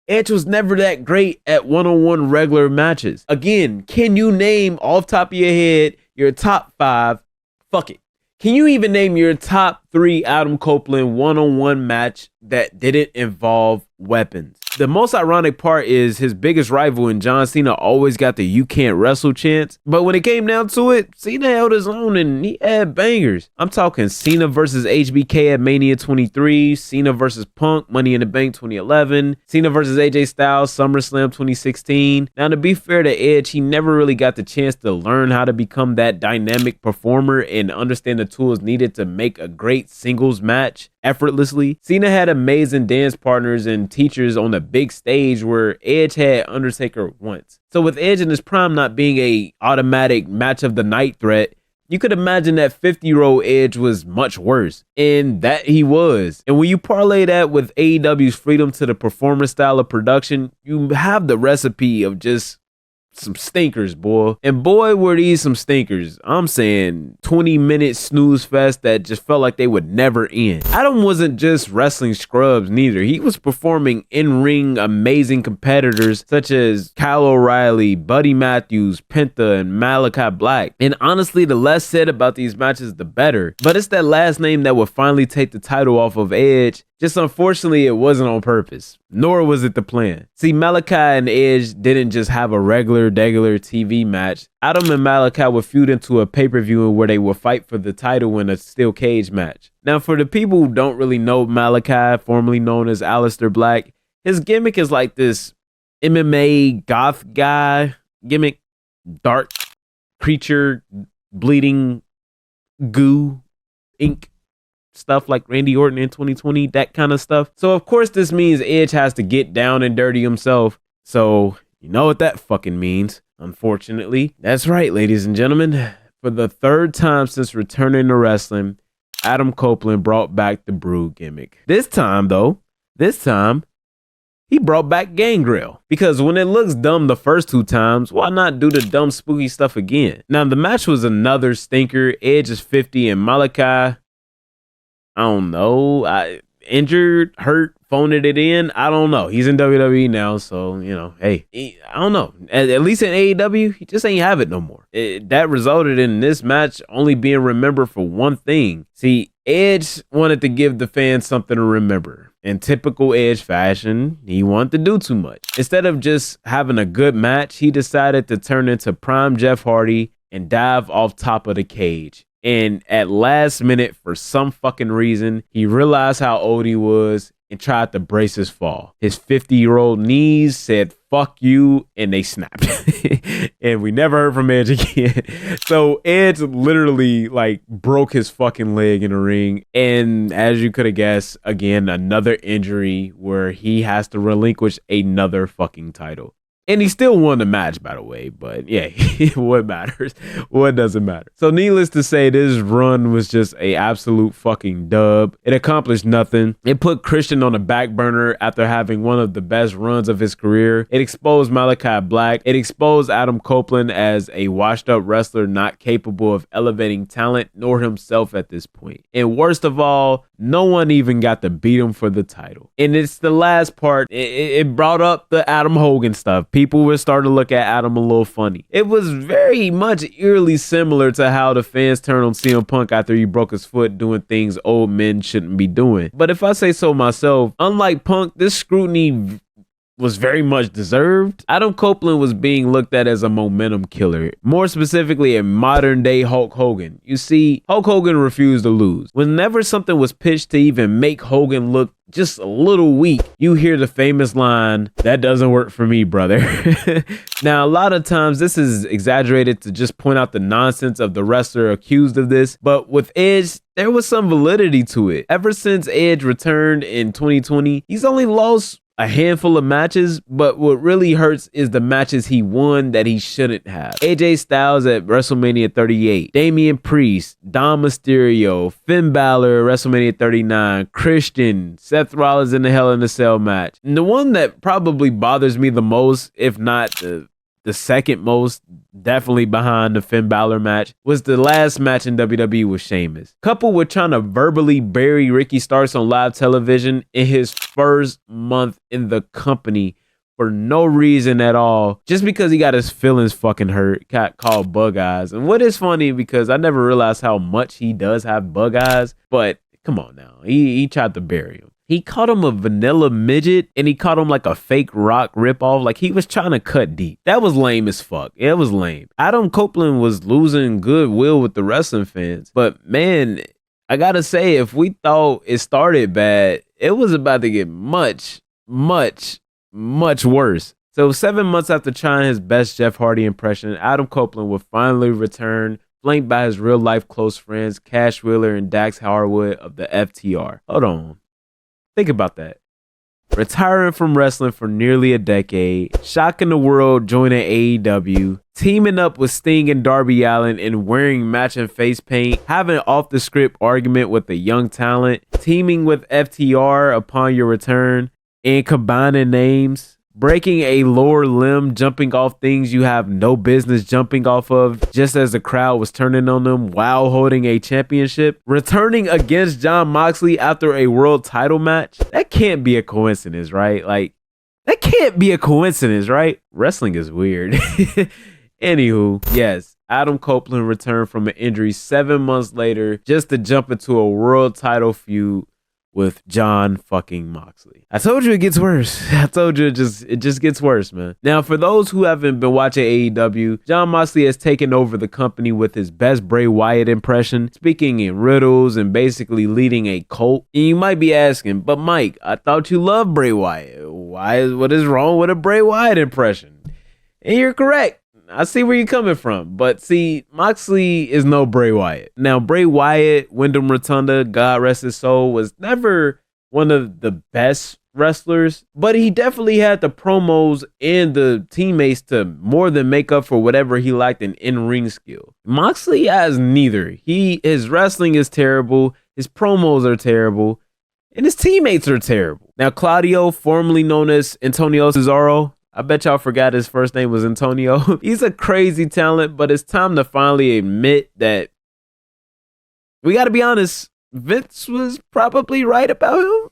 Speaker 1: Edge was never that great at one-on-one regular matches. Again, can you name off top of your head your top 5? Fuck it. Can you even name your top 3 Adam Copeland one-on-one match that didn't involve weapons? The most ironic part is his biggest rival in John Cena always got the "you can't wrestle" chance, but when it came down to it, Cena held his own and he had bangers. I'm talking Cena versus HBK at Mania 23, Cena versus Punk, Money in the Bank 2011, Cena versus AJ Styles, SummerSlam 2016. Now, to be fair to Edge, he never really got the chance to learn how to become that dynamic performer and understand the tools needed to make a great singles match effortlessly. Cena had amazing dance partners and teachers on the big stage where Edge had Undertaker once. So with Edge in his prime not being a automatic match of the night threat, you could imagine that 50-year-old Edge was much worse. And that he was. And when you parlay that with AEW's freedom to the performance style of production, you have the recipe of just some stinkers, boy. And boy, were these some stinkers. I'm saying 20-minute snooze fest that just felt like they would never end. Adam wasn't just wrestling scrubs neither. He was performing in-ring amazing competitors such as Kyle O'Reilly, Buddy Matthews, Penta, and Malachi Black. And honestly, the less said about these matches, the better. But it's that last name that would finally take the title off of Edge. Just unfortunately, it wasn't on purpose, nor was it the plan. See, Malachi and Edge didn't just have a regular TV match. Adam and Malachi would feud into a pay-per-view where they would fight for the title in a steel cage match. Now, for the people who don't really know Malachi, formerly known as Aleister Black, his gimmick is like this MMA goth guy gimmick, dark creature, bleeding goo, ink. Stuff like Randy Orton in 2020, that kind of stuff. So of course this means Edge has to get down and dirty himself. So you know what that fucking means, unfortunately. That's right, ladies and gentlemen. For the 3rd time since returning to wrestling, Adam Copeland brought back the Brood gimmick. This time, he brought back Gangrel. Because when it looks dumb the first 2 times, why not do the dumb spooky stuff again? Now the match was another stinker. Edge is 50 and Malachi, I don't know. Injured, hurt, phoned it in. I don't know. He's in WWE now, so, you know, hey, I don't know. At least in AEW, he just ain't have it no more. That resulted in this match only being remembered for one thing. See, Edge wanted to give the fans something to remember. In typical Edge fashion, he wanted to do too much. Instead of just having a good match, he decided to turn into prime Jeff Hardy and dive off top of the cage. And at last minute, for some fucking reason, he realized how old he was and tried to brace his fall. His 50-year-old knees said, fuck you, and they snapped. And we never heard from Edge again. So Edge literally like broke his fucking leg in the ring. And as you could have guessed, again, another injury where he has to relinquish another fucking title. And he still won the match, by the way. But yeah, what matters? What doesn't matter? So needless to say, this run was just a absolute fucking dub. It accomplished nothing. It put Christian on the back burner after having one of the best runs of his career. It exposed Malachi Black. It exposed Adam Copeland as a washed up wrestler not capable of elevating talent nor himself at this point. And worst of all, no one even got to beat him for the title. And it's the last part. It brought up the Adam Hogan stuff. People were starting to look at Adam a little funny. It was very much eerily similar to how the fans turned on CM Punk after he broke his foot doing things old men shouldn't be doing. But if I say so myself, unlike Punk, this scrutiny was very much deserved. Adam Copeland was being looked at as a momentum killer, more specifically a modern day Hulk Hogan. You see, Hulk Hogan refused to lose. Whenever something was pitched to even make Hogan look just a little weak, you hear the famous line, "That doesn't work for me, brother." Now, a lot of times this is exaggerated to just point out the nonsense of the wrestler accused of this, but with Edge, there was some validity to it. Ever since Edge returned in 2020, he's only lost a handful of matches, but what really hurts is the matches he won that he shouldn't have. AJ Styles at WrestleMania 38, Damian Priest, Dom Mysterio, Finn Balor at WrestleMania 39, Christian, Seth Rollins in the Hell in a Cell match. And the one that probably bothers me the most, if not the second most, definitely behind the Finn Balor match, was the last match in WWE with Sheamus. Coupled with trying to verbally bury Ricky Starks on live television in his first month in the company for no reason at all, just because he got his feelings fucking hurt, got called bug eyes. And what is funny, because I never realized how much he does have bug eyes, but come on now, he tried to bury him. He called him a vanilla midget, and he called him like a fake Rock ripoff. Like he was trying to cut deep. That was lame as fuck. It was lame. Adam Copeland was losing goodwill with the wrestling fans. But man, I gotta say, if we thought it started bad, it was about to get much, much, much worse. So 7 months after trying his best Jeff Hardy impression, Adam Copeland would finally return, flanked by his real life close friends, Cash Wheeler and Dax Harwood of the FTR. Hold on. Think about that. Retiring from wrestling for nearly a decade, shocking the world, joining AEW, teaming up with Sting and Darby Allin and wearing matching face paint, having an off-the-script argument with a young talent, teaming with FTR upon your return, and combining names, breaking a lower limb, jumping off things you have no business jumping off of just as the crowd was turning on them while holding a championship, returning against John Moxley after a world title match. That can't be a coincidence, right? Like, that can't be a coincidence, right? Wrestling is weird. Anywho, yes, Adam Copeland returned from an injury 7 months later just to jump into a world title feud with John fucking Moxley. I told you it gets worse. I told you it just gets worse, man. Now, for those who haven't been watching AEW, John Moxley has taken over the company with his best Bray Wyatt impression, speaking in riddles and basically leading a cult. And you might be asking, but Mike, I thought you loved Bray Wyatt. What is wrong with a Bray Wyatt impression? And you're correct. I see where you're coming from. But see, Moxley is no Bray Wyatt. Now, Bray Wyatt, Wyndham Rotunda, God rest his soul, was never one of the best wrestlers, but he definitely had the promos and the teammates to more than make up for whatever he lacked in in-ring skill. Moxley has neither. His wrestling is terrible, his promos are terrible, and his teammates are terrible. Now, Claudio, formerly known as Antonio Cesaro, I bet y'all forgot his first name was Antonio. He's a crazy talent, but it's time to finally admit that we got to be honest, Vince was probably right about him.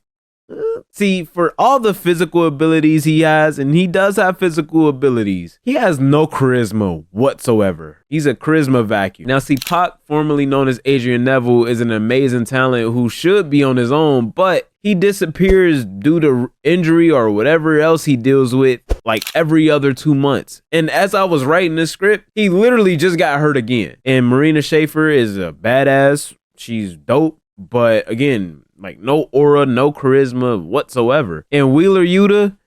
Speaker 1: See, for all the physical abilities he has, and he does have physical abilities, he has no charisma whatsoever. He's a charisma vacuum. Now, see, Pac, formerly known as Adrian Neville, is an amazing talent who should be on his own, but he disappears due to injury or whatever else he deals with like every other 2 months. And as I was writing this script, he literally just got hurt again. And Marina Shafir is a badass. She's dope. But again, like no aura, no charisma whatsoever. And Wheeler Yuta,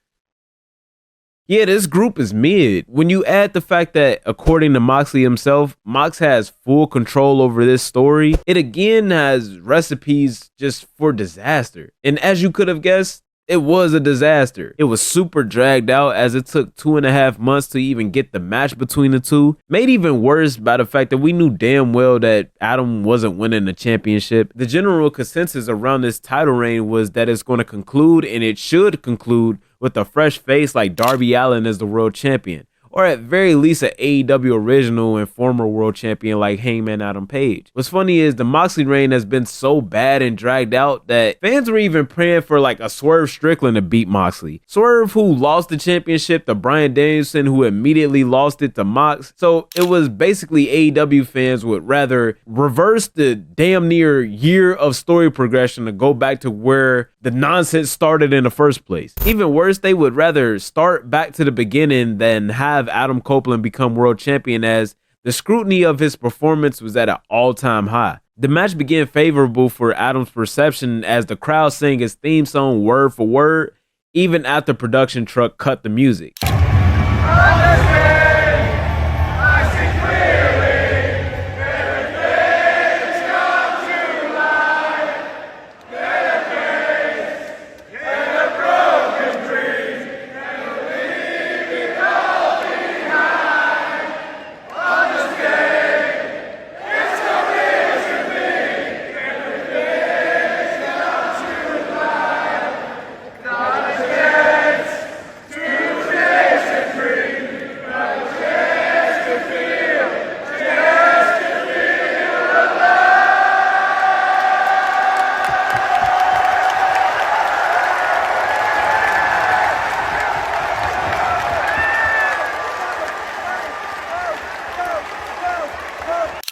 Speaker 1: yeah, this group is mid. When you add the fact that, according to Moxley himself, Mox has full control over this story, it again has recipes just for disaster. And as you could have guessed, it was a disaster. It was super dragged out as it took 2.5 months to even get the match between the two. Made even worse by the fact that we knew damn well that Adam wasn't winning the championship. The general consensus around this title reign was that it's going to conclude, and it should conclude, with a fresh face like Darby Allin as the world champion. Or at very least an AEW original and former world champion like Hangman Adam Page. What's funny is the Moxley reign has been so bad and dragged out that fans were even praying for like a Swerve Strickland to beat Moxley. Swerve, who lost the championship to Bryan Danielson, who immediately lost it to Mox. So it was basically AEW fans would rather reverse the damn near year of story progression to go back to where the nonsense started in the first place. Even worse, they would rather start back to the beginning than have Adam Copeland become world champion, as the scrutiny of his performance was at an all-time high. The match began favorable for Adam's perception as the crowd sang his theme song word for word, even after production truck cut the music.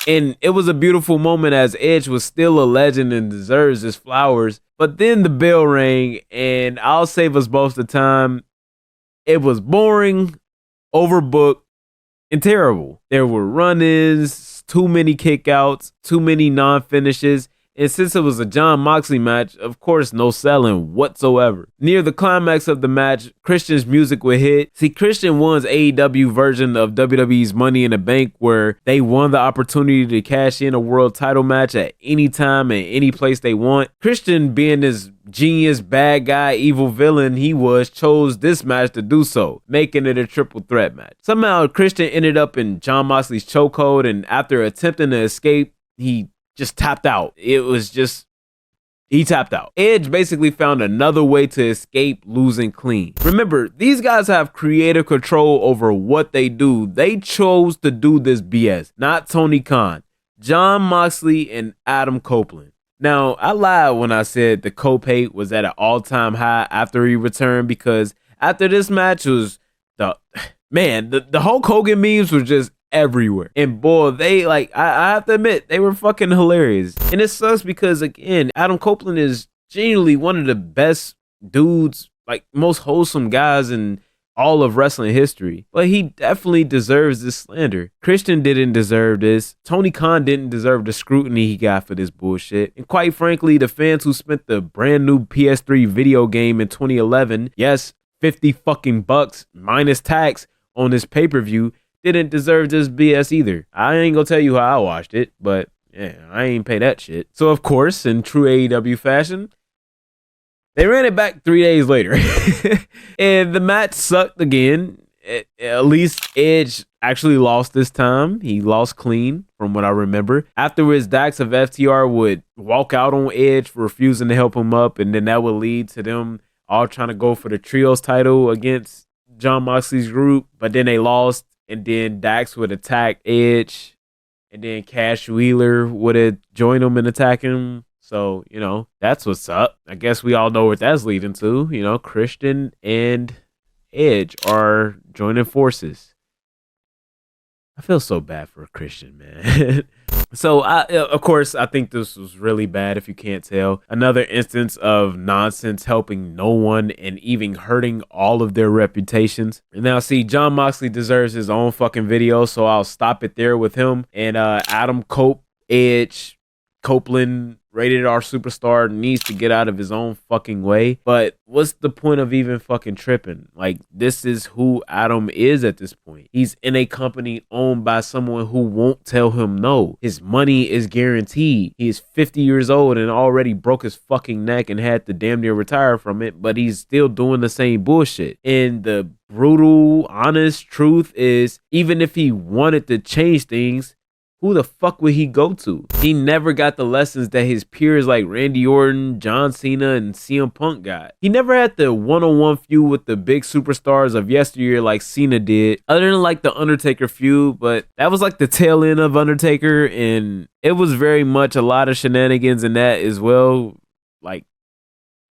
Speaker 1: And it was a beautiful moment as Edge was still a legend and deserves his flowers. But then the bell rang, and I'll save us both the time. It was boring, overbooked, and terrible. There were run-ins, too many kickouts, too many non-finishes. And since it was a John Moxley match, of course, no selling whatsoever. Near the climax of the match, Christian's music would hit. See, Christian won's AEW version of WWE's Money in the Bank, where they won the opportunity to cash in a world title match at any time and any place they want. Christian, being this genius, bad guy, evil villain he was, chose this match to do so, making it a triple threat match. Somehow, Christian ended up in John Moxley's chokehold, and after attempting to escape, he just tapped out. He tapped out. Edge basically found another way to escape losing clean. Remember, these guys have creative control over what they do. They chose to do this BS, not Tony Khan, John Moxley, and Adam Copeland. Now, I lied when I said the Cope hate was at an all-time high after he returned, because after this match was the Hulk Hogan memes were just everywhere. And boy, they I have to admit, they were fucking hilarious. And it sucks because, again, Adam Copeland is genuinely one of the best dudes, like most wholesome guys in all of wrestling history. But he definitely deserves this slander. Christian didn't deserve this. Tony Khan didn't deserve the scrutiny he got for this bullshit. And quite frankly, the fans who spent the brand new PS3 video game in 2011, yes, 50 fucking bucks minus tax on this pay-per-view, didn't deserve this BS either. I ain't gonna tell you how I watched it, but yeah, I ain't pay that shit. So of course, in true AEW fashion, they ran it back 3 days later. And the match sucked again. At least Edge actually lost this time. He lost clean, from what I remember. Afterwards, Dax of FTR would walk out on Edge for refusing to help him up, and then that would lead to them all trying to go for the trios title against John Moxley's group, but then they lost. And then Dax would attack Edge. And then Cash Wheeler would have joined him and attack him. So, that's what's up. I guess we all know what that's leading to. Christian and Edge are joining forces. I feel so bad for Christian, man. So, of course, I think this was really bad, if you can't tell. Another instance of nonsense helping no one and even hurting all of their reputations. Now, see, John Moxley deserves his own fucking video, so I'll stop it there with him. And Adam Cope, Edge, Copeland, Rated R Superstar needs to get out of his own fucking way. But what's the point of even fucking tripping? Like, this is who Adam is at this point. He's in a company owned by someone who won't tell him no. His money is guaranteed. He is 50 years old and already broke his fucking neck and had to damn near retire from it, but he's still doing the same bullshit. And the brutal, honest truth is, even if he wanted to change things, who the fuck would he go to? He never got the lessons that his peers like Randy Orton, John Cena, and CM Punk got. He never had the one-on-one feud with the big superstars of yesteryear like Cena did, other than like the Undertaker feud, but that was like the tail end of Undertaker, and it was very much a lot of shenanigans in that as well. Like,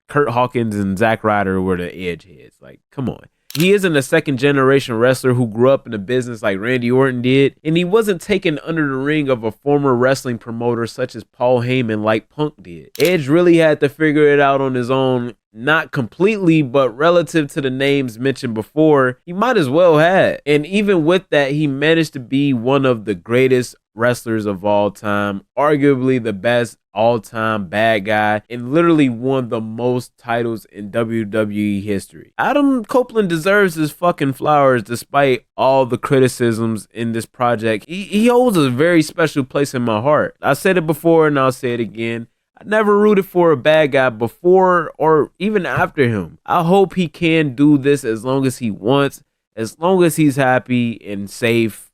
Speaker 1: Kurt Hawkins and Zack Ryder were the edge heads. Like, come on. He isn't a second generation wrestler who grew up in the business like Randy Orton did, and he wasn't taken under the ring of a former wrestling promoter such as Paul Heyman like Punk did. Edge really had to figure it out on his own, not completely, but relative to the names mentioned before, he might as well have. And even with that, he managed to be one of the greatest wrestlers of all time, arguably the best all-time bad guy, and literally won the most titles in WWE history. Adam Copeland deserves his fucking flowers despite all the criticisms in this project. He holds a very special place in my heart. I said it before and I'll say it again. I never rooted for a bad guy before or even after him. I hope he can do this as long as he wants, as long as he's happy and safe.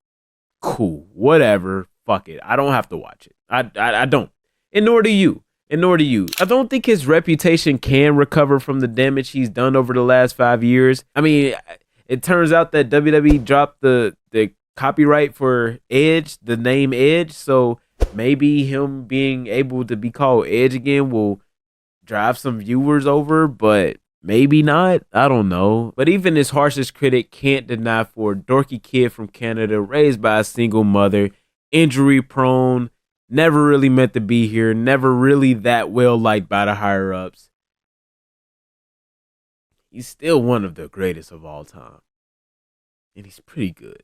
Speaker 1: Cool, whatever, fuck it. I don't have to watch it. I don't. And nor do you. I don't think his reputation can recover from the damage he's done over the last 5 years. I mean, it turns out that WWE dropped the copyright for Edge, the name Edge, so maybe him being able to be called Edge again will drive some viewers over, but maybe not. I don't know. But even his harshest critic can't deny for a dorky kid from Canada raised by a single mother, injury prone, never really meant to be here, never really that well liked by the higher ups. He's still one of the greatest of all time. And he's pretty good.